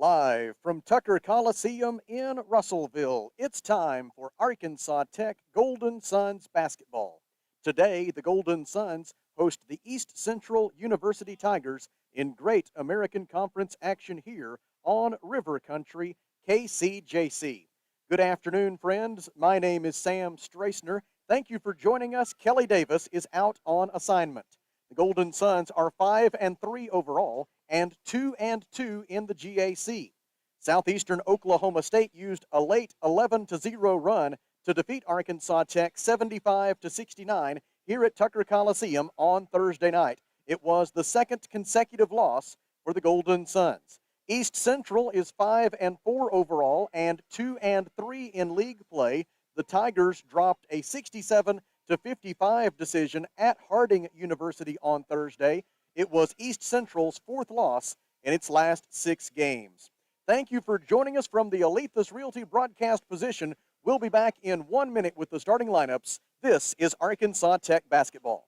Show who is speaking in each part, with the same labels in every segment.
Speaker 1: Live from Tucker Coliseum in Russellville, it's time for Arkansas Tech Golden Suns basketball. Today, the Golden Suns host the East Central University Tigers in great American Conference action here on River Country, KCJC. Good afternoon, friends. My name is Sam Straisner. Thank you for joining us. Kelly Davis is out on assignment. The Golden Suns are 5-3 overall and 2-2 in the GAC. Southeastern Oklahoma State used a late 11-0 run to defeat Arkansas Tech 75-69 here at Tucker Coliseum on Thursday night. It was the second consecutive loss for the Golden Suns. East Central is 5-4 overall and 2-3 in league play. The Tigers dropped a 67-55 decision at Harding University on Thursday. It was East Central's fourth loss in its last 6 games. Thank you for joining us from the Alethus Realty broadcast position. We'll be back in 1 minute with the starting lineups. This is Arkansas Tech basketball.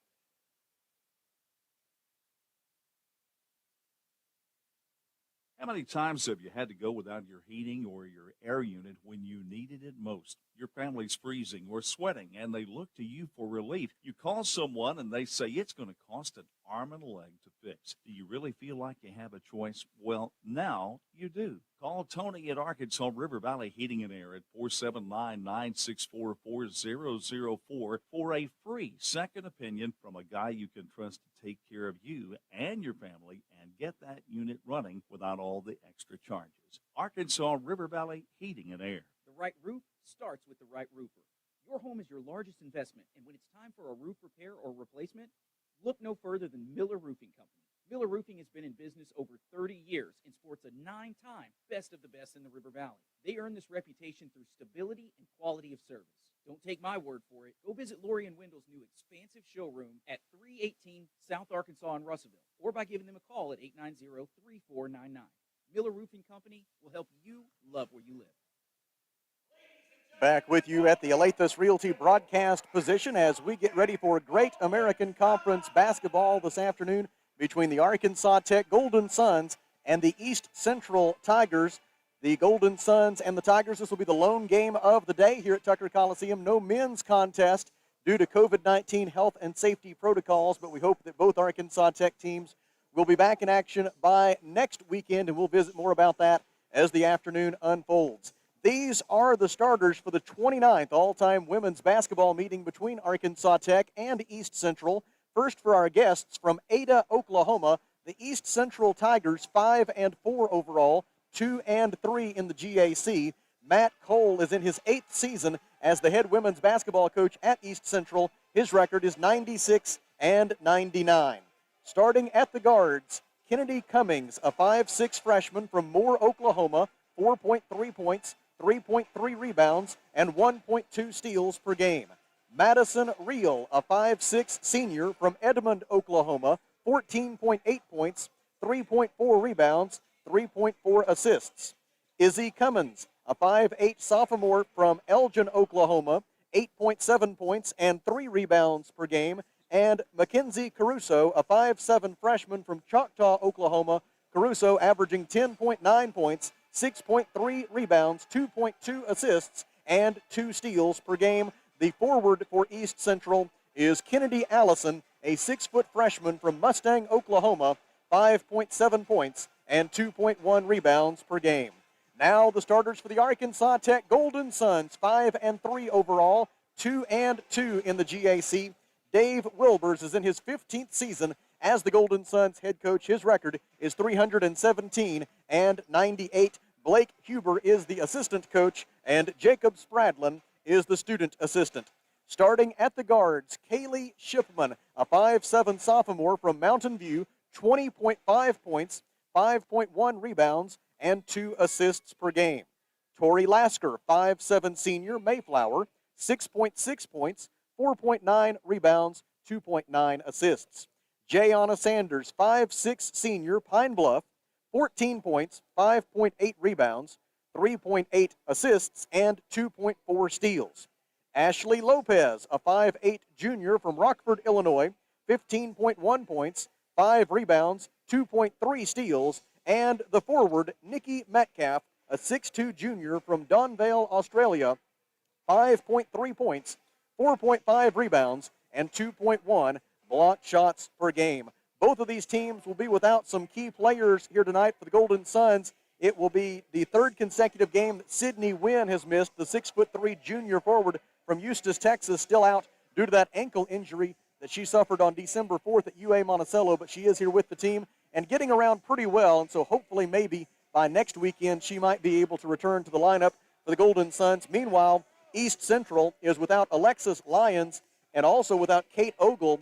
Speaker 2: How many times have you had to go without your heating or your air unit when you needed it most? Your family's freezing or sweating, and they look to you for relief. You call someone, and they say it's going to cost an arm and a leg to fix. Do you really feel like you have a choice? Well, now you do. Call Tony at Arkansas River Valley Heating and Air at 479-964-4004 for a free second opinion from a guy you can trust to take care of you and your family and get that unit running without all the extra charges. Arkansas River Valley Heating and Air.
Speaker 3: The right roof starts with the right roofer. Your home is your largest investment, and when it's time for a roof repair or replacement, look no further than Miller Roofing Company. Miller Roofing has been in business over 30 years and sports a 9-time Best of the Best in the River Valley. They earn this reputation through stability and quality of service. Don't take my word for it. Go visit Lori and Wendell's new expansive showroom at 318 South Arkansas in Russellville, or by giving them a call at 890-3499. Miller Roofing Company will help you love where you live.
Speaker 1: Back with you at the Alethus Realty broadcast position as we get ready for great American Conference basketball this afternoon between the Arkansas Tech Golden Suns and the East Central Tigers. The Golden Suns and the Tigers, this will be the lone game of the day here at Tucker Coliseum. No men's contest due to COVID-19 health and safety protocols, but we hope that both Arkansas Tech teams will be back in action by next weekend, and we'll visit more about that as the afternoon unfolds. These are the starters for the 29th all-time women's basketball meeting between Arkansas Tech and East Central. First for our guests from Ada, Oklahoma, the East Central Tigers 5-4 overall, 2-3 in the GAC. Matt Cole is in his 8th season as the head women's basketball coach at East Central. His record is 96-99. Starting at the guards, Kennedy Cummings, a 5'6 freshman from Moore, Oklahoma, 4.3 points, 3.3 rebounds, and 1.2 steals per game. Madison Reel, a 5'6 senior from Edmond, Oklahoma, 14.8 points, 3.4 rebounds, 3.4 assists. Izzy Cummins, a 5'8 sophomore from Elgin, Oklahoma, 8.7 points and 3 rebounds per game. And Mackenzie Caruso, a 5'7 freshman from Choctaw, Oklahoma, Caruso averaging 10.9 points, 6.3 rebounds, 2.2 assists, and 2 steals per game. The forward for East Central is Kennedy Allison, a 6-foot freshman from Mustang, Oklahoma, 5.7 points and 2.1 rebounds per game. Now the starters for the Arkansas Tech Golden Suns, 5-3 overall, 2-2 in the GAC. Dave Wilbers is in his 15th season as the Golden Suns head coach. His record is 317-98. Blake Huber is the assistant coach, and Jacob Spradlin is the student assistant. Starting at the guards, Kaylee Shipman, a 5'7 sophomore from Mountain View, 20.5 points, 5.1 rebounds, and 2 assists per game. Tori Lasker, 5'7 senior, Mayflower, 6.6 points, 4.9 rebounds, 2.9 assists. Jayana Sanders, 5'6 senior, Pine Bluff, 14 points, 5.8 rebounds, 3.8 assists, and 2.4 steals. Ashley Lopez, a 5'8 junior from Rockford, Illinois, 15.1 points, 5 rebounds, 2.3 steals, And the forward, Nikki Metcalf, a 6'2 junior from Donvale, Australia, 5.3 points, 4.5 rebounds, and 2.1 block shots per game. Both of these teams will be without some key players here tonight for the Golden Suns. It will be the third consecutive game that Sydney Wynn has missed, the 6'3 junior forward from Eustis, Texas, still out due to that ankle injury that she suffered on December 4th at UA Monticello, but she is here with the team and getting around pretty well, and so hopefully maybe by next weekend she might be able to return to the lineup for the Golden Suns. Meanwhile, East Central is without Alexis Lyons and also without Kate Ogle.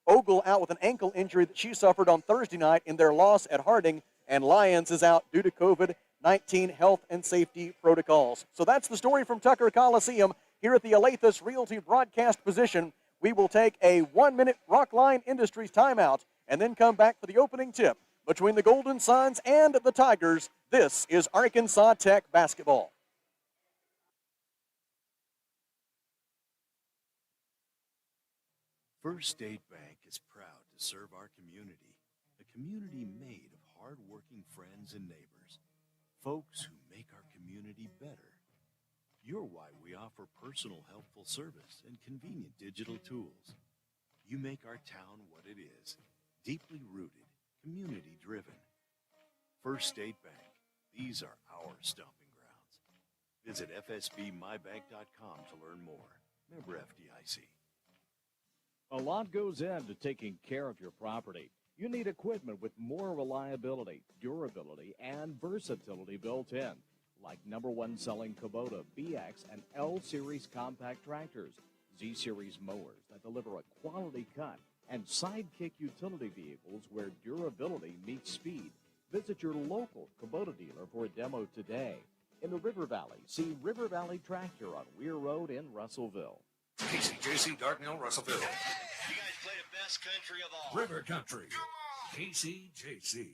Speaker 1: Ogle out with an ankle injury that she suffered on Thursday night in their loss at Harding, and Lyons is out due to COVID-19 health and safety protocols. So that's the story from Tucker Coliseum here at the Alathus Realty broadcast position. We will take a 1-minute Rockline Industries timeout and then come back for the opening tip between the Golden Suns and the Tigers. This is Arkansas Tech basketball.
Speaker 4: First State Bank is proud to serve our community, a community made of hard-working friends and neighbors, folks who make our community better. You're why we offer personal, helpful service and convenient digital tools. You make our town what it is, deeply rooted, community-driven. First State Bank, these are our stomping grounds. Visit fsbmybank.com to learn more. Member FDIC.
Speaker 5: A lot goes into taking care of your property. You need equipment with more reliability, durability, and versatility built in, like #1 selling Kubota BX and L Series compact tractors, Z Series mowers that deliver a quality cut, and Sidekick utility vehicles where durability meets speed. Visit your local Kubota dealer for a demo today. In the River Valley, see River Valley Tractor on Weir Road in Russellville.
Speaker 6: KCJC, Dartmouth, Russellville.
Speaker 7: You guys play the best country of all.
Speaker 6: River Country. KCJC.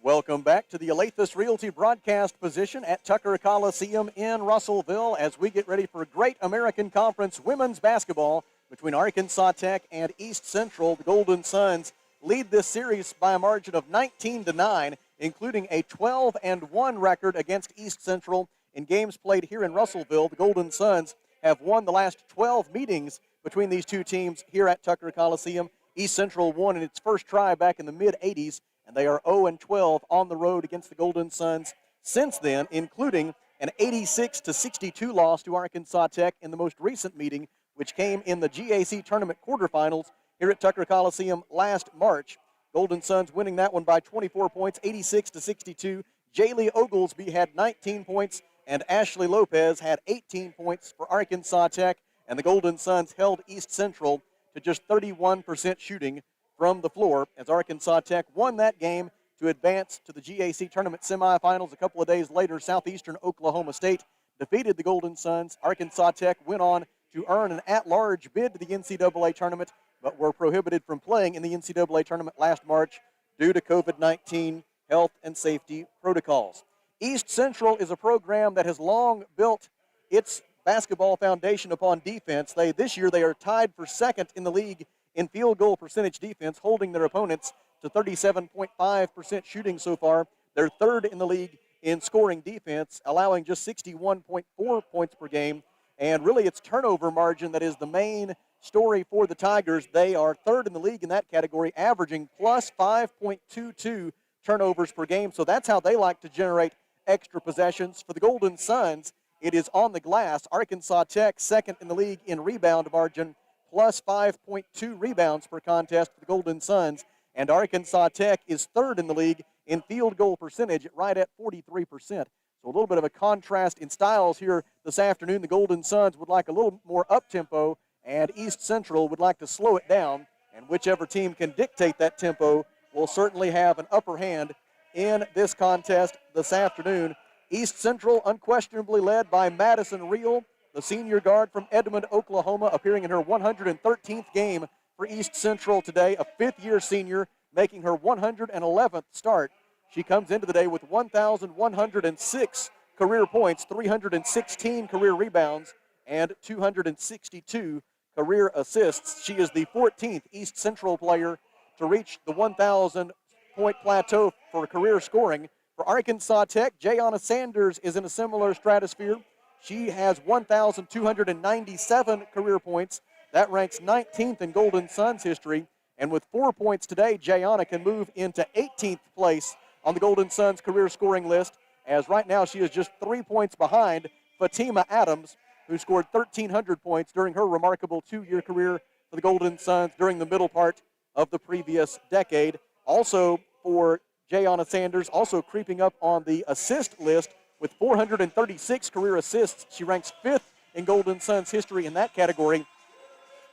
Speaker 1: Welcome back to the Alathus Realty broadcast position at Tucker Coliseum in Russellville as we get ready for Great American Conference women's basketball between Arkansas Tech and East Central. The Golden Suns lead this series by a margin of 19-9, including a 12-1 record against East Central in games played here in Russellville. The Golden Suns have won the last 12 meetings between these two teams here at Tucker Coliseum. East Central won in its first try back in the mid-'80s, and they are 0-12 on the road against the Golden Suns since then, including an 86-62 loss to Arkansas Tech in the most recent meeting, which came in the GAC tournament quarterfinals here at Tucker Coliseum last March. Golden Suns winning that one by 24 points, 86-62. Jaylee Oglesby had 19 points, and Ashley Lopez had 18 points for Arkansas Tech, and the Golden Suns held East Central to just 31% shooting from the floor as Arkansas Tech won that game to advance to the GAC tournament semifinals. A couple of days later, Southeastern Oklahoma State defeated the Golden Suns. Arkansas Tech went on to earn an at-large bid to the NCAA tournament, but were prohibited from playing in the NCAA tournament last March due to COVID-19 health and safety protocols. East Central is a program that has long built its basketball foundation upon defense. This year they are tied for second in the league in field goal percentage defense, holding their opponents to 37.5% shooting so far. They're third in the league in scoring defense, allowing just 61.4 points per game. And really it's turnover margin that is the main story for the Tigers. They are third in the league in that category, averaging plus 5.22 turnovers per game. So that's how they like to generate extra possessions. For the Golden Suns, it is on the glass. Arkansas Tech second in the league in rebound margin, plus 5.2 rebounds per contest for the Golden Suns. And Arkansas Tech is third in the league in field goal percentage, right at 43%. So a little bit of a contrast in styles here this afternoon. The Golden Suns would like a little more up-tempo, and East Central would like to slow it down. And whichever team can dictate that tempo will certainly have an upper hand in this contest this afternoon. East Central unquestionably led by Madison Reel, the senior guard from Edmond, Oklahoma, appearing in her 113th game for East Central today, a fifth-year senior, making her 111th start. She comes into the day with 1,106 career points, 316 career rebounds, and 262 career assists. She is the 14th East Central player to reach the 1,000 point plateau for career scoring. For Arkansas Tech, Jayana Sanders is in a similar stratosphere. She has 1,297 career points. That ranks 19th in Golden Suns history. And with 4 points today, Jayana can move into 18th place on the Golden Suns career scoring list, as right now she is just 3 points behind Fatima Adams, who scored 1,300 points during her remarkable 2-year career for the Golden Suns during the middle part of the previous decade. Also for Jayana Sanders, also creeping up on the assist list with 436 career assists. She ranks 5th in Golden Suns history in that category,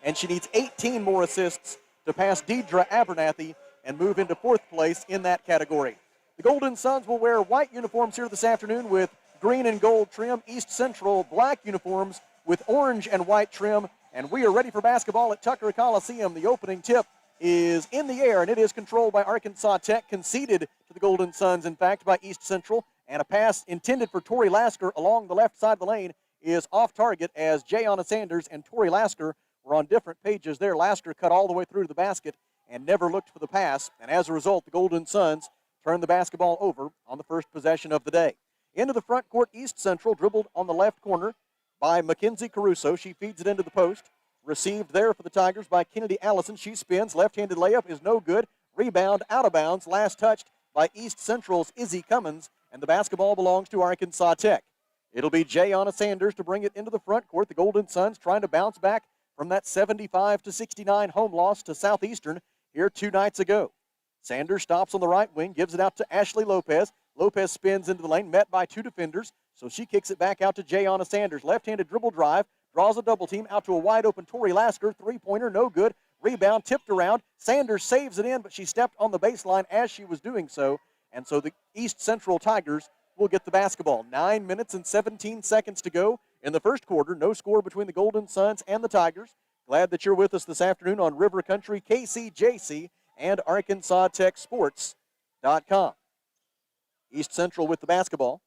Speaker 1: and she needs 18 more assists to pass Deidre Abernathy and move into 4th place in that category. The Golden Suns will wear white uniforms here this afternoon with green and gold trim. East Central black uniforms with orange and white trim. And we are ready for basketball at Tucker Coliseum. The opening tip is in the air, and it is controlled by Arkansas Tech, conceded to the Golden Suns, in fact, by East Central. And a pass intended for Tori Lasker along the left side of the lane is off target, as Jayana Sanders and Tori Lasker were on different pages there. Lasker cut all the way through to the basket and never looked for the pass. And as a result, the Golden Suns turned the basketball over on the first possession of the day. Into the front court, East Central dribbled on the left corner by Mackenzie Caruso. She feeds it into the post. Received there for the Tigers by Kennedy Allison. She spins. Left-handed layup is no good. Rebound out of bounds. Last touched by East Central's Izzy Cummins. And the basketball belongs to Arkansas Tech. It'll be Jayana Sanders to bring it into the front court. The Golden Suns trying to bounce back from that 75-69 home loss to Southeastern here 2 nights ago. Sanders stops on the right wing, gives it out to Ashley Lopez. Lopez spins into the lane, met by 2 defenders, so she kicks it back out to Jayana Sanders. Left-handed dribble drive, draws a double team out to a wide-open Tori Lasker. Three-pointer, no good. Rebound tipped around. Sanders saves it in, but she stepped on the baseline as she was doing so, and so the East Central Tigers will get the basketball. 9 minutes and 17 seconds to go in the first quarter. No score between the Golden Suns and the Tigers. Glad that you're with us this afternoon on River Country, KCJC, and ArkansasTechSports.com. East Central with the basketball.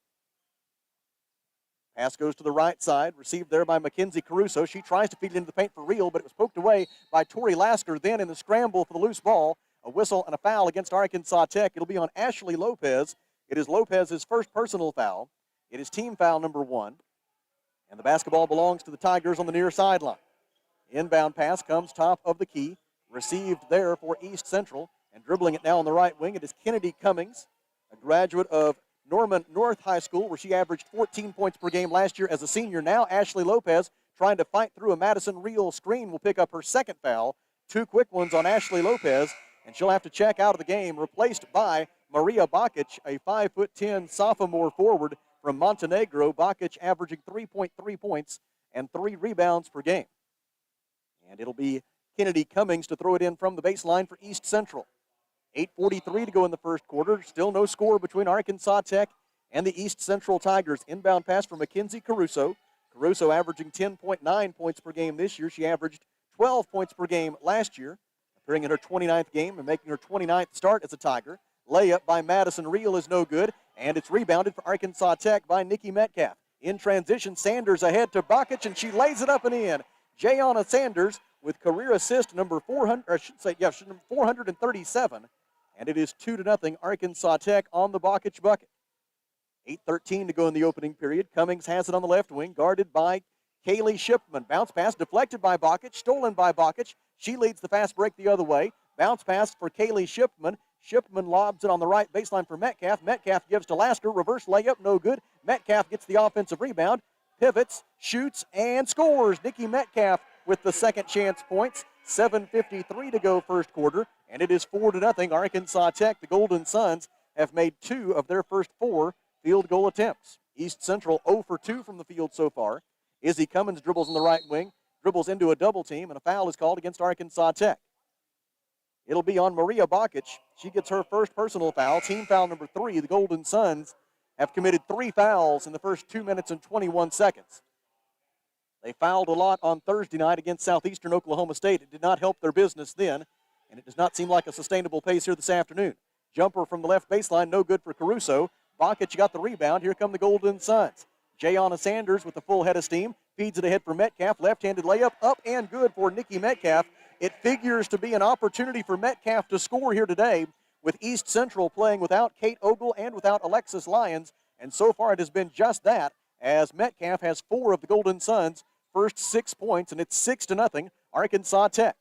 Speaker 1: Pass goes to the right side, received there by Mackenzie Caruso. She tries to feed it into the paint for real, but it was poked away by Tori Lasker. Then in the scramble for the loose ball, a whistle and a foul against Arkansas Tech. It'll be on Ashley Lopez. It is Lopez's first personal foul. It is team foul number 1. And the basketball belongs to the Tigers on the near sideline. Inbound pass comes top of the key. Received there for East Central. And dribbling it now on the right wing, it is Kennedy Cummings, a graduate of Norman North High School, where she averaged 14 points per game last year as a senior. Now Ashley Lopez, trying to fight through a Madison Real screen, will pick up her second foul. 2 quick ones on Ashley Lopez, and she'll have to check out of the game, replaced by Maria Bakic, a 5'10" sophomore forward from Montenegro. Bakic averaging 3.3 points and 3 rebounds per game. And it'll be Kennedy Cummings to throw it in from the baseline for East Central. 8:43 to go in the first quarter. Still no score between Arkansas Tech and the East Central Tigers. Inbound pass from Mackenzie Caruso. Caruso averaging 10.9 points per game this year. She averaged 12 points per game last year, appearing in her 29th game and making her 29th start as a Tiger. Layup by Madison Real is no good, and it's rebounded for Arkansas Tech by Nikki Metcalf. In transition, Sanders ahead to Bakic, and she lays it up and in. Jayana Sanders with career assist number 437, and it is 2-0 Arkansas Tech on the Bakic bucket. 8:13 to go in the opening period. Cummings has it on the left wing, guarded by Kaylee Shipman. Bounce pass deflected by Bakic, stolen by Bakic. She leads the fast break the other way. Bounce pass for Kaylee Shipman. Shipman lobs it on the right baseline for Metcalf. Metcalf gives to Lasker. Reverse layup, no good. Metcalf gets the offensive rebound, pivots, shoots, and scores. Nikki Metcalf with the second chance points. 7:53 to go first quarter, and it is 4-0 Arkansas Tech. The Golden Suns have made 2 of their first 4 field goal attempts. East Central 0 for 2 from the field so far. Izzy Cummins dribbles on the right wing, dribbles into a double team, and a foul is called against Arkansas Tech. It'll be on Maria Bakic. She gets her first personal foul, team foul number 3. The Golden Suns have committed 3 fouls in the first 2 minutes and 21 seconds. They fouled a lot on Thursday night against Southeastern Oklahoma State. It did not help their business then, and it does not seem like a sustainable pace here this afternoon. Jumper from the left baseline, no good for Caruso. Bakic got the rebound. Here come the Golden Suns. Jayana Sanders with the full head of steam, feeds it ahead for Metcalf. Left-handed layup, up and good for Nikki Metcalf. It figures to be an opportunity for Metcalf to score here today with East Central playing without Kate Ogle and without Alexis Lyons. And so far it has been just that, as Metcalf has 4 of the Golden Suns' first 6 points, and it's 6-0 Arkansas Tech.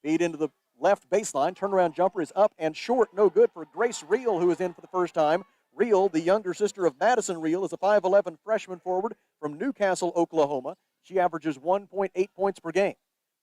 Speaker 1: Feed into the left baseline. Turnaround jumper is up and short. No good for Grace Reel, who is in for the first time. Reel, the younger sister of Madison Reel, is a 5'11 freshman forward from Newcastle, Oklahoma. She averages 1.8 points per game.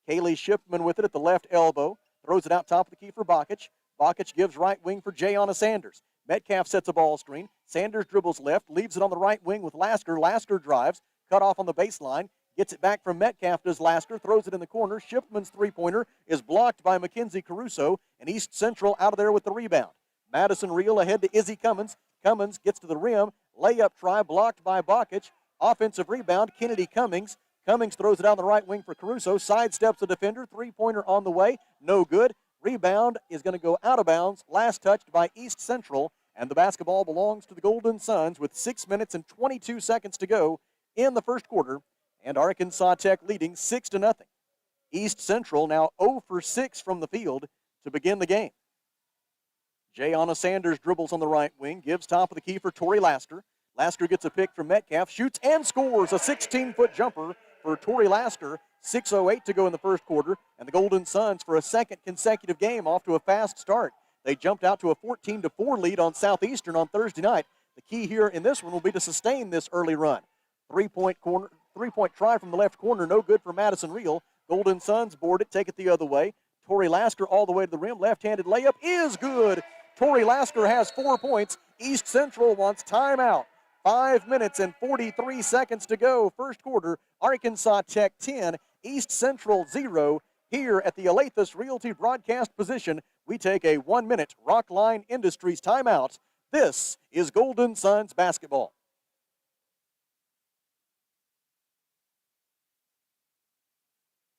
Speaker 1: Kaylee Shipman with it at the left elbow. Throws it out top of the key for Bakich. Bakich gives right wing for Jayana Sanders. Metcalf sets a ball screen. Sanders dribbles left, leaves it on the right wing with Lasker. Lasker drives, cut off on the baseline. Gets it back from Metcalf, does Lasker, throws it in the corner. Shipman's three-pointer is blocked by Mackenzie Caruso, and East Central out of there with the rebound. Madison Reel ahead to Izzy Cummins. Cummins gets to the rim. Layup try blocked by Bakich. Offensive rebound, Kennedy Cummings. Cummings throws it down the right wing for Caruso. Sidesteps the defender. Three-pointer on the way. No good. Rebound is going to go out of bounds. Last touched by East Central. And the basketball belongs to the Golden Suns with 6 minutes and 22 seconds to go in the first quarter. And Arkansas Tech leading 6-0. East Central now 0 for 6 from the field to begin the game. Jayana Sanders dribbles on the right wing, gives top of the key for Tori Lasker. Lasker gets a pick from Metcalf, shoots and scores a 16-foot jumper for Tori Lasker. 6:08 to go in the first quarter, and the Golden Suns for a second consecutive game off to a fast start. They jumped out to a 14-4 lead on Southeastern on Thursday night. The key here in this one will be to sustain this early run. Three-point try from the left corner, no good for Madison Reel. Golden Suns board it, take it the other way. Tori Lasker all the way to the rim. Left-handed layup is good. Tori Lasker has 4 points. East Central wants timeout. 5 minutes and 43 seconds to go. First quarter, Arkansas Tech 10, East Central 0. Here at the Alathus Realty broadcast position, we take a 1-minute Rockline Industries timeout. This is Golden Suns basketball.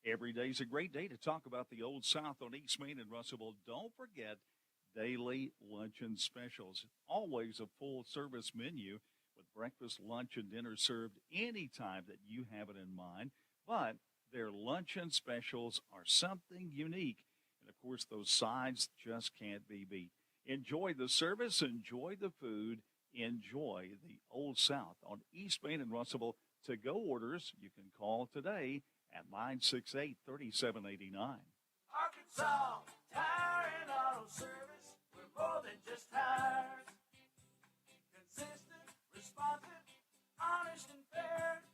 Speaker 2: Every day's a great day to talk about the Old South on East Main and Russellville. Don't forget daily luncheon specials. Always a full-service menu with breakfast, lunch, and dinner served anytime that you have it in mind. But their luncheon specials are something unique. And, of course, those sides just can't be beat. Enjoy the service, enjoy the food, enjoy the Old South on East Main and Russellville. To-go orders, you can call today at 968-3789.
Speaker 8: Arkansas Tire and Auto Service. We're more than just tires. Consistent, responsive, honest, and fair.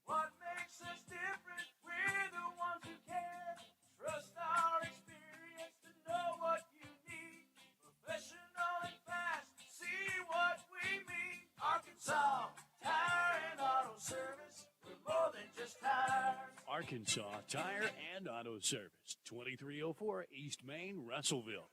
Speaker 8: What makes us different? We're the ones who care. Trust our experience to know what you need. Professional and fast. See what we mean. Arkansas Tire and Auto Service. We're more than just tires.
Speaker 9: Arkansas Tire and Auto Service, 2304 East Main, Russellville.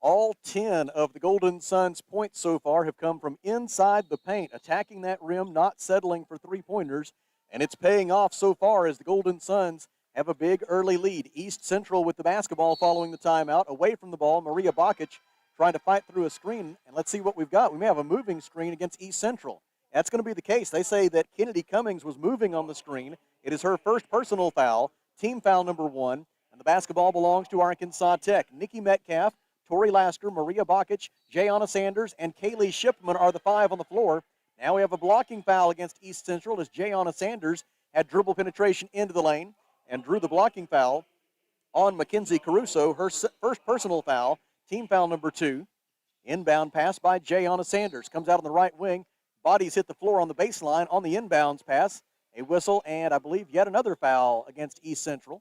Speaker 1: All 10 of the Golden Suns' points so far have come from inside the paint, attacking that rim, not settling for three-pointers, and it's paying off so far as the Golden Suns have a big early lead. East Central with the basketball following the timeout. Away from the ball, Maria Bakich trying to fight through a screen, and let's see what we've got. We may have a moving screen against East Central. That's going to be the case. They say that Kennedy Cummings was moving on the screen. It is her first personal foul, team foul number 1, and the basketball belongs to Arkansas Tech. Nikki Metcalf, Tori Lasker, Maria Bakich, Jayana Sanders, and Kaylee Shipman are the 5 on the floor. Now we have a blocking foul against East Central as Jayana Sanders had dribble penetration into the lane and drew the blocking foul on Mackenzie Caruso, her first personal foul, team foul number 2. Inbound pass by Jayana Sanders. Comes out on the right wing. Bodies hit the floor on the baseline on the inbounds pass. A whistle and I believe yet another foul against East Central.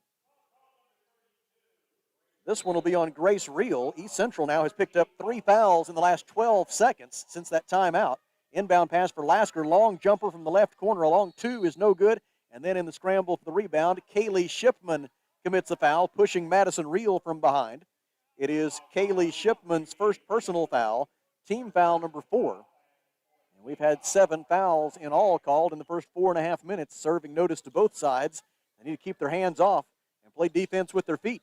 Speaker 1: This one will be on Grace Reel. East Central now has picked up 3 fouls in the last 12 seconds since that timeout. Inbound pass for Lasker. Long jumper from the left corner. A long 2 is no good. And then in the scramble for the rebound, Kaylee Shipman commits a foul, pushing Madison Reel from behind. It is Kaylee Shipman's first personal foul, team foul number 4. We've had 7 fouls in all called in the first 4.5 minutes, serving notice to both sides. They need to keep their hands off and play defense with their feet.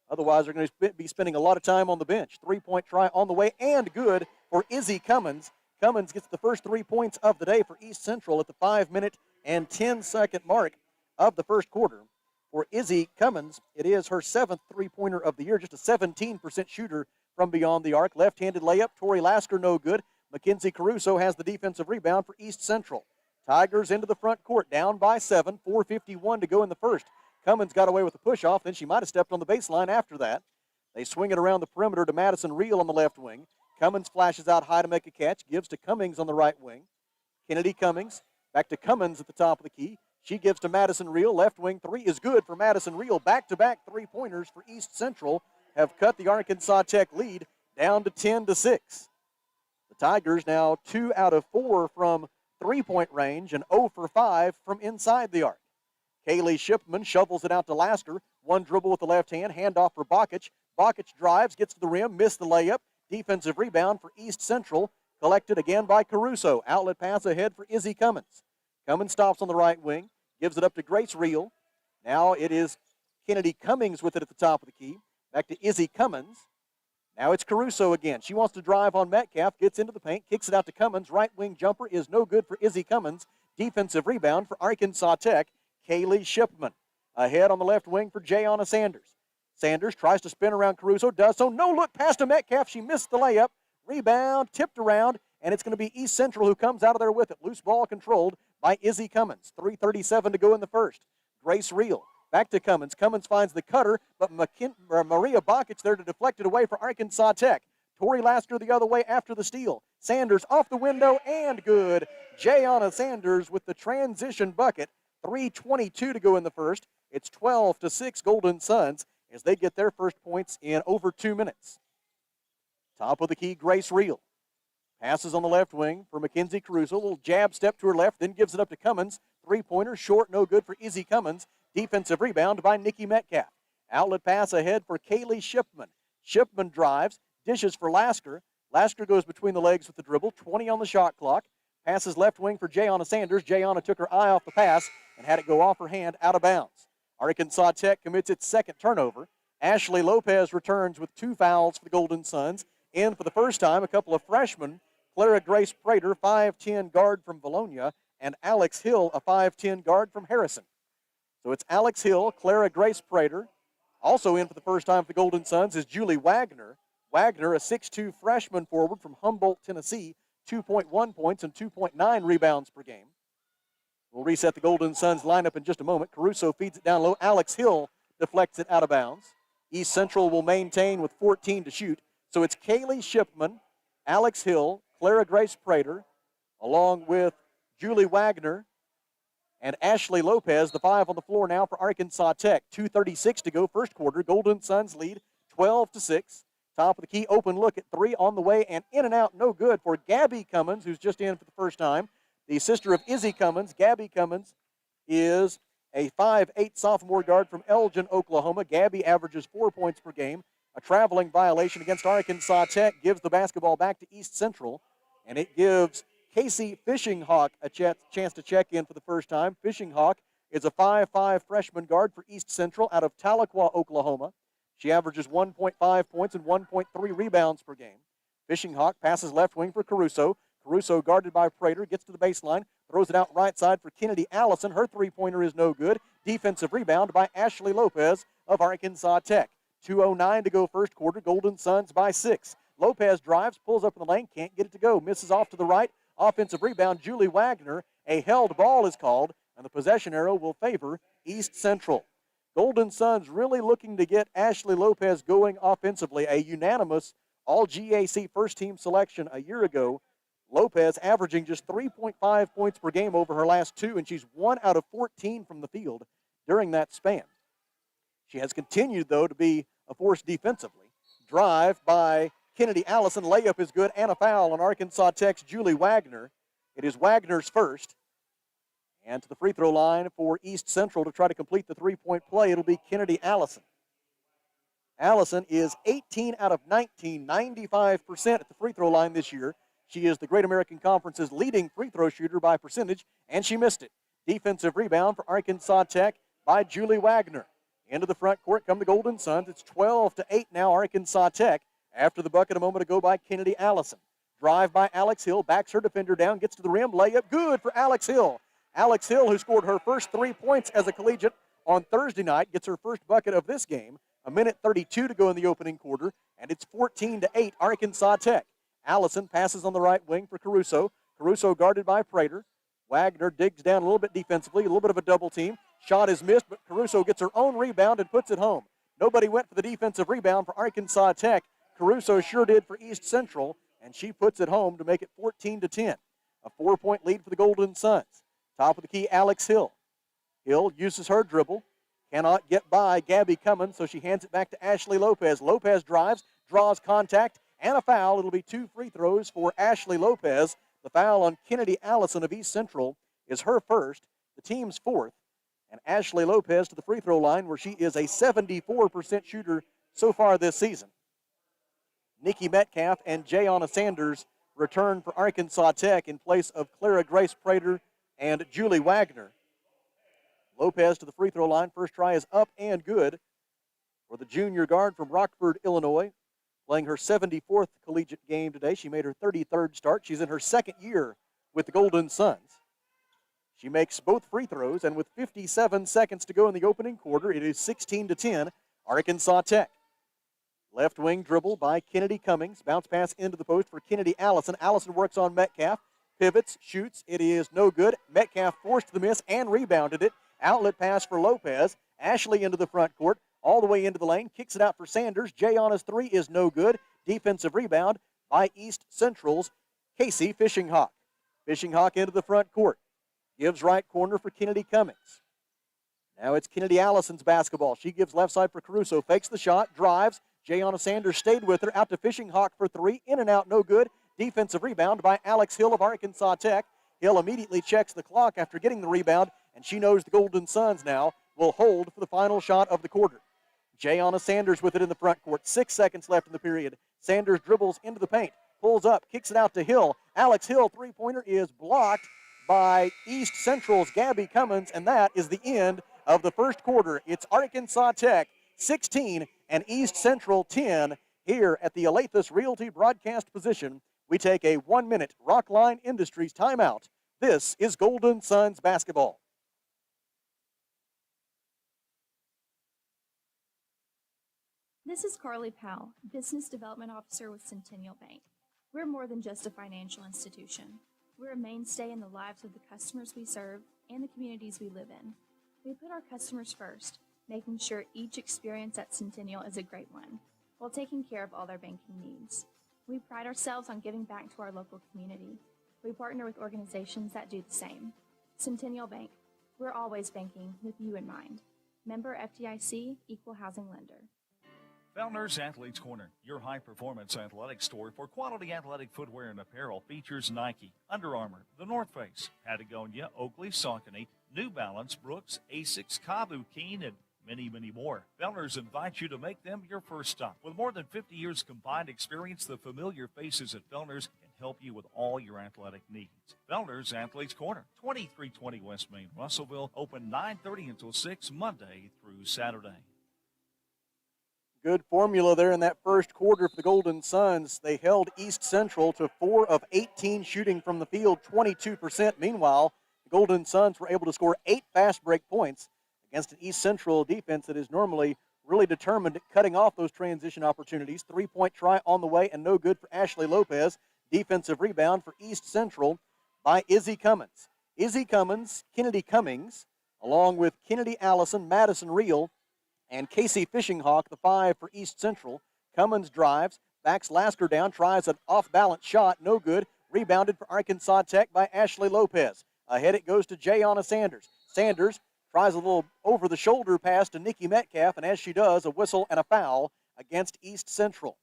Speaker 1: Otherwise, they're going to be spending a lot of time on the bench. 3-point try on the way and good for Izzy Cummins. Cummins gets the first 3 points of the day for East Central at the 5-minute and 10-second mark of the first quarter. for Izzy Cummins. It is her 7th three-pointer of the year, just a 17% shooter from beyond the arc. Left-handed layup, Tori Lasker no good. Mackenzie Caruso has the defensive rebound for East Central. Tigers into the front court, down by 7, 4:51 to go in the first. Cummins got away with a push-off, then she might have stepped on the baseline after that. They swing it around the perimeter to Madison Reel on the left wing. Cummins flashes out high to make a catch, gives to Cummings on the right wing. Kennedy Cummings back to Cummins at the top of the key. She gives to Madison Reel. Left wing three is good for Madison Reel. Back-to-back three-pointers for East Central have cut the Arkansas Tech lead down to 10-6. The Tigers now 2 out of 4 from three-point range and 0 for 5 from inside the arc. Kaylee Shipman shovels it out to Lasker. One dribble with the left hand, handoff for Bakic. Bakic drives, gets to the rim, missed the layup. Defensive rebound for East Central, collected again by Caruso. Outlet pass ahead for Izzy Cummins. Cummins stops on the right wing, gives it up to Grace Reel. Now it is Kennedy Cummings with it at the top of the key. Back to Izzy Cummins. Now it's Caruso again. She wants to drive on Metcalf, gets into the paint, kicks it out to Cummins. Right wing jumper is no good for Izzy Cummins. Defensive rebound for Arkansas Tech, Kaylee Shipman. Ahead on the left wing for Jayana Sanders. Sanders tries to spin around Caruso, does so. No look pass to Metcalf. She missed the layup. Rebound, tipped around, and it's going to be East Central who comes out of there with it. Loose ball controlled by Izzy Cummins. 3:37 to go in the first. Grace Reel. Back to Cummins. Cummins finds the cutter, but Maria Bakic there to deflect it away for Arkansas Tech. Tori Lasker the other way after the steal. Sanders off the window and good. Jayana Sanders with the transition bucket. 3:22 to go in the first. It's 12-6 Golden Suns as they get their first points in over 2 minutes. Top of the key, Grace Reel. Passes on the left wing for Mackenzie Caruso. A little jab step to her left, then gives it up to Cummins. Three-pointer, short, no good for Izzy Cummins. Defensive rebound by Nikki Metcalf. Outlet pass ahead for Kaylee Shipman. Shipman drives, dishes for Lasker. Lasker goes between the legs with the dribble. 20 on the shot clock. Passes left wing for Jayana Sanders. Jayana took her eye off the pass and had it go off her hand out of bounds. Arkansas Tech commits its second turnover. Ashley Lopez returns with 2 fouls for the Golden Suns. In for the first time, a couple of freshmen, Clara Grace Prater, 5'10 guard from Bologna, and Alex Hill, a 5'10 guard from Harrison. So it's Alex Hill, Clara Grace Prater. Also in for the first time for the Golden Suns is Julie Wagner. Wagner, a 6'2 freshman forward from Humboldt, Tennessee, 2.1 points and 2.9 rebounds per game. We'll reset the Golden Suns lineup in just a moment. Caruso feeds it down low. Alex Hill deflects it out of bounds. East Central will maintain with 14 to shoot. So it's Kaylee Shipman, Alex Hill, Clara Grace Prater, along with Julie Wagner and Ashley Lopez, the 5 on the floor now for Arkansas Tech. 2:36 to go, first quarter. Golden Suns lead 12-6. Top of the key, open look at 3 on the way, and in and out, no good for Gabby Cummins, who's just in for the first time. The sister of Izzy Cummins, Gabby Cummins, is a 5'8 sophomore guard from Elgin, Oklahoma. Gabby averages 4 points per game. A traveling violation against Arkansas Tech gives the basketball back to East Central, and it gives Casey Fishing Hawk a chance to check in for the first time. Fishing Hawk is a 5'5 freshman guard for East Central out of Tahlequah, Oklahoma. She averages 1.5 points and 1.3 rebounds per game. Fishing Hawk passes left wing for Caruso. Caruso guarded by Prater, gets to the baseline, throws it out right side for Kennedy Allison. Her three-pointer is no good. Defensive rebound by Ashley Lopez of Arkansas Tech. 2:09 to go first quarter. Golden Suns by 6. Lopez drives, pulls up in the lane, can't get it to go. Misses off to the right. Offensive rebound, Julie Wagner. A held ball is called, and the possession arrow will favor East Central. Golden Suns really looking to get Ashley Lopez going offensively. A unanimous all-GAC first-team selection a year ago. Lopez averaging just 3.5 points per game over her last 2, and she's 1 out of 14 from the field during that span. She has continued, though, to be a force defensively. Drive by Kennedy Allison. Layup is good, and a foul on Arkansas Tech's Julie Wagner. It is Wagner's first. And to the free throw line for East Central to try to complete the three-point play, it'll be Kennedy Allison. Allison is 18 out of 19, 95% at the free throw line this year. She is the Great American Conference's leading free throw shooter by percentage, and she missed it. Defensive rebound for Arkansas Tech by Julie Wagner. Into the front court come the Golden Suns. It's 12-8 now, Arkansas Tech, after the bucket a moment ago by Kennedy Allison. Drive by Alex Hill, backs her defender down, gets to the rim, layup good for Alex Hill. Alex Hill, who scored her first 3 points as a collegiate on Thursday night, gets her first bucket of this game. A minute 32 to go in the opening quarter, and it's 14-8 Arkansas Tech. Allison passes on the right wing for Caruso. Caruso guarded by Prater. Wagner digs down a little bit defensively, a little bit of a double team. Shot is missed, but Caruso gets her own rebound and puts it home. Nobody went for the defensive rebound for Arkansas Tech. Caruso sure did for East Central, and she puts it home to make it 14-10. A 4-point lead for the Golden Suns. Top of the key, Alex Hill. Hill uses her dribble. Cannot get by Gabby Cummins, so she hands it back to Ashley Lopez. Lopez drives, draws contact, and a foul. It'll be 2 free throws for Ashley Lopez. The foul on Kennedy Allison of East Central is her first, the team's fourth. And Ashley Lopez to the free throw line, where she is a 74% shooter so far this season. Nikki Metcalf and Jayana Sanders return for Arkansas Tech in place of Clara Grace Prater and Julie Wagner. Lopez to the free throw line. First try is up and good for the junior guard from Rockford, Illinois, playing her 74th collegiate game today. She made her 33rd start. She's in her second year with the Golden Suns. She makes both free throws, and with 57 seconds to go in the opening quarter, it is 16-10 Arkansas Tech. Left wing dribble by Kennedy Cummings. Bounce pass into the post for Kennedy Allison. Allison works on Metcalf. Pivots, shoots. It is no good. Metcalf forced the miss and rebounded it. Outlet pass for Lopez. Ashley into the front court. All the way into the lane. Kicks it out for Sanders. Jayana's three is no good. Defensive rebound by East Central's Casey Fishing Hawk. Fishing Hawk into the front court. Gives right corner for Kennedy Cummings. Now it's Kennedy Allison's basketball. She gives left side for Caruso. Fakes the shot. Drives. Jayana Sanders stayed with her. Out to Fishing Hawk for three. In and out, no good. Defensive rebound by Alex Hill of Arkansas Tech. Hill immediately checks the clock after getting the rebound, and she knows the Golden Suns now will hold for the final shot of the quarter. Jayana Sanders with it in the front court. 6 seconds left in the period. Sanders dribbles into the paint, pulls up, kicks it out to Hill. Alex Hill, three-pointer, is blocked by East Central's Gabby Cummins, and that is the end of the first quarter. It's Arkansas Tech 16 and East Central 10 here at the Alathus Realty broadcast position. We take a 1-minute Rockline Industries timeout. This is Golden Suns basketball.
Speaker 10: This is Carly Powell, Business Development Officer with Centennial Bank. We're more than just a financial institution. We're a mainstay in the lives of the customers we serve and the communities we live in. We put our customers first, making sure each experience at Centennial is a great one, while taking care of all their banking needs. We pride ourselves on giving back to our local community. We partner with organizations that do the same. Centennial Bank, we're always banking with you in mind. Member FDIC, Equal Housing Lender.
Speaker 2: Fellner's Athletes Corner, your high-performance athletic store for quality athletic footwear and apparel, features Nike, Under Armour, The North Face, Patagonia, Oakley, Saucony, New Balance, Brooks, Asics, Kabu, Keen, and many, many more. Fellner's invites you to make them your first stop. With more than 50 years combined experience, the familiar faces at Fellner's can help you with all your athletic needs. Fellner's Athletes Corner, 2320 West Main, Russellville, open 9:30 until 6 Monday through Saturday.
Speaker 1: Good formula there in that first quarter for the Golden Suns. They held East Central to 4 of 18 shooting from the field, 22%. Meanwhile, the Golden Suns were able to score 8 fast break points against an East Central defense that is normally really determined at cutting off those transition opportunities. 3-point try on the way and no good for Ashley Lopez. Defensive rebound for East Central by Izzy Cummins. Izzy Cummins, Kennedy Cummings, along with Kennedy Allison, Madison Reel, and Casey Fishing Hawk, the 5 for East Central. Cummins drives, backs Lasker down, tries an off-balance shot, no good. Rebounded for Arkansas Tech by Ashley Lopez. Ahead it goes to Jayana Sanders. Sanders tries a little over-the-shoulder pass to Nikki Metcalf, and as she does, a whistle and a foul against East Central.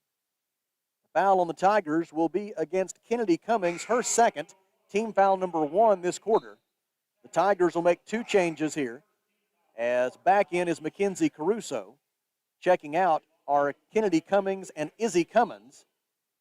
Speaker 1: The foul on the Tigers will be against Kennedy Cummings, her second, team foul number 1 this quarter. The Tigers will make 2 changes here, as back in is Mackenzie Caruso. Checking out are Kennedy Cummings and Izzy Cummins.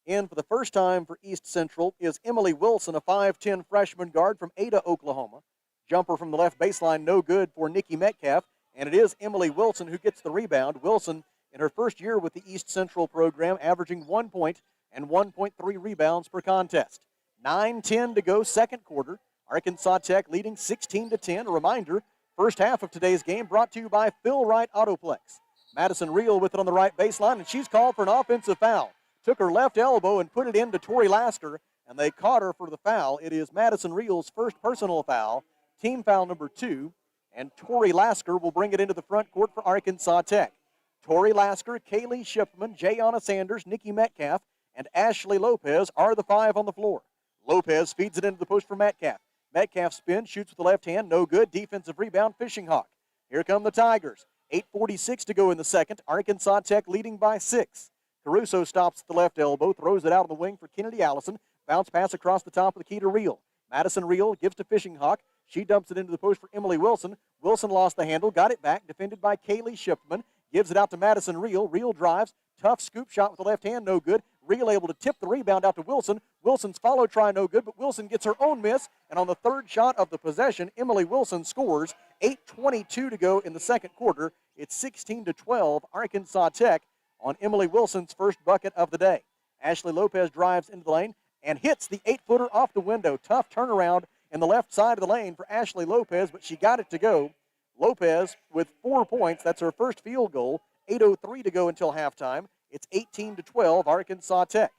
Speaker 1: In for the first time for East Central is Emily Wilson, a 5'10 freshman guard from Ada, Oklahoma. Jumper from the left baseline, no good for Nikki Metcalf, and it is Emily Wilson who gets the rebound. Wilson, in her first year with the East Central program, averaging 1 point and 1.3 rebounds per contest. 9:10 to go, second quarter. Arkansas Tech leading 16-10. A reminder, First half of today's game brought to you by Phil Wright Autoplex. Madison Reel with it on the right baseline, and she's called for an offensive foul. Took her left elbow and put it into Tori Lasker, and they caught her for the foul. It is Madison Reel's first personal foul, team foul number 2, and Tori Lasker will bring it into the front court for Arkansas Tech. Tori Lasker, Kaylee Shipman, Jayana Sanders, Nikki Metcalf, and Ashley Lopez are the 5 on the floor. Lopez feeds it into the post for Metcalf. Metcalf spins, shoots with the left hand, no good. Defensive rebound, Fishing Hawk. Here come the Tigers. 8:46 to go in the second. Arkansas Tech leading by 6. Caruso stops at the left elbow, throws it out on the wing for Kennedy Allison. Bounce pass across the top of the key to Reel. Madison Reel gives to Fishing Hawk. She dumps it into the post for Emily Wilson. Wilson lost the handle, got it back, defended by Kaylee Shipman. Gives it out to Madison Reel. Reel drives. Tough scoop shot with the left hand, no good. Reel able to tip the rebound out to Wilson. Wilson's follow try, no good, but Wilson gets her own miss. And on the third shot of the possession, Emily Wilson scores. 8:22 to go in the second quarter. It's 16-12, Arkansas Tech on Emily Wilson's first bucket of the day. Ashley Lopez drives into the lane and hits the 8-footer off the window. Tough turnaround in the left side of the lane for Ashley Lopez, but she got it to go. Lopez with 4 points. That's her first field goal. 8:03 to go until halftime. It's 18-12, Arkansas Tech.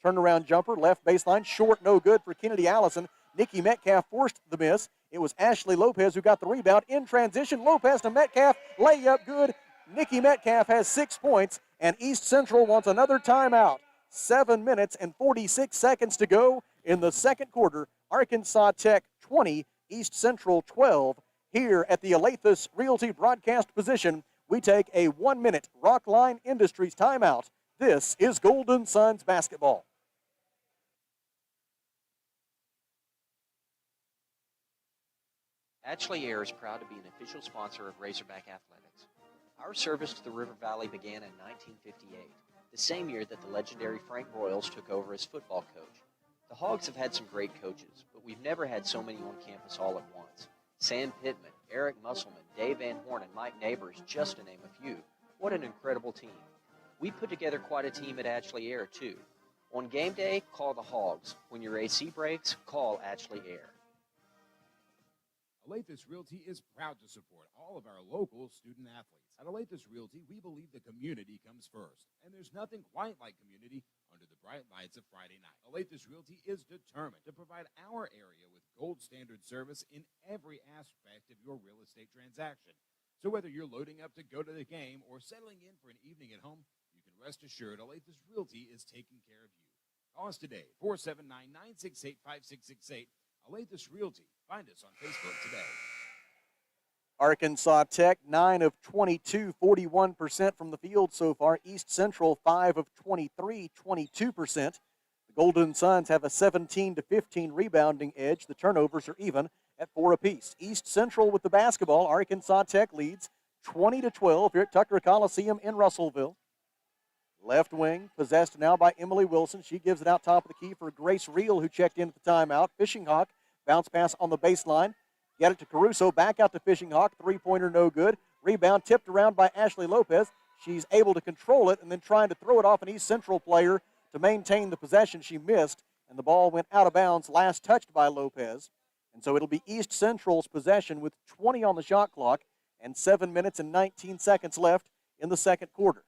Speaker 1: Turnaround jumper, left baseline, short, no good for Kennedy Allison. Nikki Metcalf forced the miss. It was Ashley Lopez who got the rebound. In transition, Lopez to Metcalf, layup good. Nikki Metcalf has 6 points, and East Central wants another timeout. 7 minutes and 46 seconds to go in the second quarter. Arkansas Tech 20, East Central 12. Here at the Alathus Realty broadcast position, we take a 1-minute Rockline Industries timeout. This is Golden Suns basketball.
Speaker 11: Ashley Air is proud to be an official sponsor of Razorback Athletics. Our service to the River Valley began in 1958, the same year that the legendary Frank Broyles took over as football coach. The Hogs have had some great coaches, but we've never had so many on campus all at once. Sam Pittman, Eric Musselman, Dave Van Horn, and Mike Neighbors, just to name a few. What an incredible team. We put together quite a team at Ashley Air, too. On game day, call the Hogs. When your AC breaks, call Ashley Air.
Speaker 12: Alathus Realty is proud to support all of our local student athletes. At Alathus Realty, we believe the community comes first, and there's nothing quite like community under the bright lights of Friday night. Alathus Realty is determined to provide our area with gold standard service in every aspect of your real estate transaction. So whether you're loading up to go to the game or settling in for an evening at home, you can rest assured Alathus Realty is taking care of you. Call us today, 479-968-5668. Alathus Realty. Find us on Facebook today.
Speaker 1: Arkansas Tech, 9 of 22, 41% from the field so far. East Central, 5 of 23, 22%. The Golden Suns have a 17-15 rebounding edge. The turnovers are even at 4 apiece. East Central with the basketball. Arkansas Tech leads 20-12 here at Tucker Coliseum in Russellville. Left wing, possessed now by Emily Wilson. She gives it out top of the key for Grace Reel, who checked in at the timeout. Fishing Hawk, bounce pass on the baseline. Get it to Caruso, back out to Fishing Hawk. Three-pointer no good. Rebound tipped around by Ashley Lopez. She's able to control it and then trying to throw it off an East Central player to maintain the possession. She missed, and the ball went out of bounds, last touched by Lopez. And so it'll be East Central's possession with 20 on the shot clock and 7 minutes and 19 seconds left in the second quarter.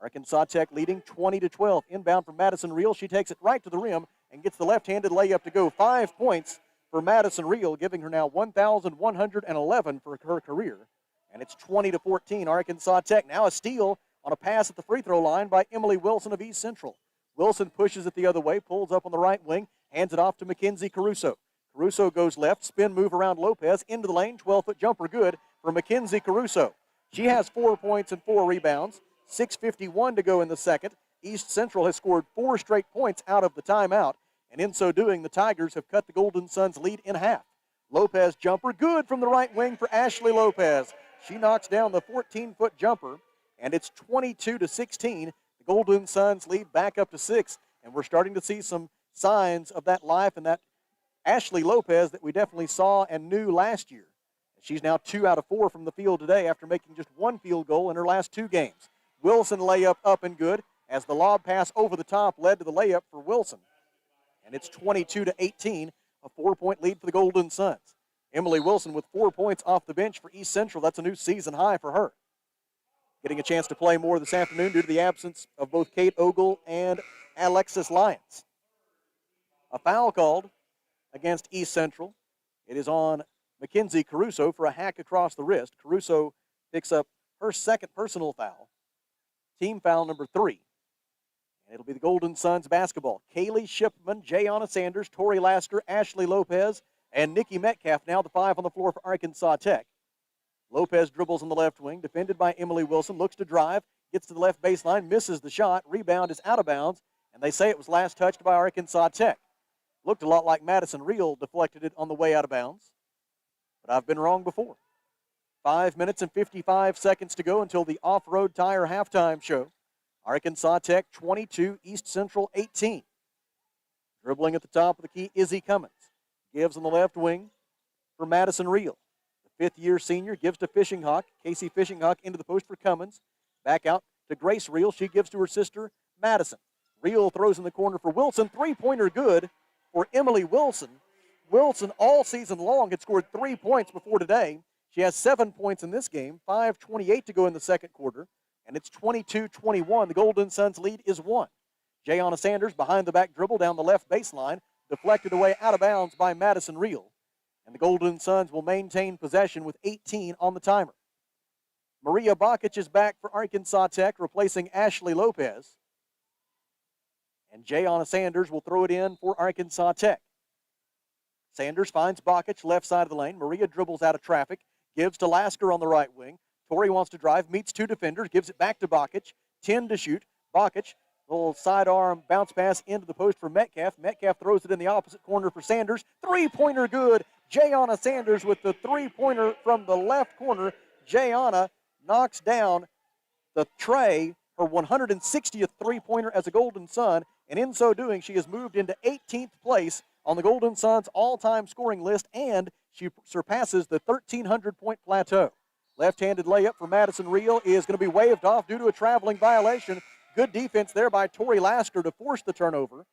Speaker 1: Arkansas Tech leading 20-12. Inbound from Madison Reel. She takes it right to the rim and gets the left-handed layup to go. 5 points for Madison Reel, giving her now 1,111 for her career. And it's 20-14, Arkansas Tech. Now a steal on a pass at the free throw line by Emily Wilson of East Central. Wilson pushes it the other way, pulls up on the right wing, hands it off to Mackenzie Caruso. Caruso goes left, spin move around Lopez, into the lane, 12-foot jumper good for Mackenzie Caruso. She has 4 points and 4 rebounds. 6:51 to go in the second. East Central has scored 4 straight points out of the timeout, and in so doing, the Tigers have cut the Golden Suns' lead in half. Lopez jumper, good from the right wing for Ashley Lopez. She knocks down the 14-foot jumper, and it's 22-16. The Golden Suns lead back up to 6, and we're starting to see some signs of that life and that Ashley Lopez that we definitely saw and knew last year. She's now 2 out of 4 from the field today after making just 1 field goal in her last 2 games. Wilson layup up and good as the lob pass over the top led to the layup for Wilson. And it's 22-18, a 4-point lead for the Golden Suns. Emily Wilson with 4 points off the bench for East Central. That's a new season high for her. Getting a chance to play more this afternoon due to the absence of both Kate Ogle and Alexis Lyons. A foul called against East Central. It is on Mackenzie Caruso for a hack across the wrist. Caruso picks up her second personal foul. Team foul number 3. And it'll be the Golden Suns basketball. Kaylee Shipman, Jayana Sanders, Tori Lasker, Ashley Lopez, and Nikki Metcalf, now the 5 on the floor for Arkansas Tech. Lopez dribbles on the left wing, defended by Emily Wilson, looks to drive, gets to the left baseline, misses the shot, rebound is out of bounds, and they say it was last touched by Arkansas Tech. Looked a lot like Madison Reel deflected it on the way out of bounds, but I've been wrong before. 5 minutes and 55 seconds to go until the Off-Road Tire halftime show. Arkansas Tech 22, East Central 18. Dribbling at the top of the key, Izzy Cummins. Gives on the left wing for Madison Reel. The fifth-year senior gives to Fishing Hawk. Casey Fishing Hawk into the post for Cummins. Back out to Grace Reel. She gives to her sister, Madison. Reel throws in the corner for Wilson. Three-pointer good for Emily Wilson. Wilson all season long had scored 3 points before today. She has 7 points in this game, 5:28 to go in the second quarter, and it's 22-21. The Golden Suns lead is 1. Jayana Sanders behind the back dribble down the left baseline, deflected away out of bounds by Madison Reel. And the Golden Suns will maintain possession with 18 on the timer. Maria Bakic is back for Arkansas Tech, replacing Ashley Lopez. And Jayana Sanders will throw it in for Arkansas Tech. Sanders finds Bakic left side of the lane. Maria dribbles out of traffic, gives to Lasker on the right wing. Tori wants to drive, meets 2 defenders, gives it back to Bakic. 10 to shoot. Bakic, little sidearm bounce pass into the post for Metcalf. Metcalf throws it in the opposite corner for Sanders. Three-pointer good. Jayana Sanders with the three-pointer from the left corner. Jayana knocks down the tray, her 160th three-pointer as a Golden Sun, and in so doing, she has moved into 18th place on the Golden Suns all-time scoring list, and she surpasses the 1,300-point plateau. Left-handed layup for Madison Reel is going to be waved off due to a traveling violation. Good defense there by Tori Lasker to force the turnover.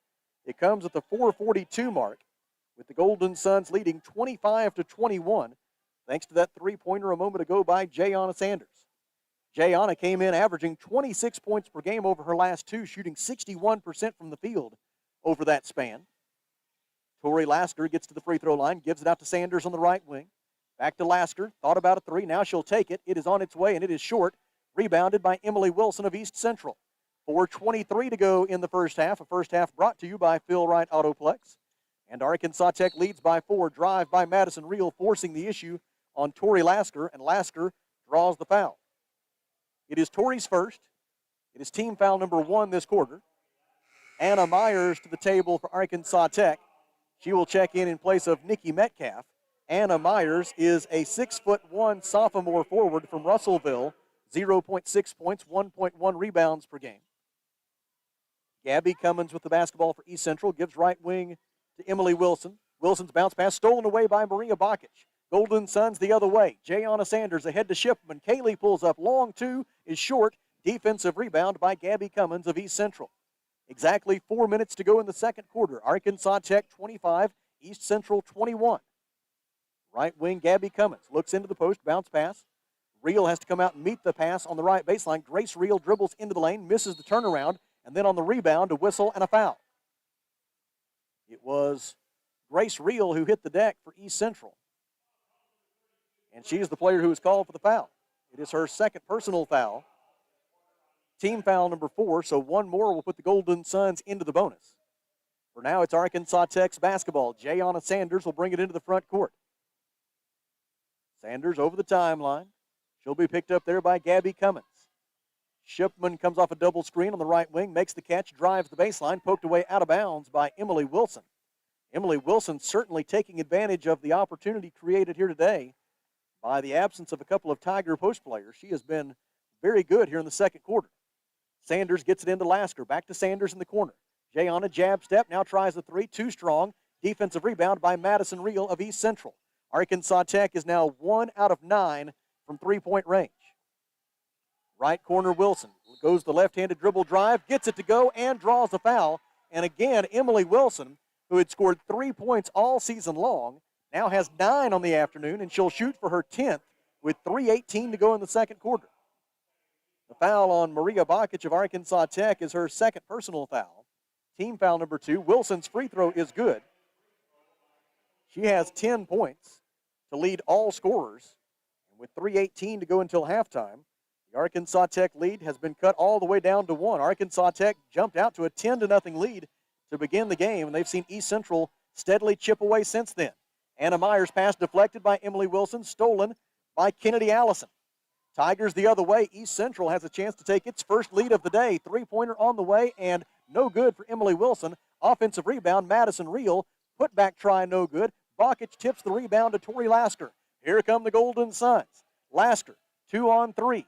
Speaker 1: It comes at the 4:42 mark, with the Golden Suns leading 25-21, thanks to that three-pointer a moment ago by Jayana Sanders. Jayana came in averaging 26 points per game over her last 2, shooting 61% from the field over that span. Tori Lasker gets to the free throw line, gives it out to Sanders on the right wing. Back to Lasker, thought about a 3, now she'll take it. It is on its way, and it is short, rebounded by Emily Wilson of East Central. 4:23 to go in the first half. A first half brought to you by Phil Wright Autoplex. And Arkansas Tech leads by 4. Drive by Madison Reel, forcing the issue on Tori Lasker, and Lasker draws the foul. It is Tori's first. It is team foul number 1 this quarter. Anna Myers to the table for Arkansas Tech. She will check in place of Nikki Metcalf. Anna Myers is a 6'1" sophomore forward from Russellville, 0.6 points, 1.1 rebounds per game. Gabby Cummins with the basketball for East Central, gives right wing to Emily Wilson. Wilson's bounce pass stolen away by Maria Bakic. Golden Suns the other way. Jayana Sanders ahead to Shipman. Kaylee pulls up long 2, is short. Defensive rebound by Gabby Cummins of East Central. Exactly 4 minutes to go in the second quarter. Arkansas Tech 25, East Central 21. Right wing Gabby Cummins looks into the post, bounce pass. Reel has to come out and meet the pass on the right baseline. Grace Reel dribbles into the lane, misses the turnaround, and then on the rebound, a whistle and a foul. It was Grace Reel who hit the deck for East Central. And she is the player who was called for the foul. It is her second personal foul. Team foul number 4, so one more will put the Golden Suns into the bonus. For now, it's Arkansas Tech's basketball. Jayana Sanders will bring it into the front court. Sanders over the timeline. She'll be picked up there by Gabby Cummins. Shipman comes off a double screen on the right wing, makes the catch, drives the baseline, poked away out of bounds by Emily Wilson. Emily Wilson certainly taking advantage of the opportunity created here today by the absence of a couple of Tiger post players. She has been very good here in the second quarter. Sanders gets it into Lasker. Back to Sanders in the corner. Jayana jab step, now tries the 3, too strong. Defensive rebound by Madison Reel of East Central. Arkansas Tech is now 1 out of 9 from three-point range. Right corner Wilson goes the left-handed dribble drive, gets it to go, and draws a foul. And again, Emily Wilson, who had scored 3 points all season long, now has 9 on the afternoon, and she'll shoot for her 10th with 3:18 to go in the second quarter. The foul on Maria Bakic of Arkansas Tech is her second personal foul. Team foul number 2. Wilson's free throw is good. She has 10 points to lead all scorers. And with 3:18 to go until halftime, the Arkansas Tech lead has been cut all the way down to 1. Arkansas Tech jumped out to a 10-0 lead to begin the game, and they've seen East Central steadily chip away since then. Anna Myers' pass deflected by Emily Wilson, stolen by Kennedy Allison. Tigers the other way. East Central has a chance to take its first lead of the day. Three-pointer on the way, and no good for Emily Wilson. Offensive rebound, Madison Reel. Putback try, no good. Bakic tips the rebound to Tori Lasker. Here come the Golden Suns. Lasker, 2-on-3.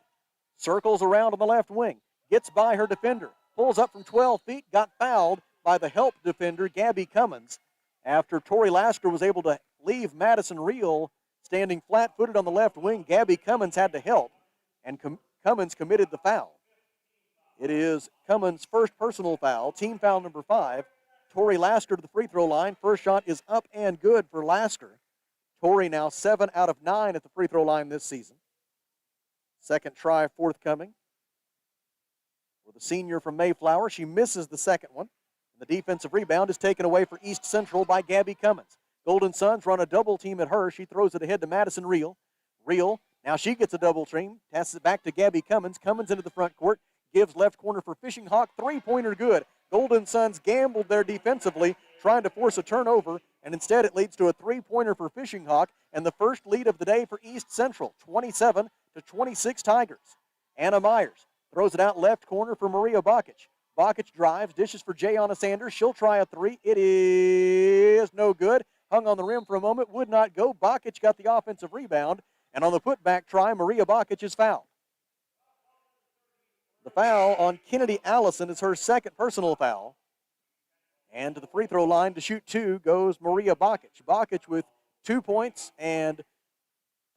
Speaker 1: Circles around on the left wing. Gets by her defender. Pulls up from 12 feet. Got fouled by the help defender, Gabby Cummins. After Tori Lasker was able to leave Madison Reel standing flat-footed on the left wing, Gabby Cummins had to help, and Cummins committed the foul. It is Cummins' first personal foul, team foul number 5. Tori Lasker to the free throw line. First shot is up and good for Lasker. Tori now 7 out of 9 at the free throw line this season. Second try forthcoming for the senior from Mayflower. She misses the second one. The defensive rebound is taken away for East Central by Gabby Cummins. Golden Suns run a double team at her. She throws it ahead to Madison Reel. Reel, now she gets a double team. Passes it back to Gabby Cummins. Cummins into the front court. Gives left corner for Fishing Hawk. Three-pointer good. Golden Suns gambled there defensively, trying to force a turnover, and instead it leads to a three-pointer for Fishing Hawk and the first lead of the day for East Central, 27-26 Tigers. Anna Myers throws it out left corner for Maria Bakic. Bakic drives, dishes for Jayana Sanders. She'll try a three. It is no good. Hung on the rim for a moment, would not go. Bakic got the offensive rebound, and on the putback try, Maria Bakic is fouled. The foul on Kennedy Allison is her second personal foul. And to the free throw line to shoot 2 goes Maria Bakic. Bakic with 2 points and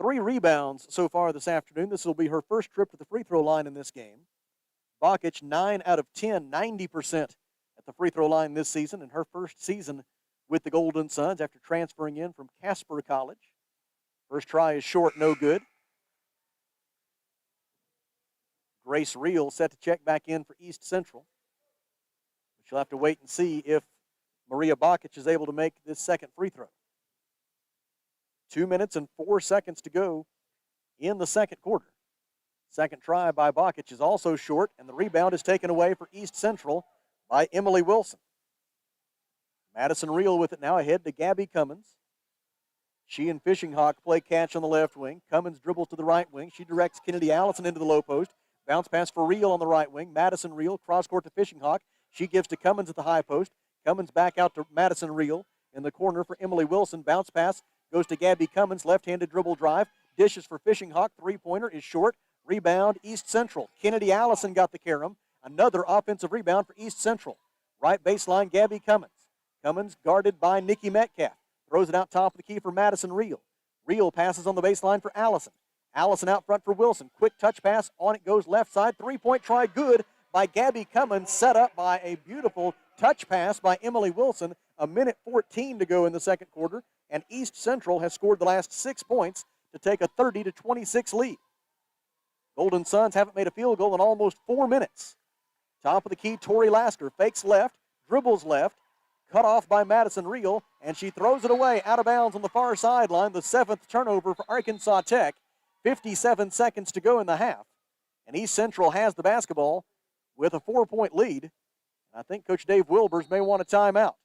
Speaker 1: 3 rebounds so far this afternoon. This will be her first trip to the free throw line in this game. Bakic 9 out of 10, 90% at the free throw line this season, in her first season with the Golden Suns after transferring in from Casper College. First try is short, no good. Grace Reel set to check back in for East Central. She'll have to wait and see if Maria Bakic is able to make this second free throw. 2 minutes and 4 seconds to go in the second quarter. Second try by Bakic is also short, and the rebound is taken away for East Central by Emily Wilson. Madison Reel with it now ahead to Gabby Cummins. She and Fishing Hawk play catch on the left wing. Cummins dribbles to the right wing. She directs Kennedy Allison into the low post. Bounce pass for Reel on the right wing. Madison Reel, cross court to Fishing Hawk. She gives to Cummins at the high post. Cummins back out to Madison Reel in the corner for Emily Wilson. Bounce pass goes to Gabby Cummins. Left-handed dribble drive. Dishes for Fishing Hawk. Three-pointer is short. Rebound, East Central. Kennedy Allison got the carom. Another offensive rebound for East Central. Right baseline, Gabby Cummins. Cummins guarded by Nikki Metcalf. Throws it out top of the key for Madison Reel. Reel passes on the baseline for Allison. Allison out front for Wilson. Quick touch pass. On it goes left side. Three-point try good by Gabby Cummins. Set up by a beautiful touch pass by Emily Wilson. 1:14 to go in the second quarter. And East Central has scored the last 6 points to take a 30-26 lead. Golden Suns haven't made a field goal in almost 4 minutes. Top of the key, Tori Lasker fakes left, dribbles left, cut off by Madison Reel, and she throws it away out of bounds on the far sideline. The 7th turnover for Arkansas Tech. 57 seconds to go in the half. And East Central has the basketball with a 4-point lead. I think Coach Dave Wilbers may want a timeout.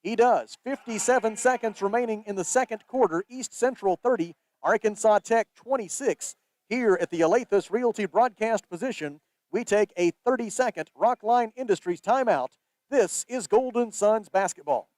Speaker 1: He does. 57 seconds remaining in the second quarter. East Central 30, Arkansas Tech 26. Here at the Alathus Realty broadcast position, we take a 30-second Rockline Industries timeout. This is Golden Suns basketball.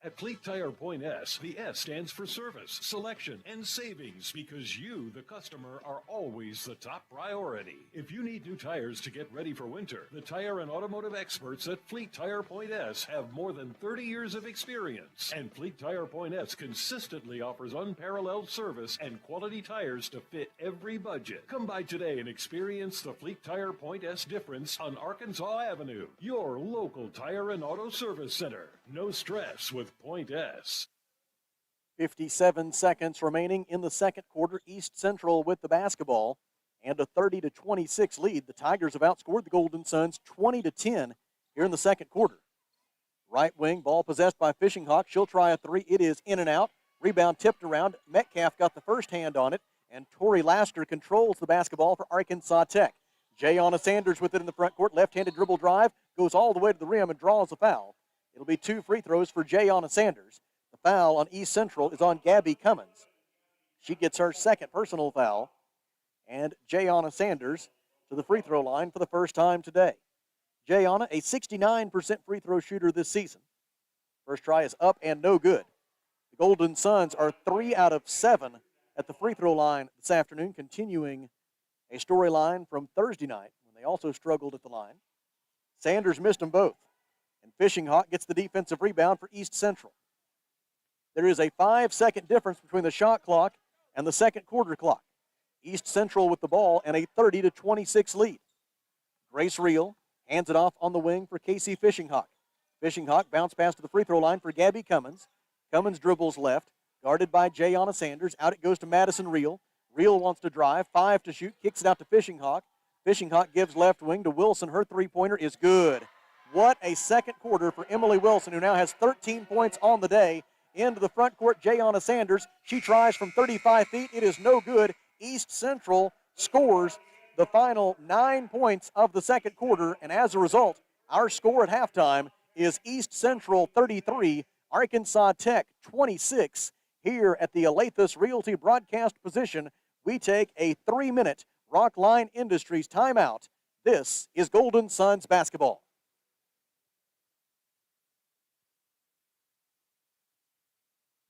Speaker 13: At Fleet Tire Point S, the S stands for service, selection, and savings because you, the customer, are always the top priority. If you need new tires to get ready for winter, the tire and automotive experts at Fleet Tire Point S have more than 30 years of experience. And Fleet Tire Point S consistently offers unparalleled service and quality tires to fit every budget. Come by today and experience the Fleet Tire Point S difference on Arkansas Avenue, your local tire and auto service center. No stress with Point S.
Speaker 1: 57 seconds remaining in the second quarter. East Central with the basketball and a 30-26 lead. The Tigers have outscored the Golden Suns 20-10 here in the second quarter. Right wing, ball possessed by Fishing Hawk. She'll try a three. It is in and out. Rebound tipped around. Metcalf got the first hand on it, and Tori Laster controls the basketball for Arkansas Tech. Jayana Sanders with it in the front court. Left-handed dribble drive. Goes all the way to the rim and draws a foul. It'll be 2 free throws for Jayana Sanders. The foul on East Central is on Gabby Cummins. She gets her second personal foul. And Jayana Sanders to the free throw line for the first time today. Jayana, a 69% free throw shooter this season. First try is up and no good. The Golden Suns are 3 out of 7 at the free throw line this afternoon, continuing a storyline from Thursday night when they also struggled at the line. Sanders missed them both. And Fishing Hawk gets the defensive rebound for East Central. There is a 5-second difference between the shot clock and the second quarter clock. East Central with the ball and a 30-26 lead. Grace Reel hands it off on the wing for Casey Fishing Hawk. Fishing Hawk bounce pass to the free throw line for Gabby Cummins. Cummins dribbles left, guarded by Jayana Sanders. Out it goes to Madison Reel. Reel wants to drive, 5 to shoot, kicks it out to Fishing Hawk. Fishing Hawk gives left wing to Wilson. Her three-pointer is good. What a second quarter for Emily Wilson, who now has 13 points on the day. Into the front court, Jayana Sanders. She tries from 35 feet. It is no good. East Central scores the final 9 points of the second quarter, and as a result, our score at halftime is East Central 33, Arkansas Tech 26. Here at the Alathus Realty broadcast position, we take a 3-minute Rockline Industries timeout. This is Golden Suns basketball.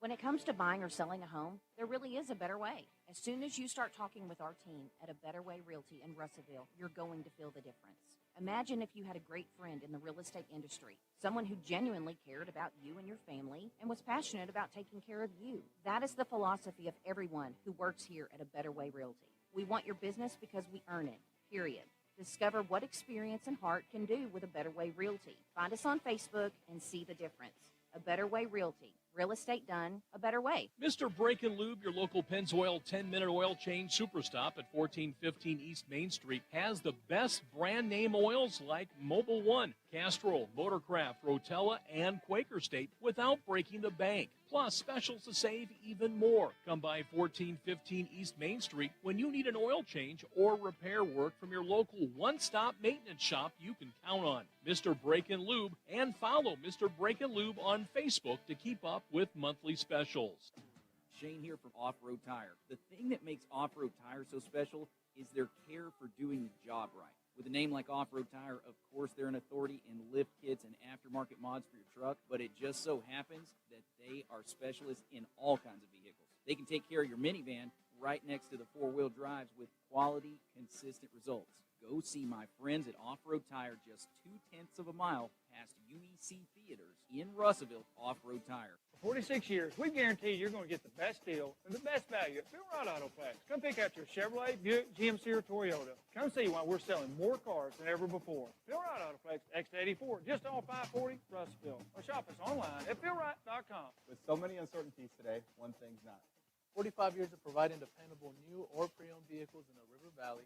Speaker 14: When it comes to buying or selling a home, there really is a better way. As soon as you start talking with our team at A Better Way Realty in Russellville, you're going to feel the difference. Imagine if you had a great friend in the real estate industry, someone who genuinely cared about you and your family and was passionate about taking care of you. That is the philosophy of everyone who works here at A Better Way Realty. We want your business because we earn it, period. Discover what experience and heart can do with A Better Way Realty. Find us on Facebook and see the difference. A Better Way Realty. Real estate done a better way.
Speaker 9: Mr. Brake and Lube, your local Pennzoil 10-minute oil change super stop at 1415 East Main Street, has the best brand name oils like Mobil 1, Castrol, Motorcraft, Rotella, and Quaker State without breaking the bank. Plus, specials to save even more. Come by 1415 East Main Street when you need an oil change or repair work from your local one-stop maintenance shop you can count on. Mr. Brake and Lube, and follow Mr. Brake and Lube on Facebook to keep up with monthly specials.
Speaker 3: Shane here from Off-Road Tire. The thing that makes Off-Road Tire so special is their care for doing the job right. With a name like Off-Road Tire, of course, they're an authority in lift kits and aftermarket mods for your truck, but it just so happens that they are specialists in all kinds of vehicles. They can take care of your minivan right next to the four-wheel drives with quality, consistent results. Go see my friends at Off-Road Tire just 0.2 miles past UEC Theaters in Russellville. Off-Road Tire.
Speaker 15: For 46 years, we guarantee you're going to get the best deal and the best value at Phil Wright Autoplex. Come pick out your Chevrolet, Buick, GMC, or Toyota. Come see why we're selling more cars than ever before. Phil Wright Autoplex, X84, just off 540, Russellville. Or shop us online at philwright.com.
Speaker 16: With so many uncertainties today, one thing's not. 45 years of providing dependable new or pre-owned vehicles in the River Valley.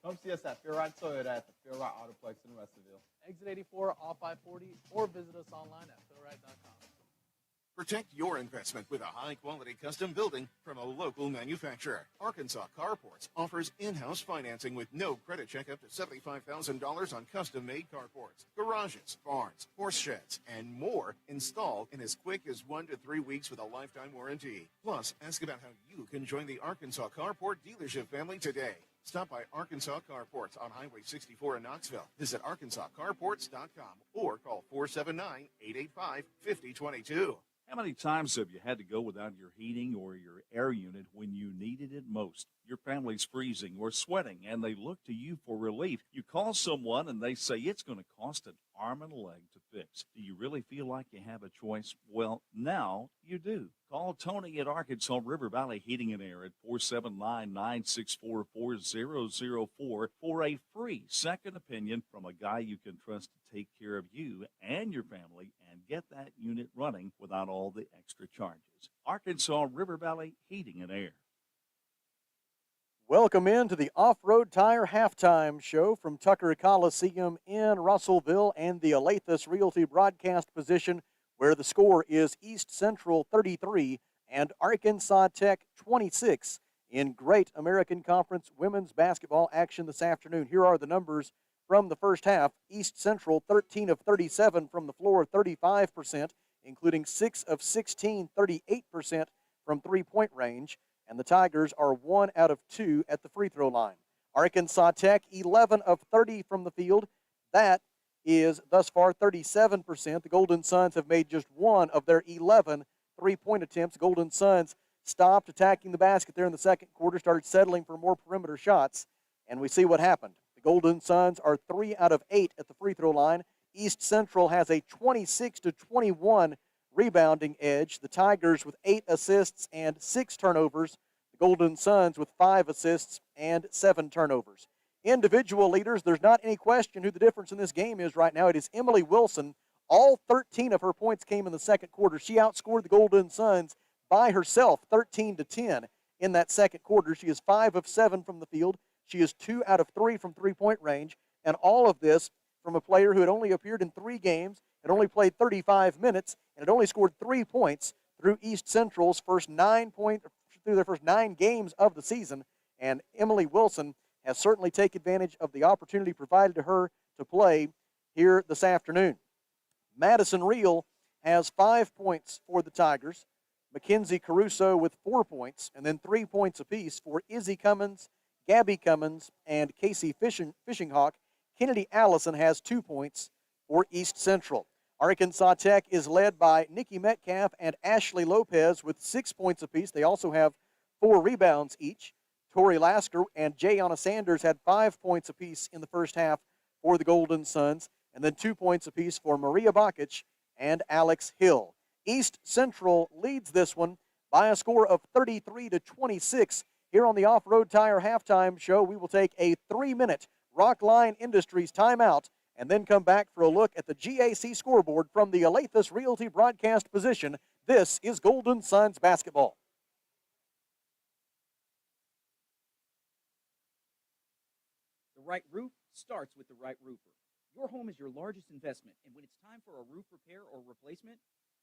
Speaker 16: Come see us at Phil Wright Toyota at the Phil Wright Autoplex in Russellville. Exit 84 off 540 or visit us online at philwright.com.
Speaker 17: Protect your investment with a high-quality custom building from a local manufacturer. Arkansas Carports offers in-house financing with no credit check up to $75,000 on custom-made carports, garages, barns, horse sheds, and more installed in as quick as 1 to 3 weeks with a lifetime warranty. Plus, ask about how you can join the Arkansas Carport dealership family today. Stop by Arkansas Carports on Highway 64 in Knoxville. Visit arkansascarports.com or call 479-885-5022.
Speaker 2: How many times have you had to go without your heating or your air unit when you needed it most? Your family's freezing or sweating, and they look to you for relief. You call someone, and they say it's going to cost an arm and a leg to fix. Do you really feel like you have a choice? Well, now you do. Call Tony at Arkansas River Valley Heating and Air at 479-964-4004 for a free second opinion from a guy you can trust to take care of you and your family and get that unit running without all the extra charges. Arkansas River Valley Heating and Air.
Speaker 1: Welcome into the Off-Road Tire Halftime Show from Tucker Coliseum in Russellville and the Alathus Realty broadcast position, where the score is East Central 33 and Arkansas Tech 26 in great American Conference women's basketball action this afternoon. Here are the numbers from the first half. East Central 13 of 37 from the floor, 35%, including 6 of 16, 38% from three-point range. And the Tigers are 1 out of 2 at the free throw line. Arkansas Tech, 11 of 30 from the field. That is thus far 37%. The Golden Suns have made just 1 of their 11 three-point attempts. Golden Suns stopped attacking the basket there in the second quarter, started settling for more perimeter shots, and we see what happened. The Golden Suns are 3 out of 8 at the free throw line. East Central has a 26-21 rebounding edge. The Tigers with 8 assists and 6 turnovers. The Golden Suns with 5 assists and 7 turnovers. Individual leaders, there's not any question who the difference in this game is right now. It is Emily Wilson. All 13 of her points came in the second quarter. She outscored the Golden Suns by herself, 13-10 in that second quarter. She is 5 of 7 from the field. She is 2 out of 3 from three-point range. And all of this from a player who had only appeared in 3 games, had only played 35 minutes, and had only scored 3 points through East Central's first 9 games of the season. And Emily Wilson has certainly taken advantage of the opportunity provided to her to play here this afternoon. Madison Reel has 5 points for the Tigers. Mackenzie Caruso with 4 points, and then 3 points apiece for Izzy Cummins, Gabby Cummins, and Casey Fishinghawk. Kennedy Allison has 2 points for East Central. Arkansas Tech is led by Nikki Metcalf and Ashley Lopez with 6 points apiece. They also have 4 rebounds each. Tori Lasker and Jayana Sanders had 5 points apiece in the first half for the Golden Suns, and then 2 points apiece for Maria Bakic and Alex Hill. East Central leads this one by a score of 33-26. Here on the Off-Road Tire Halftime Show, we will take a 3-minute Rockline Industries timeout and then come back for a look at the GAC scoreboard from the Alathus Realty broadcast position. This is Golden Suns basketball.
Speaker 3: The right roof starts with the right roofer. Your home is your largest investment, and when it's time for a roof repair or replacement,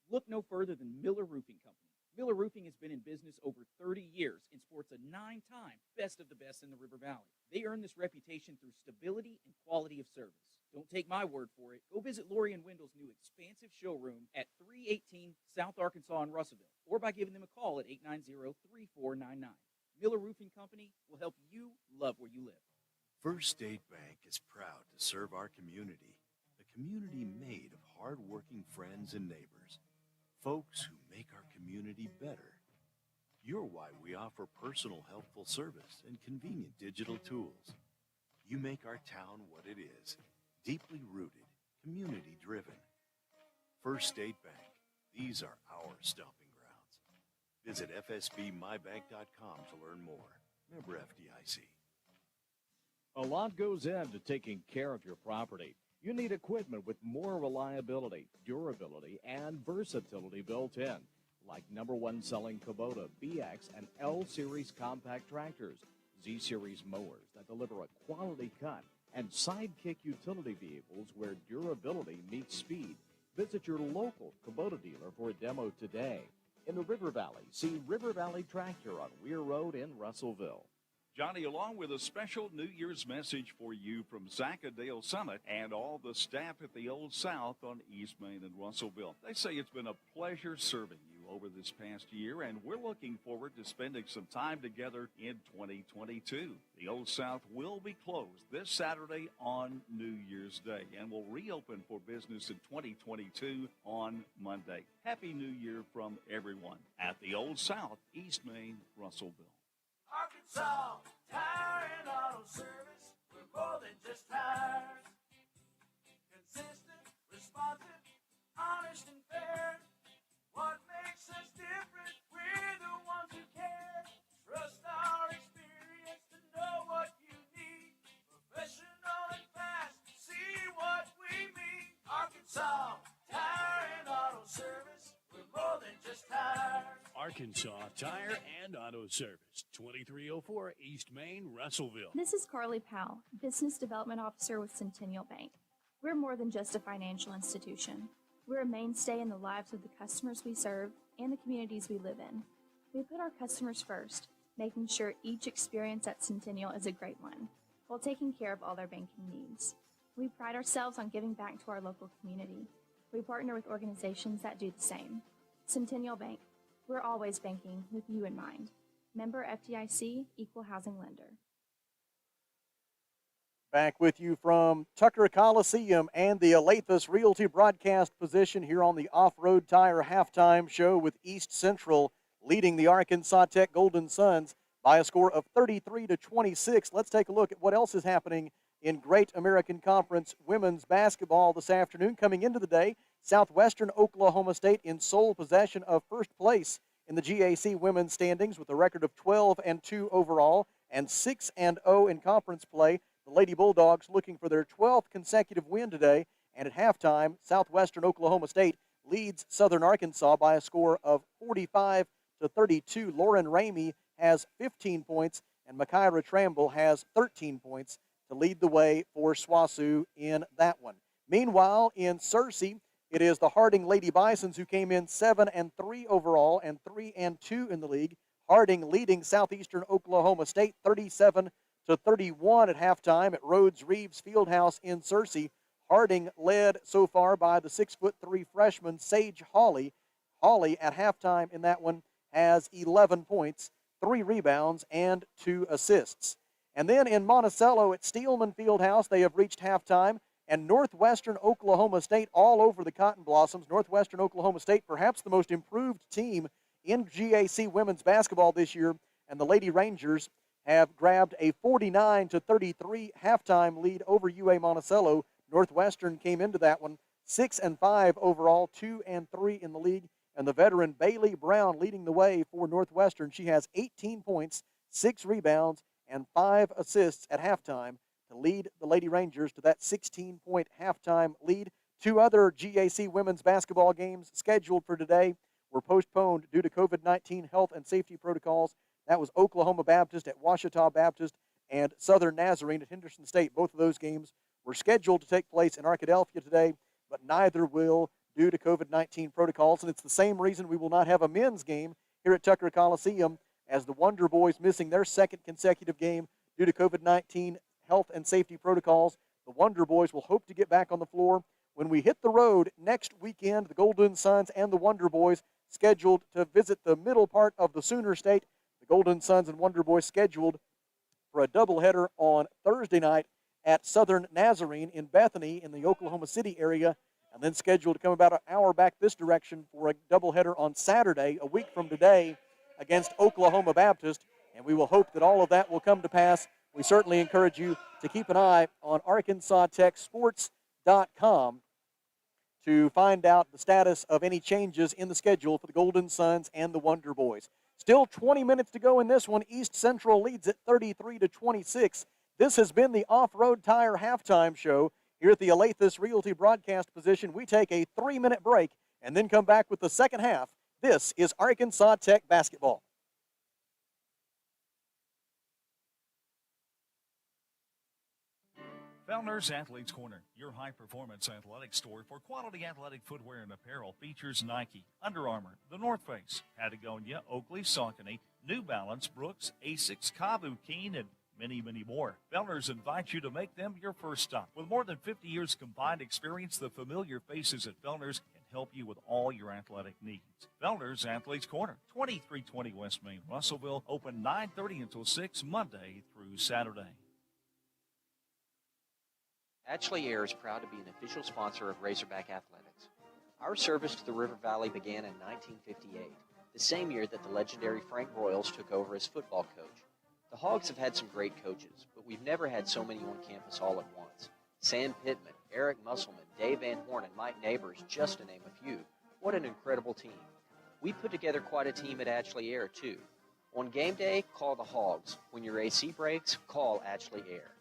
Speaker 3: look no further than Miller Roofing Company. Miller Roofing has been in business over 30 years and sports a 9-time best of the best in the River Valley. They earn this reputation through stability and quality of service. Don't take my word for it. Go visit Lori and Wendell's new expansive showroom at 318 South Arkansas in Russellville, or by giving them a call at 890-3499. Miller Roofing Company will help you love where you live.
Speaker 4: First State Bank is proud to serve our community, a community made of hard-working friends and neighbors, folks who make our community better. You're why we offer personal helpful service and convenient digital tools. You make our town what it is, deeply rooted, community-driven. First State Bank, these are our stomping grounds. Visit fsbmybank.com to learn more. Member FDIC.
Speaker 5: A lot goes into taking care of your property. You need equipment with more reliability, durability, and versatility built in, like #1 selling Kubota, BX, and L-Series compact tractors, Z-Series mowers that deliver a quality cut, and Sidekick utility vehicles where durability meets speed. Visit your local Kubota dealer for a demo today. In the River Valley, see River Valley Tractor on Weir Road in Russellville.
Speaker 2: Johnny, along with a special New Year's message for you from Zacadale Summit and all the staff at the Old South on East Main in Russellville. They say it's been a pleasure serving you over this past year, and we're looking forward to spending some time together in 2022. The Old South will be closed this Saturday on New Year's Day and will reopen for business in 2022 on Monday. Happy New Year from everyone at the Old South, East Main, Russellville.
Speaker 8: Arkansas Tire and Auto Service. We're more than just tires. Consistent, responsive, honest and fair. What makes us different? We're the ones who care. Trust our experience to know what you need. Professional and fast, see what we mean. Arkansas Tire and Auto Service. We're more than just tires.
Speaker 5: Arkansas Tire and Auto Service, 2304 East Main, Russellville.
Speaker 10: This is Carly Powell, Business Development Officer with Centennial Bank. We're more than just a financial institution. We're a mainstay in the lives of the customers we serve and the communities we live in. We put our customers first, making sure each experience at Centennial is a great one, while taking care of all their banking needs. We pride ourselves on giving back to our local community. We partner with organizations that do the same. Centennial Bank, we're always banking with you in mind. Member FDIC, Equal Housing Lender.
Speaker 1: Back with you from Tucker Coliseum and the Alathus Realty broadcast position here on the Off-Road Tire Halftime Show with East Central leading the Arkansas Tech Golden Suns by a score of 33-26. Let's take a look at what else is happening in Great American Conference women's basketball this afternoon. Coming into the day, Southwestern Oklahoma State in sole possession of first place in the GAC women's standings with a record of 12-2 overall and 6-0 in conference play. The Lady Bulldogs looking for their 12th consecutive win today, and at halftime, Southwestern Oklahoma State leads Southern Arkansas by a score of 45-32. Lauren Ramey has 15 points, and Makaira Tramble has 13 points to lead the way for SWOSU in that one. Meanwhile, in Searcy, it is the Harding Lady Bisons who came in 7-3 overall and 3-2 in the league. Harding leading Southeastern Oklahoma State 37-31 at halftime at Rhodes-Reeves Fieldhouse in Searcy. Harding led so far by the 6'3" freshman Sage Hawley. Hawley at halftime in that one has 11 points, 3 rebounds, and 2 assists. And then in Monticello at Steelman Fieldhouse, they have reached halftime, and Northwestern Oklahoma State all over the Cotton Blossoms. Northwestern Oklahoma State, perhaps the most improved team in GAC women's basketball this year, and the Lady Rangers have grabbed a 49-33 halftime lead over UA Monticello. Northwestern came into that one 6-5 overall, 2-3 in the league, and the veteran Bailey Brown leading the way for Northwestern. She has 18 points, 6 rebounds, and 5 assists at halftime to lead the Lady Rangers to that 16-point halftime lead. 2 other GAC women's basketball games scheduled for today were postponed due to COVID-19 health and safety protocols. That was Oklahoma Baptist at Ouachita Baptist and Southern Nazarene at Henderson State. Both of those games were scheduled to take place in Arkadelphia today, but neither will due to COVID-19 protocols. And it's the same reason we will not have a men's game here at Tucker Coliseum, as the Wonder Boys missing their second consecutive game due to COVID-19 health and safety protocols. The Wonder Boys will hope to get back on the floor when we hit the road next weekend. The Golden Suns and the Wonder Boys scheduled to visit the middle part of the Sooner State. The Golden Suns and Wonder Boys scheduled for a doubleheader on Thursday night at Southern Nazarene in Bethany in the Oklahoma City area, and then scheduled to come about an hour back this direction for a doubleheader on Saturday, a week from today, against Oklahoma Baptist. And we will hope that all of that will come to pass. We certainly encourage you to keep an eye on ArkansasTechSports.com to find out the status of any changes in the schedule for the Golden Suns and the Wonder Boys. Still 20 minutes to go in this one. East Central leads at 33-26. This has been the Off-Road Tire Halftime Show here at the Alathus Realty broadcast position. We take a 3-minute break and then come back with the second half. This is Arkansas Tech basketball.
Speaker 2: Fellner's Athletes Corner, your high-performance athletic store for quality athletic footwear and apparel, features Nike, Under Armour, The North Face, Patagonia, Oakley, Saucony, New Balance, Brooks, Asics, Kavu, Keen, and many, many more. Fellner's invites you to make them your first stop. With more than 50 years combined experience, the familiar faces at Fellner's can help you with all your athletic needs. Felder's Athletes Corner, 2320 West Main, Russellville, open 9:30 until 6 Monday through Saturday.
Speaker 11: Ashley Air is proud to be an official sponsor of Razorback Athletics. Our service to the River Valley began in 1958, the same year that the legendary Frank Royals took over as football coach. The Hogs have had some great coaches, but we've never had so many on campus all at once. Sam Pittman, Eric Musselman, Dave Van Horn, and Mike Neighbors, just to name a few. What an incredible team. We put together quite a team at Ashley Air, too. On game day, call the Hogs. When your AC breaks, call Ashley Air.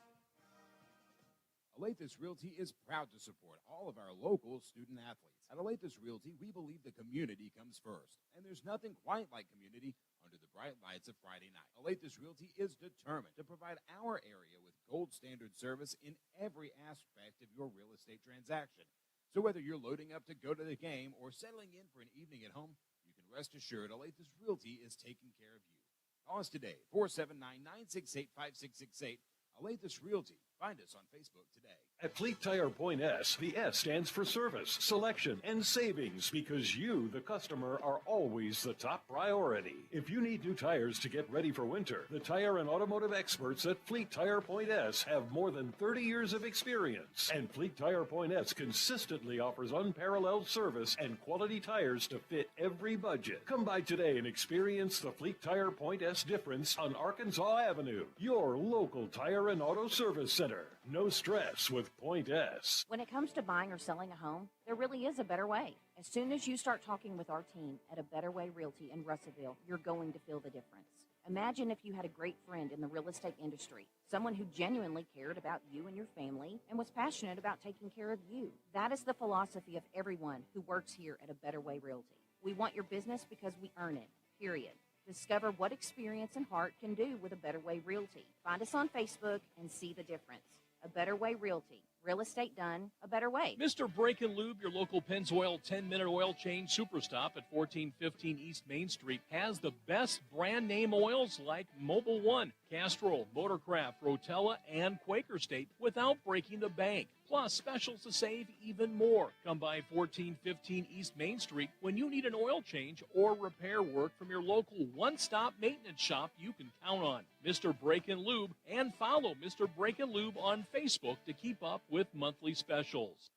Speaker 12: Alathus Realty is proud to support all of our local student athletes. At Alathus Realty, we believe the community comes first, and there's nothing quite like community under the bright lights of Friday night. Alathus Realty is determined to provide our area with gold standard service in every aspect of your real estate transaction. So whether you're loading up to go to the game or settling in for an evening at home, you can rest assured Alathus Realty is taking care of you. Call us today, 479-968-5668. Alathus Realty. Find us on Facebook today.
Speaker 13: At Fleet Tire Point S, the S stands for service, selection, and savings because you, the customer, are always the top priority. If you need new tires to get ready for winter, the tire and automotive experts at Fleet Tire Point S have more than 30 years of experience. And Fleet Tire Point S consistently offers unparalleled service and quality tires to fit every budget. Come by today and experience the Fleet Tire Point S difference on Arkansas Avenue, your local tire and auto service center. No stress with Point S.
Speaker 14: When it comes to buying or selling a home, there really is a better way. As soon as you start talking with our team at A Better Way Realty in Russellville, you're going to feel the difference. Imagine if you had a great friend in the real estate industry, someone who genuinely cared about you and your family and was passionate about taking care of you. That is the philosophy of everyone who works here at A Better Way Realty. We want your business because we earn it, period. Discover what experience and heart can do with A Better Way Realty. Find us on Facebook and see the difference. A Better Way Realty. Real estate done a better way.
Speaker 9: Mr. Brake and Lube, your local Pennzoil 10-minute oil change superstop at 1415 East Main Street, has the best brand name oils like Mobil 1, Castrol, Motorcraft, Rotella, and Quaker State without breaking the bank. Plus, specials to save even more. Come by 1415 East Main Street when you need an oil change or repair work from your local one-stop maintenance shop you can count on. Mr. Brake and Lube, and follow Mr. Brake and Lube on Facebook to keep up with monthly specials.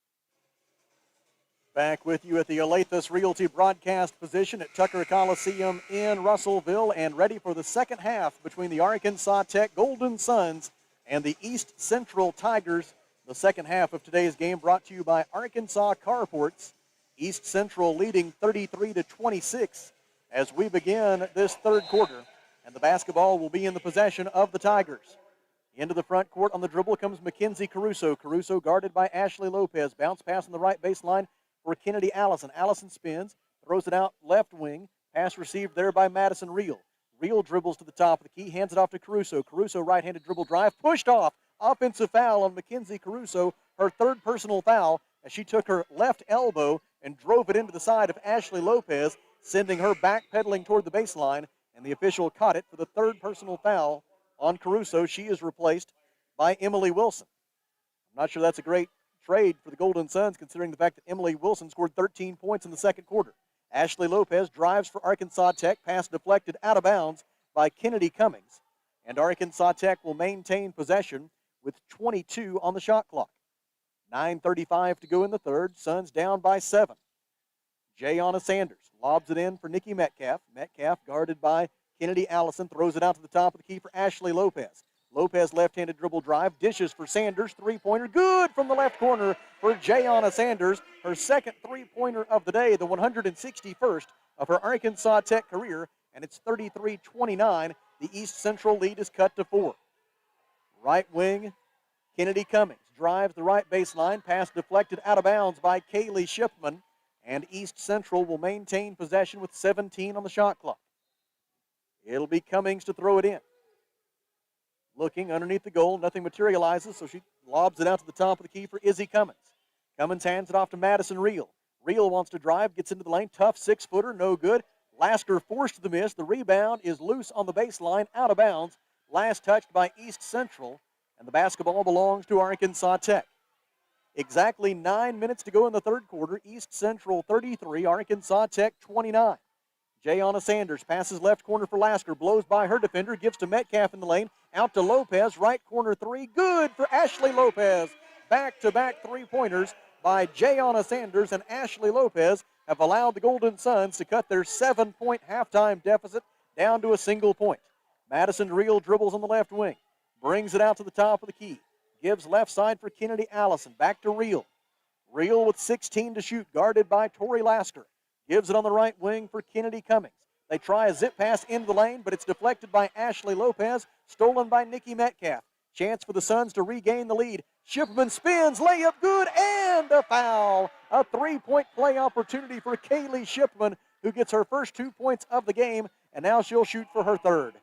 Speaker 1: Back with you at the Alathus Realty broadcast position at Tucker Coliseum in Russellville, and ready for the second half between the Arkansas Tech Golden Suns and the East Central Tigers. The second half of today's game brought to you by Arkansas Carports. East Central leading 33-26 as we begin this third quarter, and the basketball will be in the possession of the Tigers. Into the front court on the dribble comes Mackenzie Caruso. Caruso guarded by Ashley Lopez. Bounce pass on the right baseline for Kennedy Allison. Allison spins, throws it out left wing. Pass received there by Madison Reel. Reel dribbles to the top of the key, hands it off to Caruso. Caruso right-handed dribble drive, pushed off. Offensive foul on Mackenzie Caruso, her third personal foul, as she took her left elbow and drove it into the side of Ashley Lopez, sending her backpedaling toward the baseline, and the official caught it for the third personal foul on Caruso. She is replaced by Emily Wilson. I'm not sure that's a great trade for the Golden Suns, considering the fact that Emily Wilson scored 13 points in the second quarter. Ashley Lopez drives for Arkansas Tech, pass deflected out of bounds by Kennedy Cummings, and Arkansas Tech will maintain possession with 22 on the shot clock. 9:35 to go in the third. Suns down by 7. Jayana Sanders lobs it in for Nikki Metcalf. Metcalf guarded by Kennedy Allison, throws it out to the top of the key for Ashley Lopez. Lopez left-handed dribble drive, dishes for Sanders, three-pointer, good from the left corner for Jayana Sanders, her second three-pointer of the day, the 161st of her Arkansas Tech career, and it's 33-29. The East Central lead is cut to 4. Right wing, Kennedy Cummings drives the right baseline, pass deflected out of bounds by Kaylee Shipman, and East Central will maintain possession with 17 on the shot clock. It'll be Cummings to throw it in. Looking underneath the goal, nothing materializes, so she lobs it out to the top of the key for Izzy Cummings. Cummings hands it off to Madison Reel. Reel wants to drive, gets into the lane, tough six-footer, no good. Lasker forced the miss. The rebound is loose on the baseline, out of bounds. Last touched by East Central, and the basketball belongs to Arkansas Tech. Exactly 9 minutes to go in the third quarter. East Central 33, Arkansas Tech 29. Jayana Sanders passes left corner for Lasker, blows by her defender, gives to Metcalf in the lane, out to Lopez, right corner three, good for Ashley Lopez. Back-to-back three-pointers by Jayana Sanders and Ashley Lopez have allowed the Golden Suns to cut their 7-point halftime deficit down to a single point. Madison Reel dribbles on the left wing, brings it out to the top of the key, gives left side for Kennedy Allison, back to Reel. Reel with 16 to shoot, guarded by Tori Lasker. Gives it on the right wing for Kennedy Cummings. They try a zip pass into the lane, but it's deflected by Ashley Lopez, stolen by Nikki Metcalf. Chance for the Suns to regain the lead. Shipman spins, layup good, and a foul. A three-point play opportunity for Kaylee Shipman, who gets her first 2 points of the game, and now she'll shoot for her third.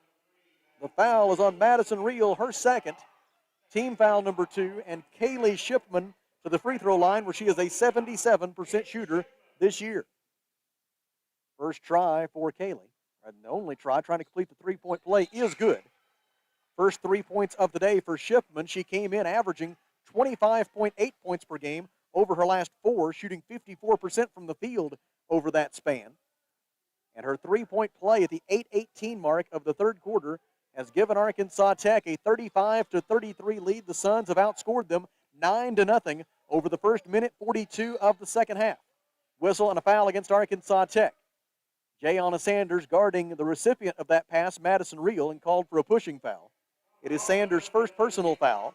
Speaker 1: The foul is on Madison Reel, her second. Team foul number 2, and Kaylee Shipman to the free throw line, where she is a 77% shooter this year. First try for Kaylee, and the only trying to complete the three-point play is good. First 3 points of the day for Shipman. She came in averaging 25.8 points per game over her last 4, shooting 54% from the field over that span. And her three-point play at the 8:18 mark of the third quarter has given Arkansas Tech a 35-33 lead. The Suns have outscored them 9-0 over the first minute 42 of the second half. Whistle and a foul against Arkansas Tech. Jayana Sanders guarding the recipient of that pass, Madison Reel, and called for a pushing foul. It is Sanders' first personal foul.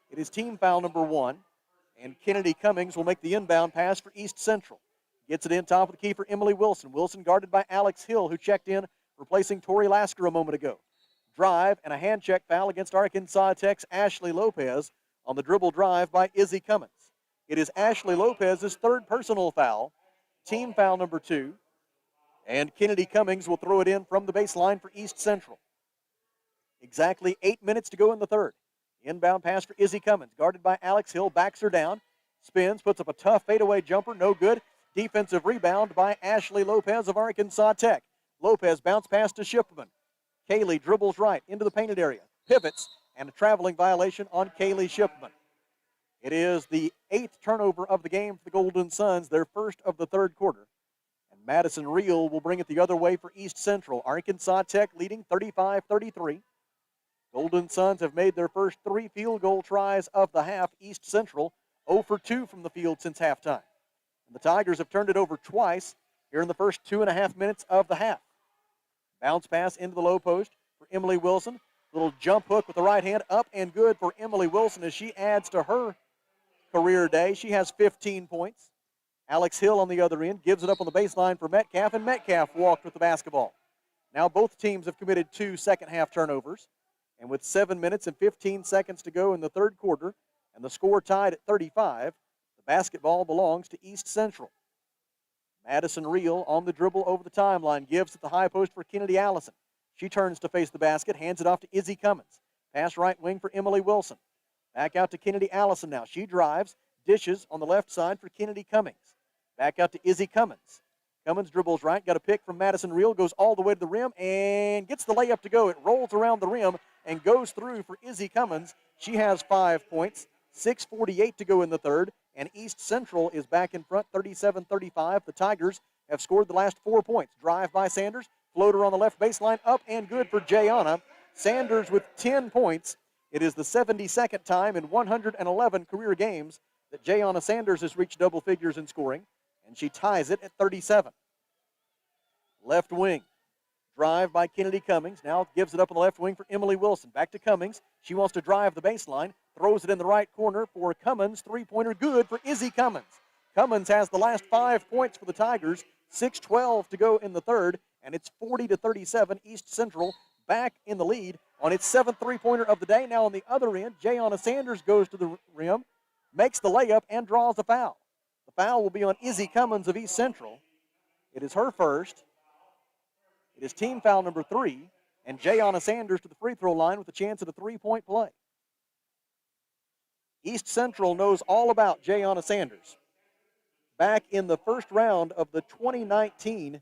Speaker 1: It is team foul number 1, and Kennedy Cummings will make the inbound pass for East Central. Gets it in top of the key for Emily Wilson. Wilson guarded by Alex Hill, who checked in, replacing Tori Lasker a moment ago. Drive and a hand check foul against Arkansas Tech's Ashley Lopez on the dribble drive by Izzy Cummins. It is Ashley Lopez's third personal foul, team foul number 2. And Kennedy Cummings will throw it in from the baseline for East Central. Exactly 8 minutes to go in the third. Inbound pass for Izzy Cummins, guarded by Alex Hill, backs her down, spins, puts up a tough fadeaway jumper, no good. Defensive rebound by Ashley Lopez of Arkansas Tech. Lopez bounce pass to Shipman. Kaylee dribbles right into the painted area, pivots, and a traveling violation on Kaylee Shipman. It is the 8th turnover of the game for the Golden Suns, their first of the third quarter. Madison Reel will bring it the other way for East Central. Arkansas Tech leading 35-33. Golden Suns have made their first 3 field goal tries of the half. East Central 0 for 2 from the field since halftime. And the Tigers have turned it over twice here in the first 2.5 minutes of the half. Bounce pass into the low post for Emily Wilson. Little jump hook with the right hand, up and good for Emily Wilson as she adds to her career day. She has 15 points. Alex Hill on the other end gives it up on the baseline for Metcalf, and Metcalf walked with the basketball. Now both teams have committed 2 second-half turnovers, and with 7 minutes and 15 seconds to go in the third quarter, and the score tied at 35, the basketball belongs to East Central. Madison Reel on the dribble over the timeline, gives at the high post for Kennedy Allison. She turns to face the basket, hands it off to Izzy Cummins. Pass right wing for Emily Wilson. Back out to Kennedy Allison now. She drives, dishes on the left side for Kennedy Cummings. Back out to Izzy Cummins. Cummins dribbles right, got a pick from Madison Reel, goes all the way to the rim and gets the layup to go. It rolls around the rim and goes through for Izzy Cummins. She has 5 points, 6:48 to go in the third, and East Central is back in front, 37-35. The Tigers have scored the last 4 points. Drive by Sanders, floater on the left baseline, up and good for Jayana. Sanders with 10 points. It is the 72nd time in 111 career games that Jayana Sanders has reached double figures in scoring, and she ties it at 37. Left wing. Drive by Kennedy Cummings. Now gives it up on the left wing for Emily Wilson. Back to Cummings. She wants to drive the baseline. Throws it in the right corner for Cummins. Three-pointer good for Izzy Cummins. Cummins has the last 5 points for the Tigers. 6:12 to go in the third, and it's 40-37. East Central back in the lead on its 7th three-pointer of the day. Now on the other end, Jayana Sanders goes to the rim, makes the layup, and draws a foul. The foul will be on Izzy Cummins of East Central. It is her first. It is team foul number 3, and Jayana Sanders to the free throw line with a chance at a three-point play. East Central knows all about Jayana Sanders. Back in the first round of the 2019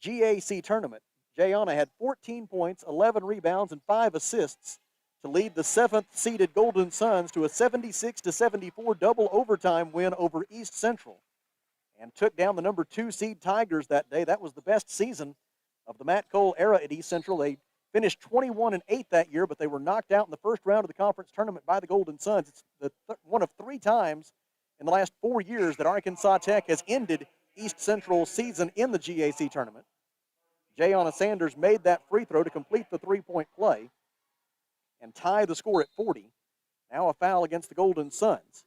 Speaker 1: GAC tournament, Jayana had 14 points, 11 rebounds, and 5 assists to lead the 7th-seeded Golden Suns to a 76-74 double overtime win over East Central and took down the number 2 seed Tigers that day. That was the best season of the Matt Cole era at East Central. They finished 21-8 that year, but they were knocked out in the first round of the conference tournament by the Golden Suns. It's one of 3 times in the last 4 years that Arkansas Tech has ended East Central's season in the GAC tournament. Jayana Sanders made that free throw to complete the three-point play and tie the score at 40. Now a foul against the Golden Suns.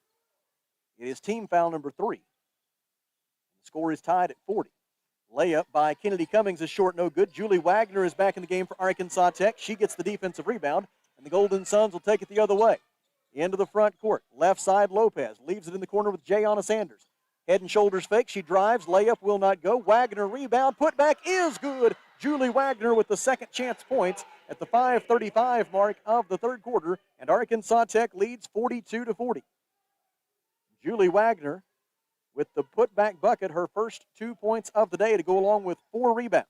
Speaker 1: It is team foul number 3. The score is tied at 40. Layup by Kennedy Cummings is short, no good. Julie Wagner is back in the game for Arkansas Tech. She gets the defensive rebound, and the Golden Suns will take it the other way. Into the front court. Left side, Lopez leaves it in the corner with Jayana Sanders. Head and shoulders fake. She drives. Layup will not go. Wagner rebound. Put back is good. Julie Wagner with the second chance points at the 5:35 mark of the third quarter, and Arkansas Tech leads 42-40. Julie Wagner with the putback bucket, her first 2 points of the day to go along with 4 rebounds.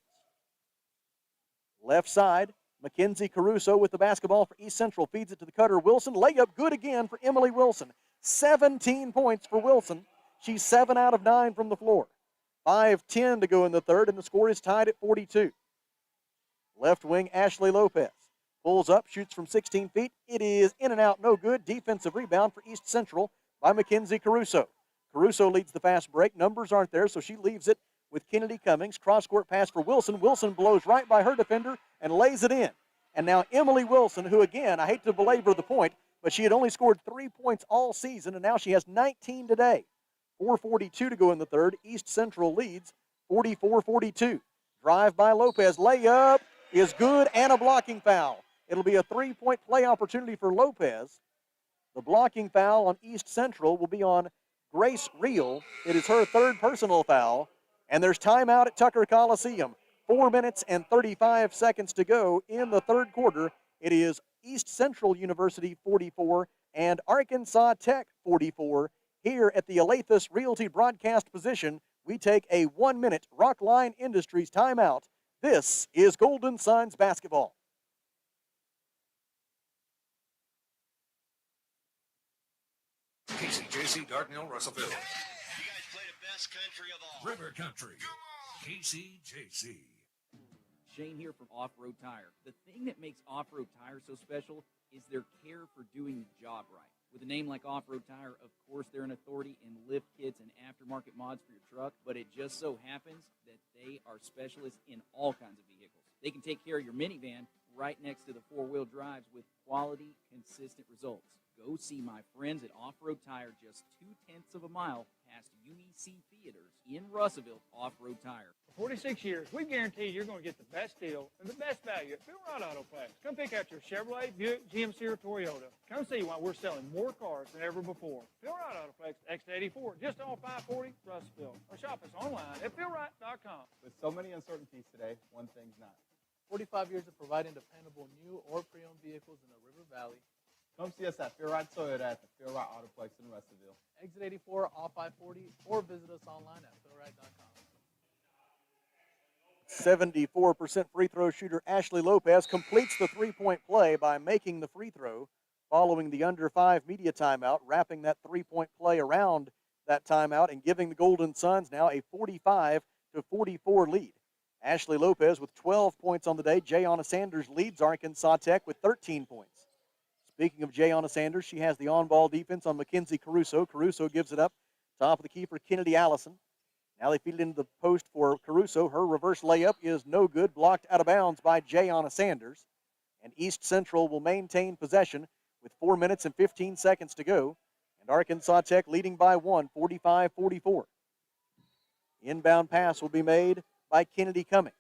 Speaker 1: Left side, Mackenzie Caruso with the basketball for East Central. Feeds it to the cutter, Wilson. Layup good again for Emily Wilson. 17 points for Wilson. She's 7 out of 9 from the floor. 5:10 to go in the third, and the score is tied at 42. Left wing, Ashley Lopez. Pulls up, shoots from 16 feet. It is in and out, no good. Defensive rebound for East Central by Mackenzie Caruso. Caruso leads the fast break. Numbers aren't there, so she leaves it with Kennedy Cummings. Cross-court pass for Wilson. Wilson blows right by her defender and lays it in. And now Emily Wilson, who again, I hate to belabor the point, but she had only scored 3 points all season, and now she has 19 today. 4:42 to go in the third. East Central leads 44-42. Drive by Lopez. Layup is good and a blocking foul. It'll be a 3-point play opportunity for Lopez. The blocking foul on East Central will be on Grace Reel. It is her third personal foul, and there's timeout at Tucker Coliseum. 4 minutes and 35 seconds to go in the third quarter. It is East Central University 44 and Arkansas Tech 44. Here at the Alathus Realty broadcast position, we take a 1-minute Rockline Industries timeout. This is Golden Suns basketball.
Speaker 6: KCJC, Dartnell, Russellville.
Speaker 7: You guys play the best country of all.
Speaker 6: River Country. KCJC.
Speaker 3: Shane here from Off-Road Tire. The thing that makes Off-Road Tire so special is their care for doing the job right. With a name like Off-Road Tire, of course, they're an authority in lift kits and aftermarket mods for your truck, but it just so happens that they are specialists in all kinds of vehicles. They can take care of your minivan right next to the four-wheel drives with quality, consistent results. Go see my friends at Off-Road Tire just 0.2 miles past UEC Theaters in Russellville. Off-Road Tire.
Speaker 15: For 46 years, we guarantee you're going to get the best deal and the best value at Phil Wright Autoplex. Come pick out your Chevrolet, Buick, GMC, or Toyota. Come see why we're selling more cars than ever before. Phil Wright Autoplex, exit 84, just off 540, Russellville. Or shop us online at philwright.com.
Speaker 16: With so many uncertainties today, one thing's not. 45 years of providing dependable new or pre-owned vehicles in the River Valley. Come see us at Phil Wright Toyota at the Phil Wright Autoplex in Russellville. Exit 84 off 540, or visit us online at philwright.com.
Speaker 1: 74% free throw shooter Ashley Lopez completes the three-point play by making the free throw following the under 5 media timeout, wrapping that three-point play around that timeout and giving the Golden Suns now a 45-44 lead. Ashley Lopez with 12 points on the day. Jayana Sanders leads Arkansas Tech with 13 points. Speaking of Jayana Sanders, she has the on-ball defense on Mackenzie Caruso. Caruso gives it up top of the key for Kennedy Allison. Now they feed it into the post for Caruso. Her reverse layup is no good, blocked out of bounds by Jayana Sanders. And East Central will maintain possession with 4 minutes and 15 seconds to go. And Arkansas Tech leading by 1, 45-44. Inbound pass will be made by Kennedy Cummings.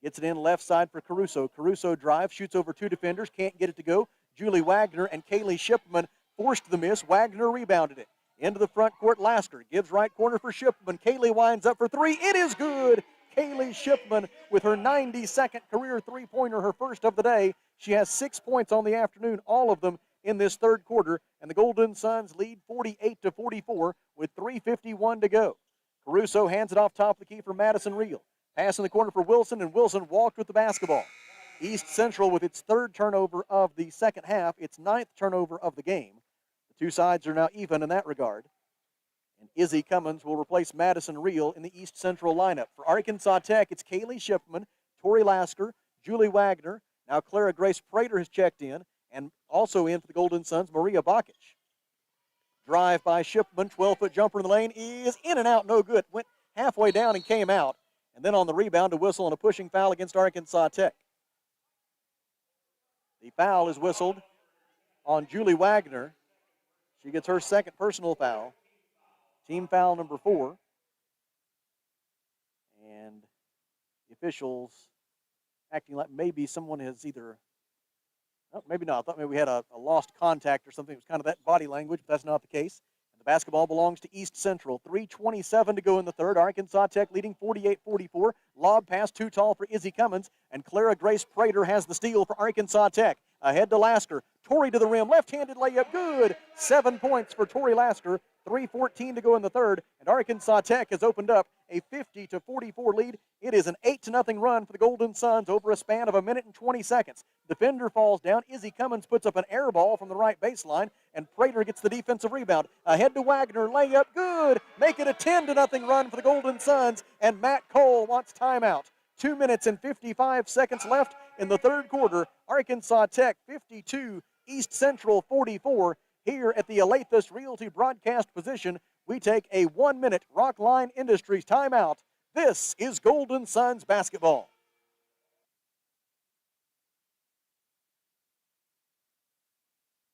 Speaker 1: Gets it in left side for Caruso. Caruso drives, shoots over 2 defenders, can't get it to go. Julie Wagner and Kaylee Shipman forced the miss. Wagner rebounded it. Into the front court, Lasker gives right corner for Shipman. Kaylee winds up for 3. It is good. Kaylee Shipman with her 92nd career three-pointer, her first of the day. She has 6 points on the afternoon, all of them in this third quarter. And the Golden Suns lead 48-44 with 3:51 to go. Caruso hands it off top of the key for Madison Reel. Pass in the corner for Wilson, and Wilson walked with the basketball. East Central with its third turnover of the second half, its ninth turnover of the game. The two sides are now even in that regard. And Izzy Cummins will replace Madison Reel in the East Central lineup. For Arkansas Tech, it's Kaylee Shipman, Tori Lasker, Julie Wagner. Now Clara Grace Prater has checked in, and also in for the Golden Suns, Maria Bakic. Drive by Shipman, 12-foot jumper in the lane is in and out, no good. Went halfway down and came out. And then on the rebound, a whistle and a pushing foul against Arkansas Tech. The foul is whistled on Julie Wagner. She gets her second personal foul. Team foul number 4. And the officials acting like maybe someone has either, oh, maybe not. I thought maybe we had a lost contact or something. It was kind of that body language, but that's not the case. And the basketball belongs to East Central. 3:27 to go in the third. Arkansas Tech leading 48-44. Lob pass too tall for Izzy Cummins, and Clara Grace Prater has the steal for Arkansas Tech. Ahead to Lasker. Tori to the rim. Left-handed layup. Good. 7 points for Tori Lasker. 3:14 to go in the third, and Arkansas Tech has opened up a 50-44 lead. It is an 8-0 run for the Golden Suns over a span of 1 minute and 20 seconds. Defender falls down. Izzy Cummins puts up an air ball from the right baseline, and Prater gets the defensive rebound. Ahead to Wagner. Layup. Good. Make it a 10-0 run for the Golden Suns, and Matt Cole wants timeout. 2 minutes and 55 seconds left in the third quarter. Arkansas Tech 52, East Central 44. Here at the Alathus Realty broadcast position, we take a 1-minute Rockline Industries timeout. This is Golden Suns basketball.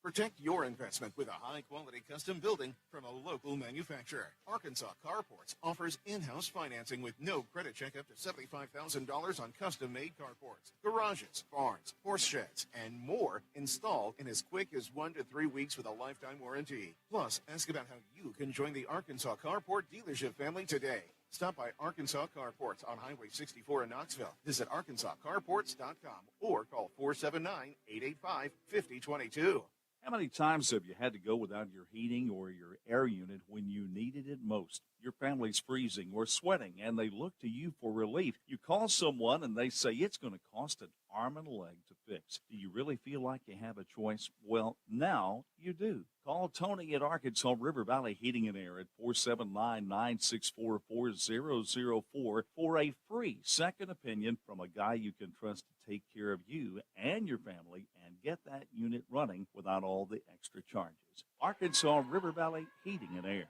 Speaker 17: Protect your investment with a high-quality custom building from a local manufacturer. Arkansas Carports offers in-house financing with no credit check up to $75,000 on custom-made carports, garages, barns, horse sheds, and more installed in as quick as 1 to 3 weeks with a lifetime warranty. Plus, ask about how you can join the Arkansas Carport dealership family today. Stop by Arkansas Carports on Highway 64 in Knoxville. Visit arkansascarports.com or call 479-885-5022.
Speaker 2: How many times have you had to go without your heating or your air unit when you needed it most? Your family's freezing or sweating, and they look to you for relief. You call someone, and they say it's going to cost an arm and a leg to fix. Do you really feel like you have a choice? Well, now you do. Call Tony at Arkansas River Valley Heating and Air at 479-964-4004 for a free second opinion from a guy you can trust to take care of you and your family and get that unit running without all the extra charges. Arkansas River Valley Heating and Air.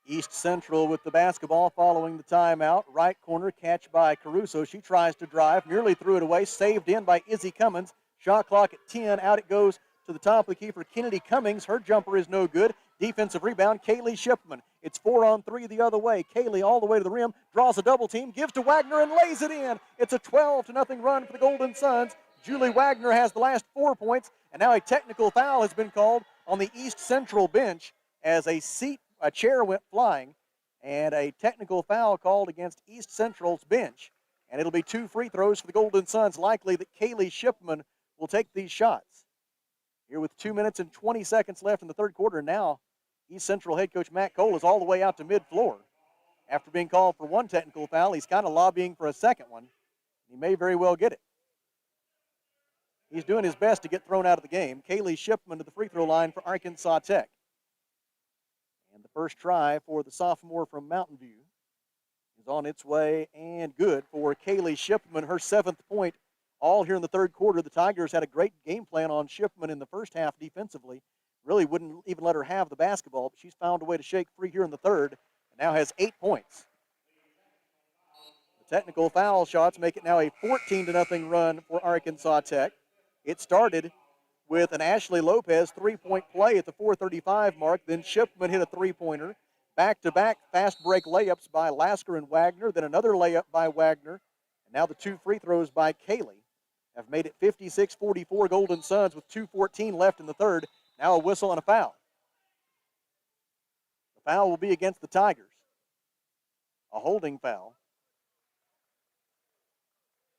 Speaker 1: East Central with the basketball following the timeout. Right corner catch by Caruso. She tries to drive, nearly threw it away, saved in by Izzy Cummins. Shot clock at 10. Out it goes to the top of the key for Kennedy Cummings. Her jumper is no good. Defensive rebound, Kaylee Shipman. It's 4-on-3 the other way. Kaylee all the way to the rim, draws a double team, gives to Wagner and lays it in. It's a 12-0 run for the Golden Suns. Julie Wagner has the last 4 points, and now a technical foul has been called on the East Central bench as a chair went flying, and a technical foul called against East Central's bench. And it'll be 2 free throws for the Golden Suns. Likely that Kaylee Shipman will take these shots. Here with 2 minutes and 20 seconds left in the third quarter. Now, East Central head coach Matt Cole is all the way out to mid-floor. After being called for one technical foul, he's kind of lobbying for a second one. He may very well get it. He's doing his best to get thrown out of the game. Kaylee Shipman to the free throw line for Arkansas Tech. And the first try for the sophomore from Mountain View is on its way and good for Kaylee Shipman, her 7th point all here in the third quarter. The Tigers had a great game plan on Shipman in the first half defensively. Really wouldn't even let her have the basketball, but she's found a way to shake free here in the third and now has 8 points. The technical foul shots make it now a 14-0 run for Arkansas Tech. It started with an Ashley Lopez 3-point play at the 4:35 mark. Then Shipman hit a 3-pointer. Back-to-back fast break layups by Lasker and Wagner. Then another layup by Wagner. And now the 2 free throws by Kaylee have made it 56-44 Golden Suns with 2:14 left in the third. Now a whistle and a foul. The foul will be against the Tigers. A holding foul.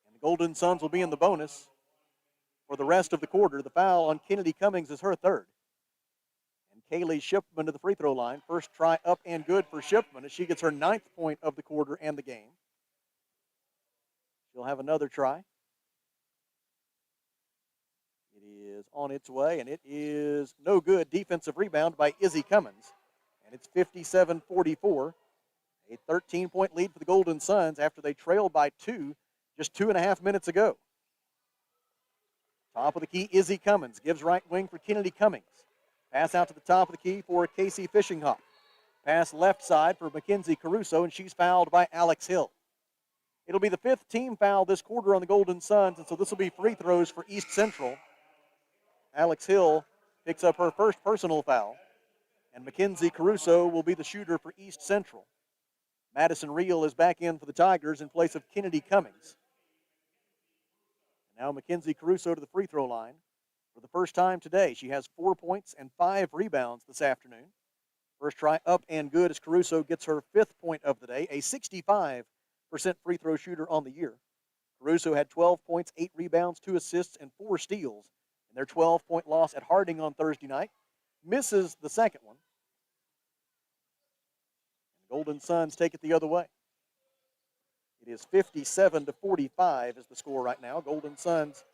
Speaker 1: And the Golden Suns will be in the bonus for the rest of the quarter. The foul on Kennedy Cummings is her 3rd. And Kaylee Shipman to the free throw line. First try up and good for Shipman as she gets her 9th point of the quarter and the game. She'll have another try. is on its way, and it is no good. Defensive rebound by Izzy Cummins, and it's 57-44. A 13-point lead for the Golden Suns after they trailed by 2 just 2.5 minutes ago. Top of the key, Izzy Cummins gives right wing for Kennedy Cummings. Pass out to the top of the key for Casey Fishinghawk. Pass left side for Mackenzie Caruso, and she's fouled by Alex Hill. It'll be the 5th team foul this quarter on the Golden Suns, and so this will be free throws for East Central. Alex Hill picks up her first personal foul, and Mackenzie Caruso will be the shooter for East Central. Madison Reel is back in for the Tigers in place of Kennedy Cummings. Now Mackenzie Caruso to the free throw line. For the first time today, she has 4 points and 5 rebounds this afternoon. First try up and good as Caruso gets her 5th point of the day, a 65% free throw shooter on the year. Caruso had 12 points, 8 rebounds, 2 assists, and 4 steals in their 12-point loss at Harding on Thursday night. Misses the second one. And the Golden Suns take it the other way. It is 57-45 is the score right now. Golden Suns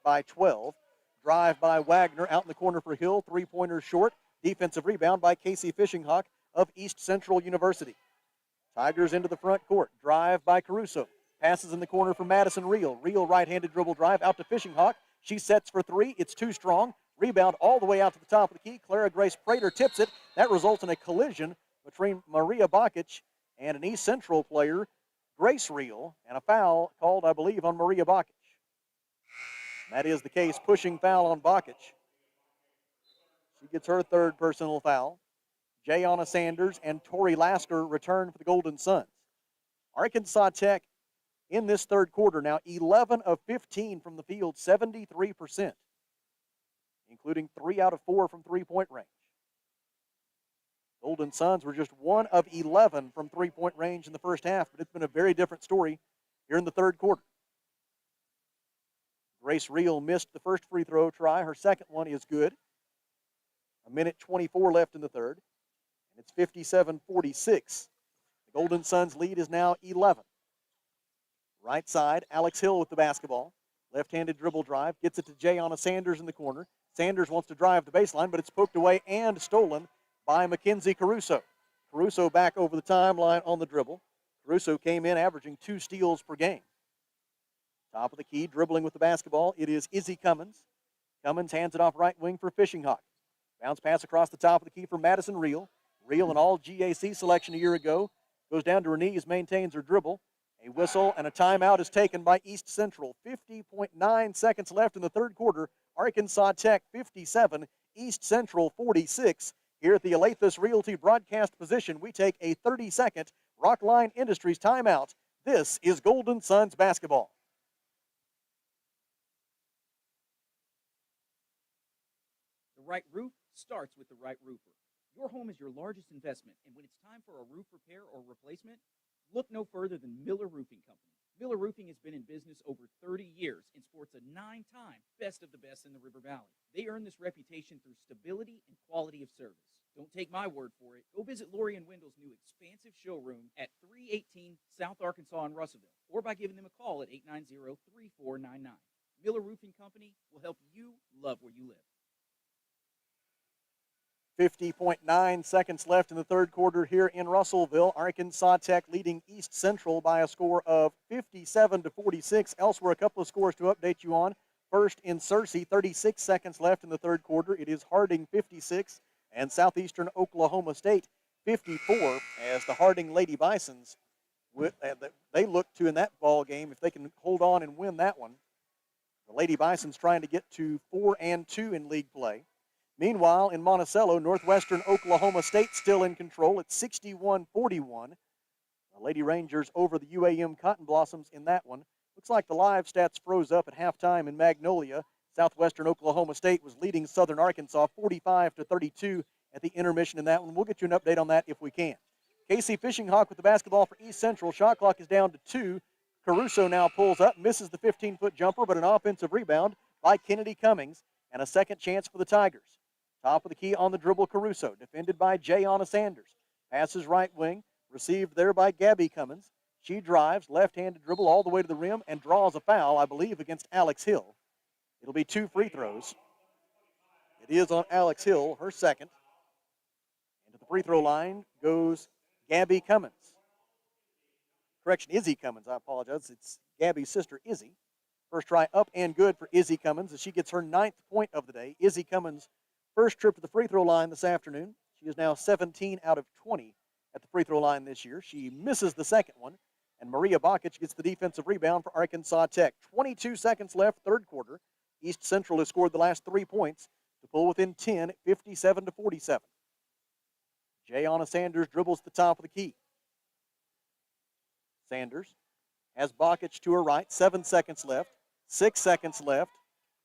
Speaker 1: by 12. Drive by Wagner out in the corner for Hill. 3-pointer short. Defensive rebound by Casey Fishinghawk of East Central University. Tigers into the front court. Drive by Caruso. Passes in the corner for Madison Reel. Reel right-handed dribble drive out to Fishinghawk. She sets for 3. It's too strong. Rebound all the way out to the top of the key. Clara Grace Prater tips it. That results in a collision between Maria Bakic and an East Central player, Grace Reel, and a foul called, I believe, on Maria Bakic. That is the case. Pushing foul on Bakic. She gets her 3rd personal foul. Jayana Sanders and Tori Lasker return for the Golden Suns. Arkansas Tech in this 3rd quarter now 11 of 15 from the field, 73%, including 3 out of 4 from three-point range. Golden Suns were just 1 of 11 from three-point range in the first half, but it's been a very different story here in the 3rd quarter. Grace Reel missed the first free throw try. Her second one is good. 1:24 left in the 3rd, and it's 57-46. The Golden Suns lead is now 11. Right side, Alex Hill with the basketball. Left-handed dribble drive, gets it to Jayana Sanders in the corner. Sanders wants to drive the baseline, but it's poked away and stolen by Mackenzie Caruso. Caruso back over the timeline on the dribble. Caruso came in averaging 2 steals per game. Top of the key, dribbling with the basketball, it is Izzy Cummins. Cummins hands it off right wing for Fishinghawk. Bounce pass across the top of the key for Madison Reel. Reel, an all-GAC selection a year ago, goes down to her knees, maintains her dribble. A whistle and a timeout is taken by East Central. 50.9 seconds left in the 3rd quarter. Arkansas Tech 57, East Central 46. Here at the Alathus Realty broadcast position, we take a 30-second Rockline Industries timeout. This is Golden Suns basketball.
Speaker 3: The right roof starts with the right roofer. Your home is your largest investment, and when it's time for a roof repair or replacement, look no further than Miller Roofing Company. Miller Roofing has been in business over 30 years and sports a 9-time best of the best in the River Valley. They earn this reputation through stability and quality of service. Don't take my word for it. Go visit Lori and Wendell's new expansive showroom at 318 South Arkansas in Russellville, or by giving them a call at 890-3499. Miller Roofing Company will help you love where you live.
Speaker 1: 50.9 seconds left in the 3rd quarter here in Russellville. Arkansas Tech leading East Central by a score of 57-46. Elsewhere, a couple of scores to update you on. First in Searcy, 36 seconds left in the 3rd quarter. It is Harding 56 and Southeastern Oklahoma State 54 as the Harding Lady Bisons, they look to in that ball game if they can hold on and win that one. The Lady Bisons trying to get to 4-2 in league play. Meanwhile, in Monticello, Northwestern Oklahoma State still in control at 61-41. The Lady Rangers over the UAM Cotton Blossoms in that one. Looks like the live stats froze up at halftime in Magnolia. Southwestern Oklahoma State was leading Southern Arkansas 45-32 at the intermission in that one. We'll get you an update on that if we can. Casey Fishinghawk with the basketball for East Central. Shot clock is down to 2. Caruso now pulls up, misses the 15-foot jumper, but an offensive rebound by Kennedy Cummings and a second chance for the Tigers. Top of the key on the dribble, Caruso, defended by Jayana Sanders. Passes right wing, received there by Gabby Cummins. She drives, left-handed dribble all the way to the rim and draws a foul, I believe, against Alex Hill. It'll be 2 free throws It is on Alex Hill, her second. And to the free throw line goes Gabby Cummins. Correction, Izzy Cummins, I apologize. It's Gabby's sister, Izzy. First try up and good for Izzy Cummins as she gets her 9th point of the day. Izzy Cummins' first trip to the free throw line this afternoon. She is now 17 out of 20 at the free throw line this year. She misses the second one, and Maria Bakic gets the defensive rebound for Arkansas Tech. 22 seconds left, third quarter. East Central has scored the last 3 points to pull within 10, 57-47. Jayana Sanders dribbles the top of the key. Sanders has Bakic to her right, 7 seconds left, 6 seconds left.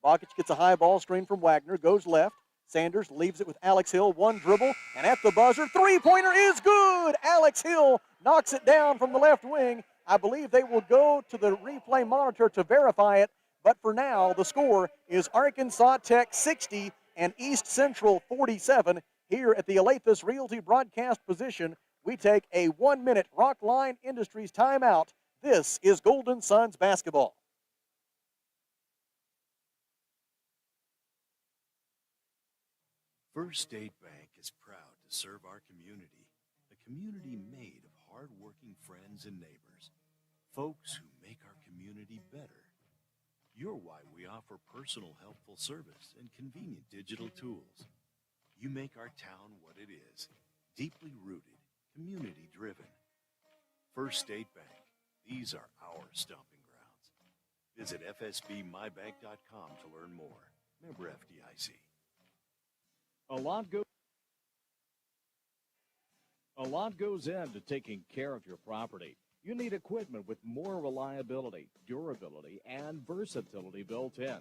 Speaker 1: Bakic gets a high ball screen from Wagner, goes left. Sanders leaves it with Alex Hill, one dribble, and at the buzzer, three-pointer is good! Alex Hill knocks it down from the left wing. I believe they will go to the replay monitor to verify it, but for now, the score is Arkansas Tech 60 and East Central 47. Here at the Alathus Realty broadcast position, we take a 1-minute Rockline Industries timeout. This is Golden Suns basketball.
Speaker 4: First State Bank is proud to serve our community, a community made of hardworking friends and neighbors, folks who make our community better. You're why we offer personal helpful service and convenient digital tools. You make our town what it is, deeply rooted, community-driven. First State Bank, these are our stomping grounds. Visit fsbmybank.com to learn more. Member FDIC.
Speaker 5: A lot goes into taking care of your property. You need equipment with more reliability, durability, and versatility built in,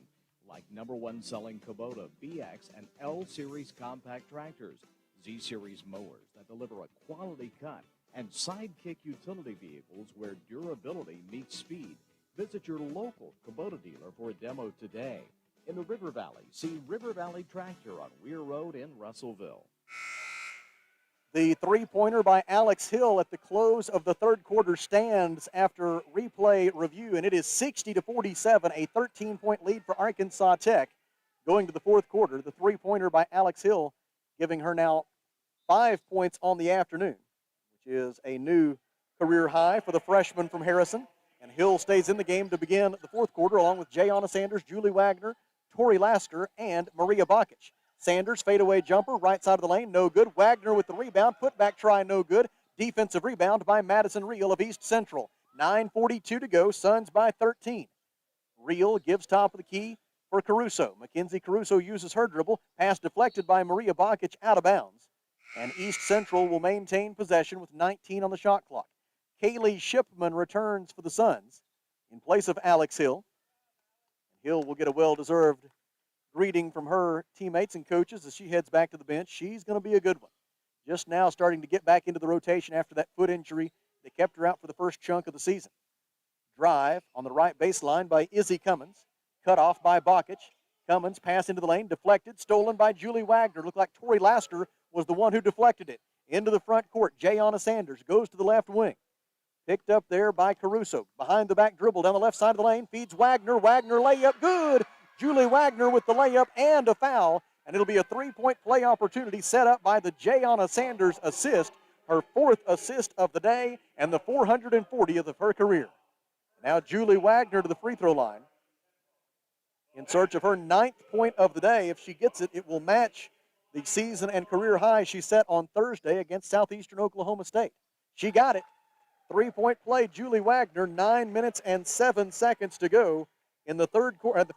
Speaker 5: like #1 selling Kubota BX and L Series compact tractors, Z Series mowers that deliver a quality cut, and Sidekick utility vehicles where durability meets speed. Visit your local Kubota dealer for a demo today. In the River Valley, see River Valley Tractor on Weir Road in Russellville.
Speaker 1: The three-pointer by Alex Hill at the close of the third quarter stands after replay review, and it is 60-47, a 13-point lead for Arkansas Tech. Going to the fourth quarter, the three-pointer by Alex Hill giving her now 5 points on the afternoon, which is a new career high for the freshman from Harrison. And Hill stays in the game to begin the fourth quarter along with Jayana Sanders, Julie Wagner, Tori Lasker, and Maria Bakic. Sanders, fadeaway jumper, right side of the lane, no good. Wagner with the rebound, put-back try, no good. Defensive rebound by Madison Reel of East Central. 9:42 to go, Suns by 13. Reel gives top of the key for Caruso. Mackenzie Caruso uses her dribble, pass deflected by Maria Bakic out of bounds. And East Central will maintain possession with 19 on the shot clock. Kaylee Shipman returns for the Suns in place of Alex Hill. Hill will get a well-deserved greeting from her teammates and coaches as she heads back to the bench. She's going to be a good one. Just now starting to get back into the rotation after that foot injury that kept her out for the first chunk of the season. Drive on the right baseline by Izzy Cummins. Cut off by Bakic. Cummins pass into the lane, deflected, stolen by Julie Wagner. Looked like Tori Lasker was the one who deflected it. Into the front court, Jayana Sanders goes to the left wing. Picked up there by Caruso. Behind the back dribble down the left side of the lane. Feeds Wagner. Wagner layup. Good. Julie Wagner with the layup and a foul. And it'll be a three-point play opportunity set up by the Jayana Sanders assist. Her fourth assist of the day and the 440th of her career. Now Julie Wagner to the free throw line. In search of her 9th point of the day. If she gets it, it will match the season and career high she set on Thursday against Southeastern Oklahoma State. She got it. Three-point play, Julie Wagner, 9 minutes and 7 seconds to go in the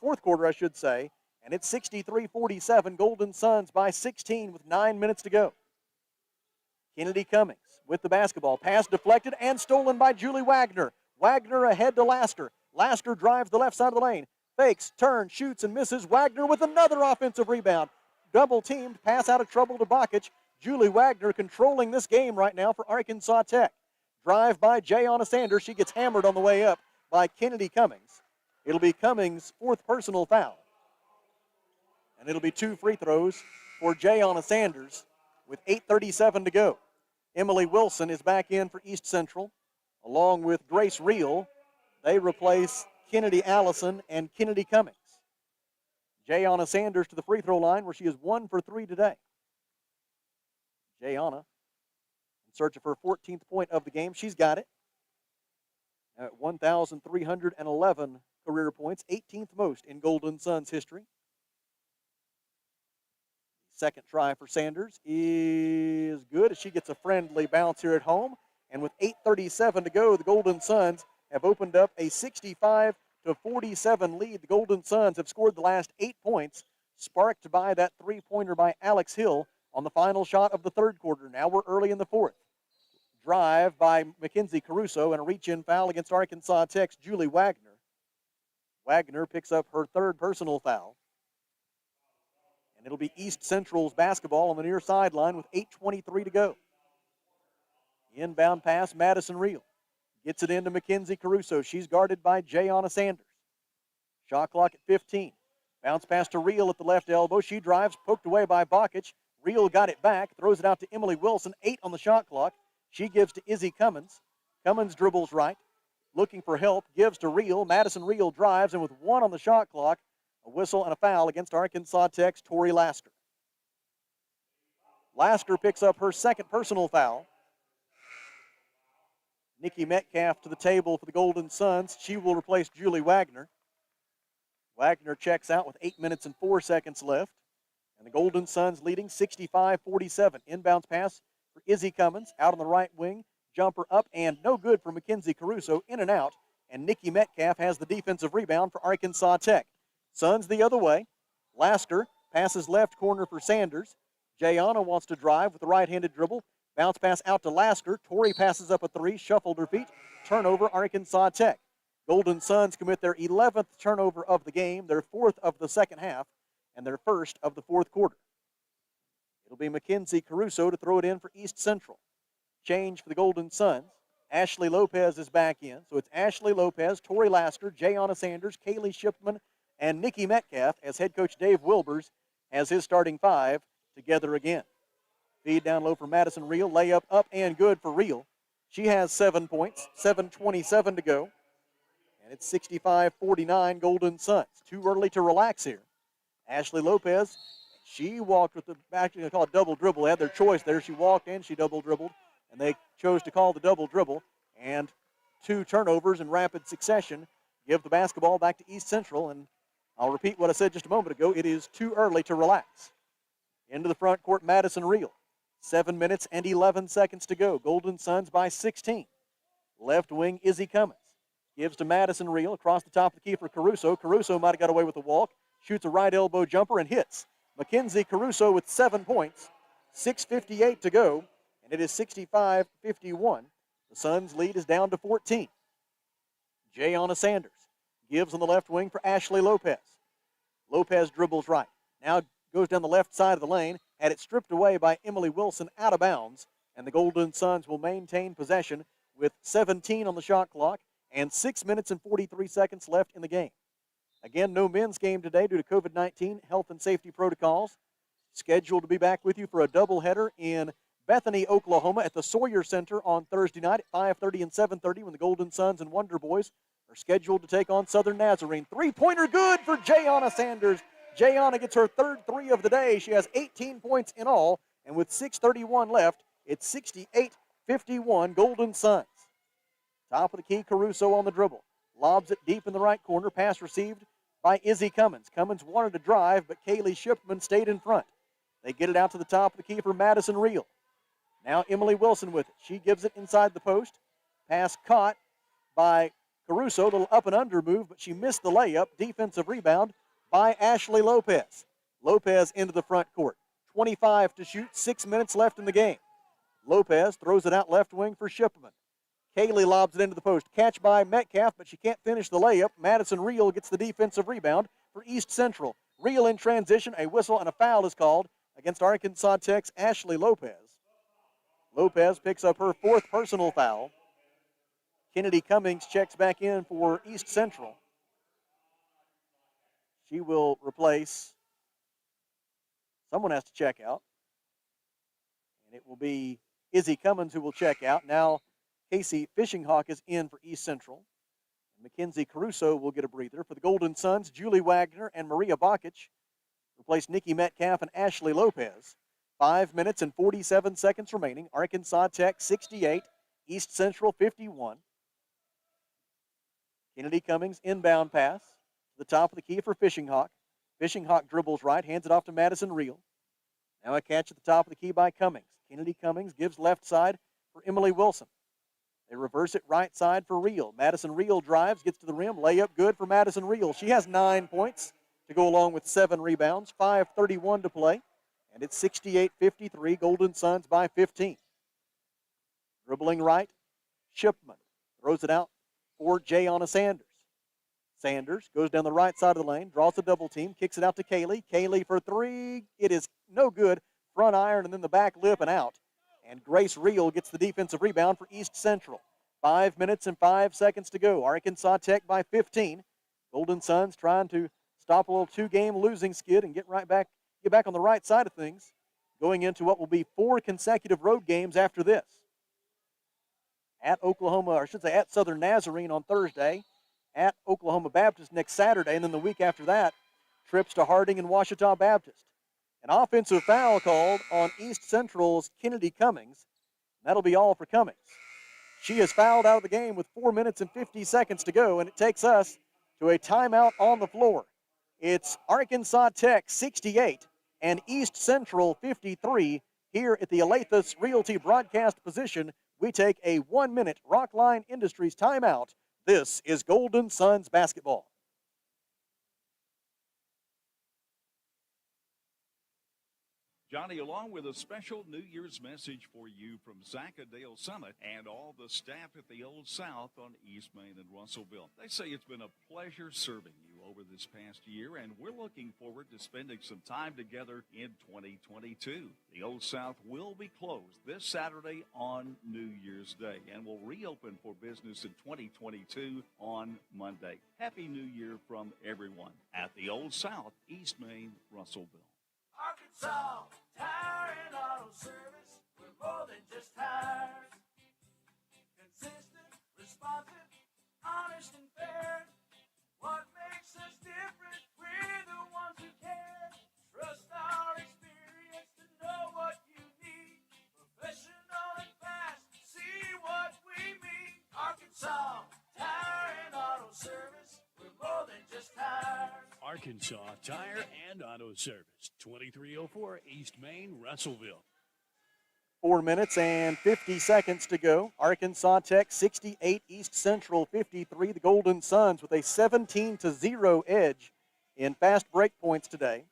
Speaker 1: fourth quarter, I should say. And it's 63-47, Golden Suns by 16 with 9 minutes to go. Kennedy Cummings with the basketball. Pass deflected and stolen by Julie Wagner. Wagner ahead to Lasker. Lasker drives the left side of the lane. Fakes, turns, shoots, and misses. Wagner with another offensive rebound. Double-teamed, pass out of trouble to Bakic. Julie Wagner controlling this game right now for Arkansas Tech. Drive by Jayana Sanders. She gets hammered on the way up by Kennedy Cummings. It'll be Cummings' fourth personal foul. And it'll be 2 free throws for Jayana Sanders with 8:37 to go. Emily Wilson is back in for East Central, along with Grace Reel. They replace Kennedy Allison and Kennedy Cummings. Jayana Sanders to the free throw line where she is 1 for 3 today. Jayana in search of her 14th point of the game. She's got it at 1,311 career points, 18th most in Golden Suns history. Second try for Sanders is good as she gets a friendly bounce here at home. And with 8:37 to go, the Golden Suns have opened up a 65-47 lead. The Golden Suns have scored the last 8 points, sparked by that three-pointer by Alex Hill on the final shot of the third quarter. Now we're early in the fourth. Drive by Mackenzie Caruso and a reach-in foul against Arkansas Tech's Julie Wagner. Wagner picks up her third personal foul. And it'll be East Central's basketball on the near sideline with 8:23 to go. Inbound pass, Madison Reel. Gets it into Mackenzie Caruso. She's guarded by Jayana Sanders. Shot clock at 15. Bounce pass to Reel at the left elbow. She drives, poked away by Bakic. Reel got it back, throws it out to Emily Wilson. 8 on the shot clock. She gives to Izzy Cummins. Cummins dribbles right, looking for help, gives to Reel. Madison Reel drives, and with 1 on the shot clock, a whistle and a foul against Arkansas Tech's Tori Lasker. Lasker picks up her second personal foul. Nikki Metcalf to the table for the Golden Suns. She will replace Julie Wagner. Wagner checks out with 8 minutes and 4 seconds left. And the Golden Suns leading 65-47. Inbounds pass for Izzy Cummins out on the right wing. Jumper up and no good for Mackenzie Caruso. In and out. And Nikki Metcalf has the defensive rebound for Arkansas Tech. Suns the other way. Lasker passes left corner for Sanders. Jayana wants to drive with the right-handed dribble. Bounce pass out to Lasker. Tori passes up a three, shuffled her feet. Turnover, Arkansas Tech. Golden Suns commit their 11th turnover of the game, their 4th of the second half, and their 1st of the fourth quarter. It'll be Mackenzie Caruso to throw it in for East Central. Change for the Golden Suns. Ashley Lopez is back in. So it's Ashley Lopez, Tori Lasker, Jayana Sanders, Kaylee Shipman, and Nikki Metcalf as head coach Dave Wilbers has his starting 5 together again. Feed down low for Madison Reel. Layup up and good for Reel. She has 7 points, 7:27 to go. And it's 65-49 Golden Suns. Too early to relax here. Ashley Lopez, she walked with the back, they call it double dribble. They had their choice there. She walked in, she double dribbled, and they chose to call the double dribble. And 2 turnovers in rapid succession give the basketball back to East Central. And I'll repeat what I said just a moment ago. It is too early to relax. Into the front court, Madison Reel. 7 minutes and 11 seconds to go. Golden Suns by 16. Left wing, Izzy Cummins. Gives to Madison Reel across the top of the key for Caruso. Caruso might have got away with the walk. Shoots a right elbow jumper and hits. Mackenzie Caruso with 7 points. 6:58 to go, and it is 65-51. The Suns' lead is down to 14. Jayana Sanders gives on the left wing for Ashley Lopez. Lopez dribbles right. Now goes down the left side of the lane. Had it stripped away by Emily Wilson out of bounds, and the Golden Suns will maintain possession with 17 on the shot clock and 6 minutes and 43 seconds left in the game. Again, no men's game today due to COVID-19 health and safety protocols. Scheduled to be back with you for a doubleheader in Bethany, Oklahoma at the Sawyer Center on Thursday night at 5:30 and 7:30 when the Golden Suns and Wonder Boys are scheduled to take on Southern Nazarene. Three-pointer good for Jayana Sanders. Jayana gets her third 3 of the day. She has 18 points in all, and with 6:31 left, it's 68-51 Golden Suns. Top of the key, Caruso on the dribble. Lobs it deep in the right corner. Pass received by Izzy Cummins. Cummins wanted to drive, but Kaylee Shipman stayed in front. They get it out to the top of the key for Madison Reel. Now Emily Wilson with it. She gives it inside the post. Pass caught by Caruso. A little up and under move, but she missed the layup. Defensive rebound by Ashley Lopez. Lopez into the front court. 25 to shoot, 6 minutes left in the game. Lopez throws it out left wing for Shipman. Kaylee lobs it into the post. Catch by Metcalf, but she can't finish the layup. Madison Reel gets the defensive rebound for East Central. Reel in transition. A whistle and a foul is called against Arkansas Tech's Ashley Lopez. Lopez picks up her 4th personal foul. Kennedy Cummings checks back in for East Central. She will replace, someone has to check out, and it will be Izzy Cummins who will check out. Now Casey Fishinghawk is in for East Central. Mackenzie Caruso will get a breather. For the Golden Suns, Julie Wagner and Maria Bakic replace Nikki Metcalf and Ashley Lopez. 5 minutes and 47 seconds remaining. Arkansas Tech 68, East Central 51. Kennedy Cummings inbound pass to the top of the key for Fishing Hawk. Fishing Hawk dribbles right, hands it off to Madison Reel. Now a catch at the top of the key by Cummings. Kennedy Cummings gives left side for Emily Wilson. They reverse it right side for Reel. Madison Reel drives, gets to the rim. Layup good for Madison Reel. She has 9 points to go along with 7 rebounds. 5:31 to play. And it's 68-53, Golden Suns by 15. Dribbling right, Shipman throws it out for Jayana Sanders. Sanders goes down the right side of the lane, draws a double team, kicks it out to Kaylee. Kaylee for 3. It is no good. Front iron and then the back lip and out. And Grace Reel gets the defensive rebound for East Central. 5 minutes and 5 seconds to go. Arkansas Tech by 15. Golden Suns trying to stop a little 2-game losing skid and get back on the right side of things, going into what will be 4 consecutive road games after this. At Oklahoma, or I should say at Southern Nazarene on Thursday, at Oklahoma Baptist next Saturday, and then the week after that, trips to Harding and Ouachita Baptist. An offensive foul called on East Central's Kennedy Cummings. That'll be all for Cummings. She is fouled out of the game with 4 minutes and 50 seconds to go, and it takes us to a timeout on the floor. It's Arkansas Tech 68 and East Central 53 here at the Alathus Realty broadcast position. We take a 1-minute Rockline Industries timeout. This is Golden Suns basketball.
Speaker 2: Johnny, along with a special New Year's message for you from Zacadale Summit and all the staff at the Old South on East Main and Russellville. They say it's been a pleasure serving you over this past year, and we're looking forward to spending some time together in 2022. The Old South will be closed this Saturday on New Year's Day and will reopen for business in 2022 on Monday. Happy New Year from everyone at the Old South, East Main, Russellville.
Speaker 8: Arkansas Tire and Auto Service, we're more than just tires. Consistent, responsive, honest and fair. What makes us different? We're the ones who care. Trust our experience to know what you need. Professional and fast, see what we mean. Arkansas Tire and Auto Service, we're more than just tires.
Speaker 9: Arkansas Tire and Auto Service, 2304 East Main, Russellville.
Speaker 1: 4 minutes and 50 seconds to go. Arkansas Tech 68, East Central 53. The Golden Suns with a 17-0 edge in fast break points today.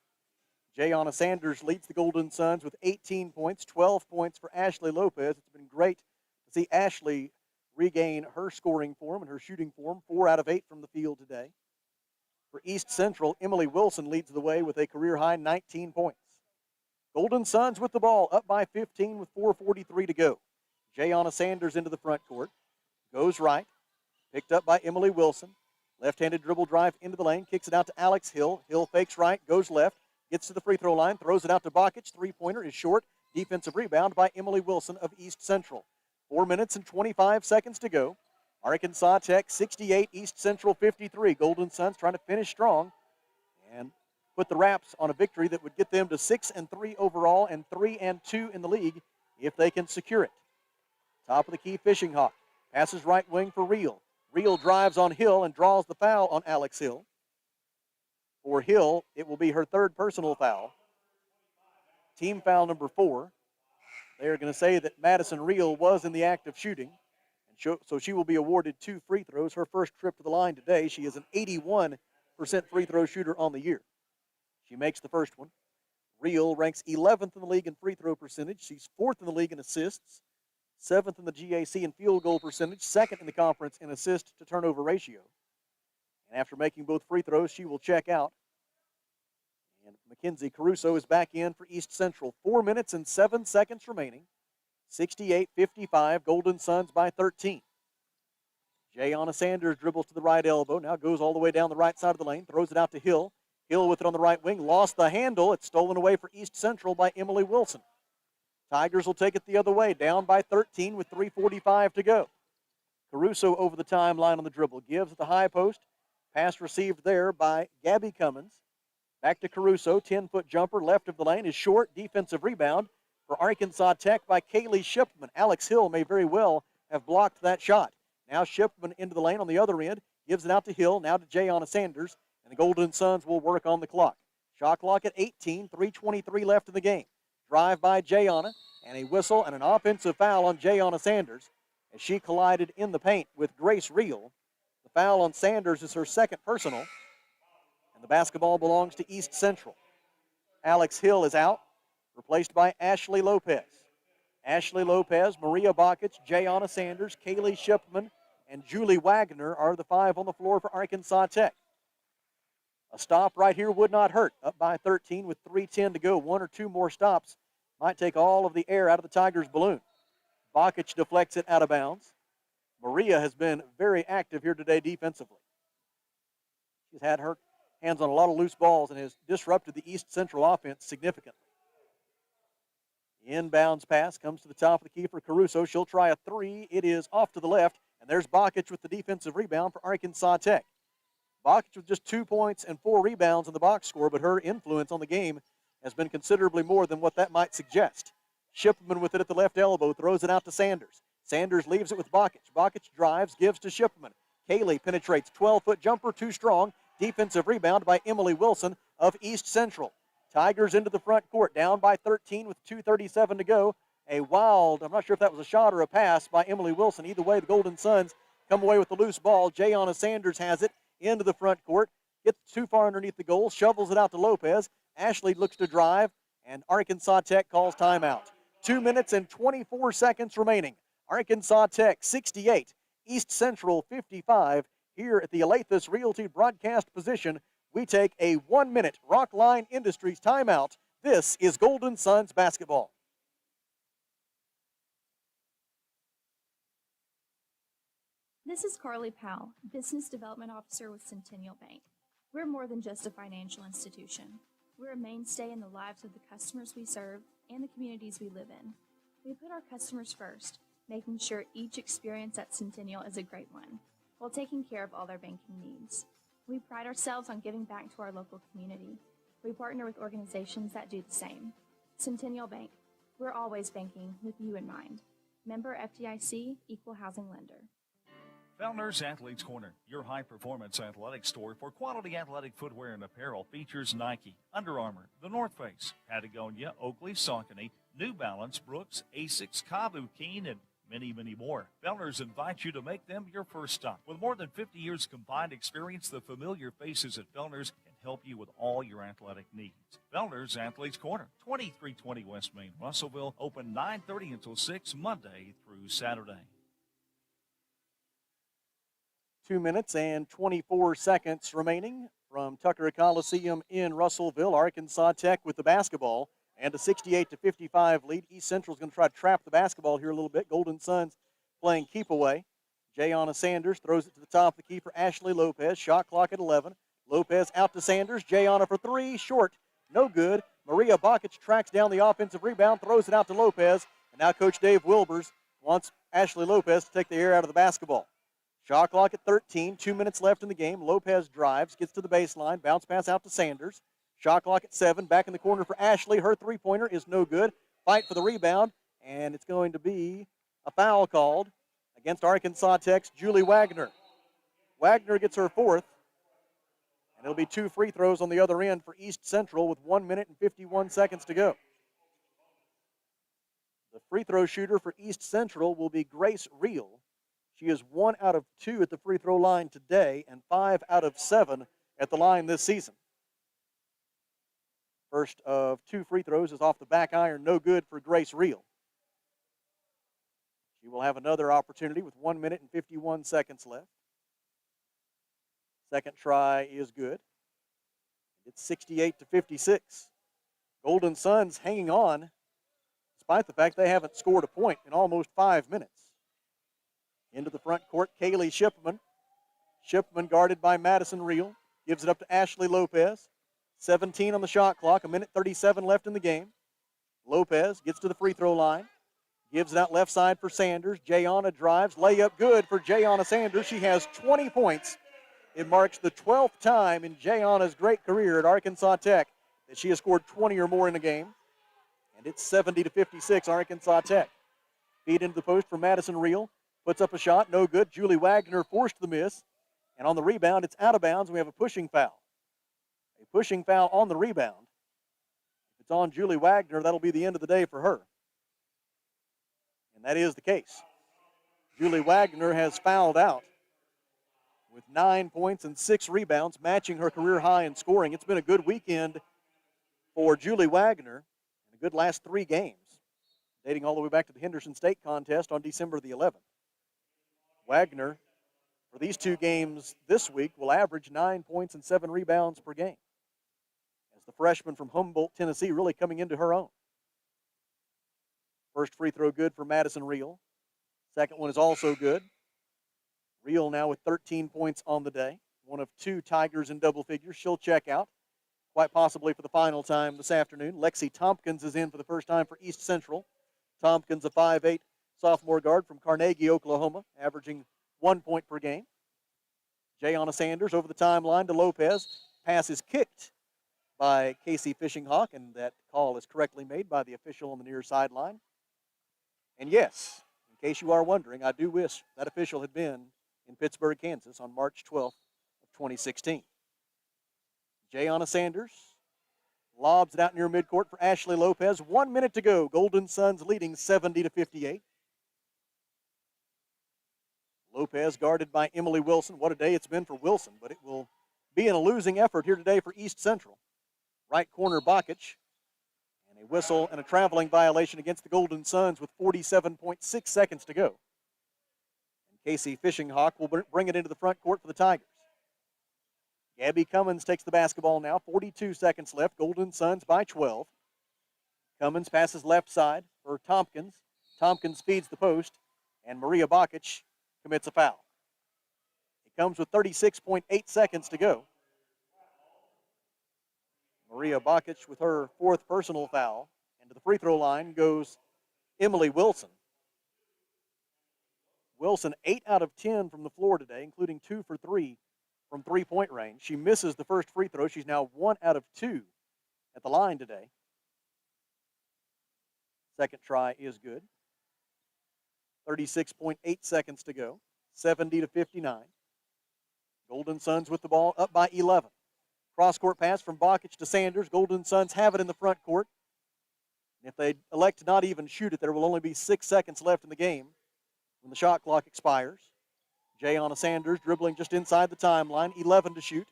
Speaker 1: Jayana Sanders leads the Golden Suns with 18 points, 12 points for Ashley Lopez. It's been great to see Ashley regain her scoring form and her shooting form, 4 out of 8 from the field today. For East Central, Emily Wilson leads the way with a career-high 19 points. Golden Suns with the ball, up by 15 with 4:43 to go. Jayana Sanders into the front court. Goes right. Picked up by Emily Wilson. Left-handed dribble drive into the lane. Kicks it out to Alex Hill. Hill fakes right, goes left. Gets to the free throw line. Throws it out to Bakic. Three-pointer is short. Defensive rebound by Emily Wilson of East Central. 4 minutes and 25 seconds to go. Arkansas Tech 68, East Central 53. Golden Suns trying to finish strong and put the wraps on a victory that would get them to 6-3 overall and 3-2 in the league if they can secure it. Top of the key, Fishing Hawk. Passes right wing for Reel. Reel drives on Hill and draws the foul on Alex Hill. For Hill, it will be her 3rd personal foul. Team foul number 4. They are going to say that Madison Reel was in the act of shooting. So she will be awarded 2 free throws. Her first trip to the line today. She is an 81% free throw shooter on the year. She makes the first one. Reel ranks 11th in the league in free throw percentage. She's 4th in the league in assists, 7th in the GAC in field goal percentage, 2nd in the conference in assist to turnover ratio. And after making both free throws, she will check out. And Mackenzie Caruso is back in for East Central. 4 minutes and 7 seconds remaining. 68-55, Golden Suns by 13. Jayana Sanders dribbles to the right elbow, now goes all the way down the right side of the lane, throws it out to Hill. Hill with it on the right wing, lost the handle. It's stolen away for East Central by Emily Wilson. Tigers will take it the other way, down by 13 with 3:45 to go. Caruso over the timeline on the dribble. Gives at the high post. Pass received there by Gabby Cummins. Back to Caruso. 10-foot jumper left of the lane is short. Defensive rebound for Arkansas Tech by Kaylee Shipman. Alex Hill may very well have blocked that shot. Now Shipman into the lane on the other end. Gives it out to Hill. Now to Jayana Sanders. And the Golden Suns will work on the clock. Shot clock at 18. 3:23 left in the game. Drive by Jayana. And a whistle and an offensive foul on Jayana Sanders as she collided in the paint with Grace Reel. The foul on Sanders is her second personal. And the basketball belongs to East Central. Alex Hill is out, replaced by Ashley Lopez. Ashley Lopez, Maria Bakic, Jayana Sanders, Kaylee Shipman, and Julie Wagner are the five on the floor for Arkansas Tech. A stop right here would not hurt. Up by 13 with 3:10 to go. One or two more stops might take all of the air out of the Tigers' balloon. Bakic deflects it out of bounds. Maria has been very active here today defensively. She's had her hands on a lot of loose balls and has disrupted the East Central offense significantly. The inbounds pass comes to the top of the key for Caruso. She'll try a three. It is off to the left, and there's Bakic with the defensive rebound for Arkansas Tech. Bakic with just 2 points and 4 rebounds in the box score, but her influence on the game has been considerably more than what that might suggest. Shipman with it at the left elbow, throws it out to Sanders. Sanders leaves it with Bakic. Bakic drives, gives to Shipman. Kaylee penetrates, 12-foot jumper, too strong. Defensive rebound by Emily Wilson of East Central. Tigers into the front court, down by 13 with 2:37 to go. A wild, I'm not sure if that was a shot or a pass by Emily Wilson. Either way, the Golden Suns come away with the loose ball. Jayana Sanders has it into the front court. Gets too far underneath the goal, shovels it out to Lopez. Ashley looks to drive, and Arkansas Tech calls timeout. 2 minutes and 24 seconds remaining. Arkansas Tech 68, East Central 55. Here at the Alathus Realty broadcast position, we take a 1-minute Rockline Industries timeout. This is Golden Suns basketball.
Speaker 10: This is Carly Powell, Business Development Officer with Centennial Bank. We're more than just a financial institution. We're a mainstay in the lives of the customers we serve and the communities we live in. We put our customers first, making sure each experience at Centennial is a great one, while taking care of all their banking needs. We pride ourselves on giving back to our local community. We partner with organizations that do the same. Centennial Bank, we're always banking with you in mind. Member FDIC, Equal Housing Lender.
Speaker 2: Founders Athletes Corner, your high-performance athletic store for quality athletic footwear and apparel, features Nike, Under Armour, The North Face, Patagonia, Oakley, Saucony, New Balance, Brooks, Asics, Kabu, Keen, and many, many more. Fellners invite you to make them your first stop. With more than 50 years combined experience, the familiar faces at Fellners can help you with all your athletic needs. Fellners Athletes Corner, 2320 West Main, Russellville, open 9:30 until 6 Monday through Saturday.
Speaker 1: 2 minutes and 24 seconds remaining from Tucker Coliseum in Russellville. Arkansas Tech with the basketball and a 68-55 lead. East Central is going to try to trap the basketball here a little bit. Golden Suns playing keep away. Jayana Sanders throws it to the top of the key for Ashley Lopez. Shot clock at 11. Lopez out to Sanders. Jayana for three. Short. No good. Maria Bakic tracks down the offensive rebound, throws it out to Lopez. And now Coach Dave Wilbers wants Ashley Lopez to take the air out of the basketball. Shot clock at 13, 2 minutes left in the game. Lopez drives, gets to the baseline, bounce pass out to Sanders. Shot clock at 7, back in the corner for Ashley. Her three-pointer is no good. Fight for the rebound, and it's going to be a foul called against Arkansas Tech's Julie Wagner. Wagner gets her fourth, and it'll be 2 free throws on the other end for East Central with 1 minute and 51 seconds to go. The free throw shooter for East Central will be Grace Reel. She is 1 out of 2 at the free throw line today and 5 out of 7 at the line this season. First of 2 free throws is off the back iron, no good for Grace Reel. She will have another opportunity with 1 minute and 51 seconds left. Second try is good. It's 68-56. Golden Suns hanging on despite the fact they haven't scored a point in almost 5 minutes. Into the front court, Kaylee Shipman. Shipman guarded by Madison Reel. Gives it up to Ashley Lopez. 17 on the shot clock, 1 minute 37 left in the game. Lopez gets to the free throw line. Gives it out left side for Sanders. Jayana drives. Layup good for Jayana Sanders. She has 20 points. It marks the 12th time in Jayana's great career at Arkansas Tech that she has scored 20 or more in a game. And it's 70-56, Arkansas Tech. Feed into the post for Madison Reel. Puts up a shot, no good. Julie Wagner forced the miss. And on the rebound, it's out of bounds. We have a pushing foul. A pushing foul on the rebound. If it's on Julie Wagner, that'll be the end of the day for her. And that is the case. Julie Wagner has fouled out with 9 points and 6 rebounds, matching her career high in scoring. It's been a good weekend for Julie Wagner and a good last 3 games, dating all the way back to the Henderson State contest on December the 11th. Wagner, for these 2 games this week, will average 9 points and 7 rebounds per game, as the freshman from Humboldt, Tennessee, really coming into her own. First free throw good for Madison Reel. Second one is also good. Reel now with 13 points on the day. One of 2 Tigers in double figures. She'll check out, quite possibly for the final time this afternoon. Lexi Tompkins is in for the first time for East Central. Tompkins, a 5'8" sophomore guard from Carnegie, Oklahoma, averaging 1 point per game. Jayana Sanders over the timeline to Lopez. Pass is kicked by Casey Fishinghawk, and that call is correctly made by the official on the near sideline. And yes, in case you are wondering, I do wish that official had been in Pittsburgh, Kansas on March 12th of 2016. Jayana Sanders lobs it out near midcourt for Ashley Lopez. 1 minute to go. Golden Suns leading 70-58. Lopez guarded by Emily Wilson. What a day it's been for Wilson, but it will be in a losing effort here today for East Central. Right corner Bakic. A whistle and a traveling violation against the Golden Suns with 47.6 seconds to go. And Casey Fishinghawk will bring it into the front court for the Tigers. Gabby Cummins takes the basketball now. 42 seconds left. Golden Suns by 12. Cummins passes left side for Tompkins. Tompkins feeds the post, and Maria Bakic commits a foul. It comes with 36.8 seconds to go. Maria Bakic with her 4th personal foul. And to the free throw line goes Emily Wilson. Wilson 8 out of 10 from the floor today, including 2 for 3 from three-point range. She misses the first free throw. She's now 1 out of 2 at the line today. Second try is good. 36.8 seconds to go. 70-59. Golden Suns with the ball up by 11. Cross-court pass from Bakic to Sanders. Golden Suns have it in the front court. And if they elect to not even shoot it, there will only be 6 seconds left in the game when the shot clock expires. Jayana Sanders dribbling just inside the timeline. 11 to shoot.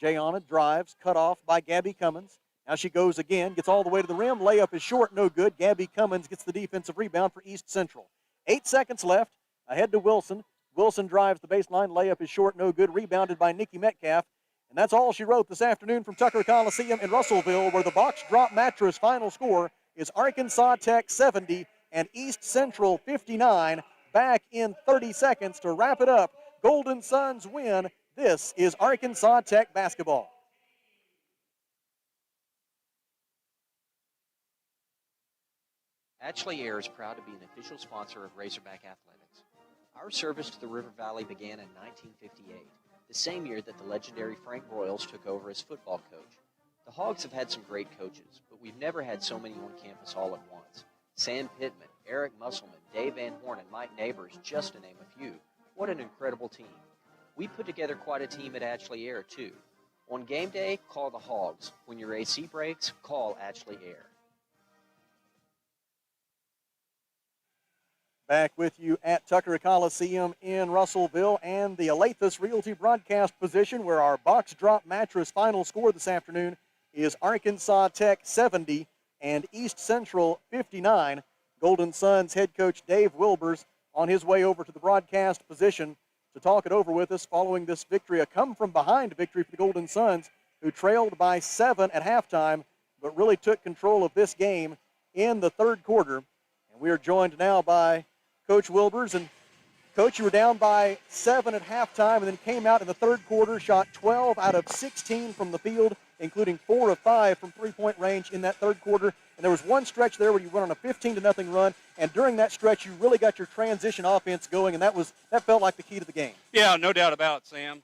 Speaker 1: Jayana drives, cut off by Gabby Cummins. Now she goes again, gets all the way to the rim. Layup is short, no good. Gabby Cummins gets the defensive rebound for East Central. 8 seconds left. Ahead to Wilson. Wilson drives the baseline. Layup is short, no good. Rebounded by Nikki Metcalf. And that's all she wrote this afternoon from Tucker Coliseum in Russellville, where the Box Drop Mattress final score is Arkansas Tech 70 and East Central 59. Back in 30 seconds to wrap it up. Golden Suns win. This is Arkansas Tech basketball.
Speaker 11: Ashley Air is proud to be an official sponsor of Razorback Athletics. Our service to the River Valley began in 1958. The same year that the legendary Frank Broyles took over as football coach. The Hogs have had some great coaches, but we've never had so many on campus all at once. Sam Pittman, Eric Musselman, Dave Van Horn, and Mike Neighbors, just to name a few. What an incredible team. We put together quite a team at Ashley Air, too. On game day, call the Hogs. When your AC breaks, call Ashley Air.
Speaker 1: Back with you at Tucker Coliseum in Russellville and the Alathus Realty broadcast position, where our Box Drop Mattress final score this afternoon is Arkansas Tech 70 and East Central 59. Golden Suns head coach Dave Wilbers on his way over to the broadcast position to talk it over with us following this victory, a come-from-behind victory for the Golden Suns, who trailed by 7 at halftime, but really took control of this game in the third quarter. And we are joined now by Coach Wilbers. And Coach, you were down by 7 at halftime and then came out in the third quarter, shot 12 out of 16 from the field, including 4 of 5 from three-point range in that third quarter. And there was one stretch there where you went on a 15-0 run, and during that stretch you really got your transition offense going, and that felt like the key to the game.
Speaker 18: Yeah, no doubt about it, Sam.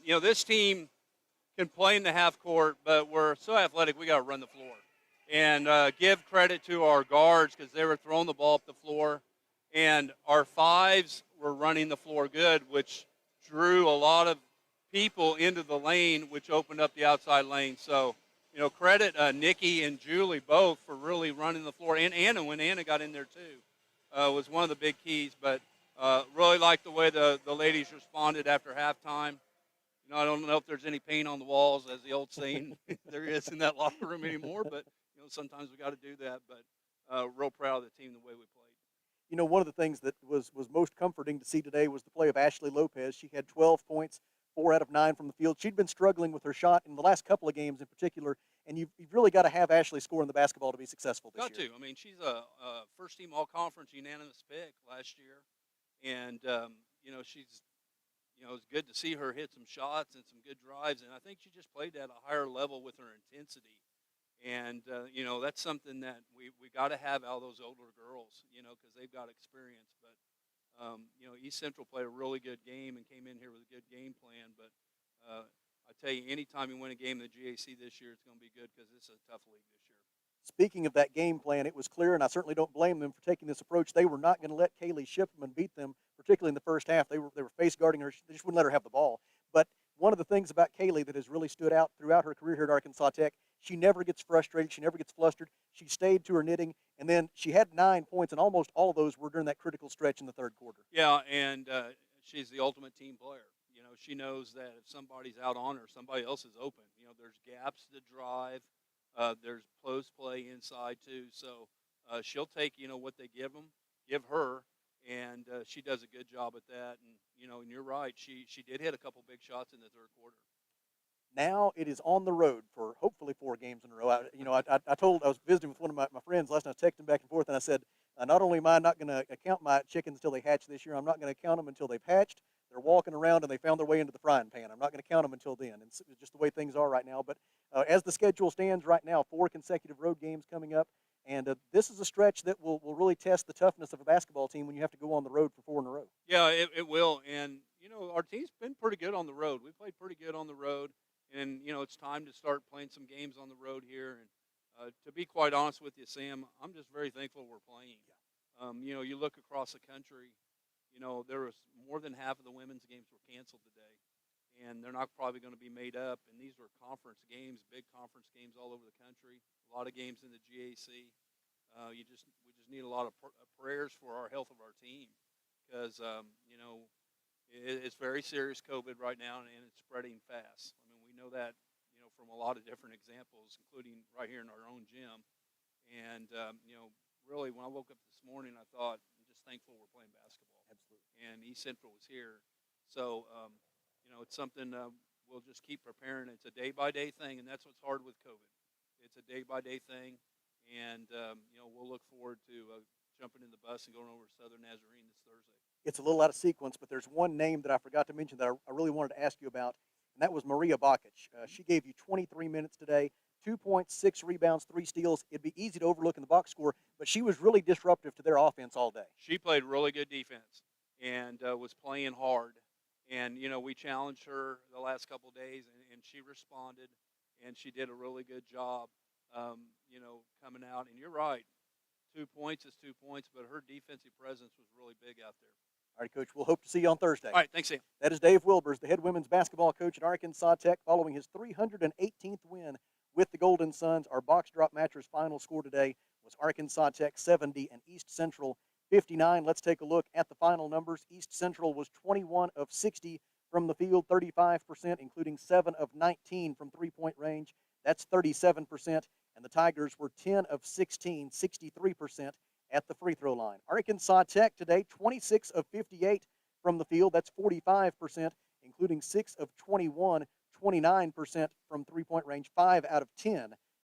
Speaker 18: This team can play in the half court, but we're so athletic we got to run the floor. And give credit to our guards because they were throwing the ball up the floor. And our fives were running the floor good, which drew a lot of people into the lane, which opened up the outside lane. So, credit Nikki and Julie both for really running the floor. And Anna, when Anna got in there too, was one of the big keys. But really liked the way the ladies responded after halftime. I don't know if there's any paint on the walls, as the old saying there is in that locker room anymore. But, sometimes we got to do that. But real proud of the team the way we played.
Speaker 1: One of the things that was most comforting to see today was the play of Ashley Lopez. She had 12 points, 4 out of 9 from the field. She'd been struggling with her shot in the last couple of games in particular, and you've really got to have Ashley score in the basketball to be successful this year.
Speaker 18: Got to. I mean, she's a first-team all-conference unanimous pick last year, and, she's, it's good to see her hit some shots and some good drives, and I think she just played at a higher level with her intensity. And, that's something that we got to have out of those older girls, because they've got experience. But, East Central played a really good game and came in here with a good game plan. But I tell you, anytime you win a game in the GAC this year, it's going to be good because it's a tough league this year.
Speaker 1: Speaking of that game plan, it was clear, and I certainly don't blame them for taking this approach. They were not going to let Kaylee Shipman beat them, particularly in the first half. They were face guarding her. They just wouldn't let her have the ball. But one of the things about Kaylee that has really stood out throughout her career here at Arkansas Tech, she never gets frustrated. She never gets flustered. She stayed to her knitting, and then she had 9 points, and almost all of those were during that critical stretch in the third quarter.
Speaker 18: Yeah, and she's the ultimate team player. She knows that if somebody's out on her, somebody else is open. There's gaps to drive. There's post play inside, too. So she'll take, what they give her, and she does a good job at that. And you're right. She did hit a couple big shots in the third quarter.
Speaker 1: Now it is on the road for hopefully 4 games in a row. I was visiting with one of my friends last night, texting back and forth, and I said, not only am I not going to count my chickens until they hatch this year, I'm not going to count them until they've hatched. They're walking around and they found their way into the frying pan. I'm not going to count them until then. It's just the way things are right now. But as the schedule stands right now, 4 consecutive road games coming up, and this is a stretch that will really test the toughness of a basketball team when you have to go on the road for 4 in a row.
Speaker 18: Yeah, it will. And, our team's been pretty good on the road. We played pretty good on the road. And, it's time to start playing some games on the road here. And to be quite honest with you, Sam, I'm just very thankful we're playing. You look across the country, there was more than half of the women's games were canceled today. And they're not probably going to be made up. And these were conference games, big conference games all over the country. A lot of games in the GAC. We just need a lot of prayers for our health of our team because, it's very serious COVID right now, and it's spreading fast. I mean, we know that, from a lot of different examples, including right here in our own gym. And, really, when I woke up this morning, I thought, I'm just thankful we're playing basketball.
Speaker 1: Absolutely.
Speaker 18: And East Central was here. So, it's something we'll just keep preparing. It's a day-by-day thing, and that's what's hard with COVID. It's a day-by-day thing, and, we'll look forward to jumping in the bus and going over to Southern Nazarene this Thursday.
Speaker 1: It's a little out of sequence, but there's one name that I forgot to mention that I really wanted to ask you about, and that was Maria Bakic. She gave you 23 minutes today, 2 points, 6 rebounds, 3 steals. It'd be easy to overlook in the box score, but she was really disruptive to their offense all day.
Speaker 18: She played really good defense and was playing hard. And, we challenged her the last couple of days, and she responded, and she did a really good job, coming out. And you're right, 2 points is 2 points, but her defensive presence was really big out there.
Speaker 1: All right, Coach, we'll hope to see you on Thursday.
Speaker 18: All right, thanks, Sam.
Speaker 1: That is Dave Wilbers, the head women's basketball coach at Arkansas Tech, following his 318th win with the Golden Suns. Our Box Drop Mattress final score today was Arkansas Tech 70 and East Central 59. Let's take a look at the final numbers. East Central was 21 of 60 from the field, 35%, including 7 of 19 from three-point range. That's 37%. And the Tigers were 10 of 16, 63% at the free throw line. Arkansas Tech today, 26 of 58 from the field. That's 45%, including 6 of 21, 29% from three-point range, 5 out of 10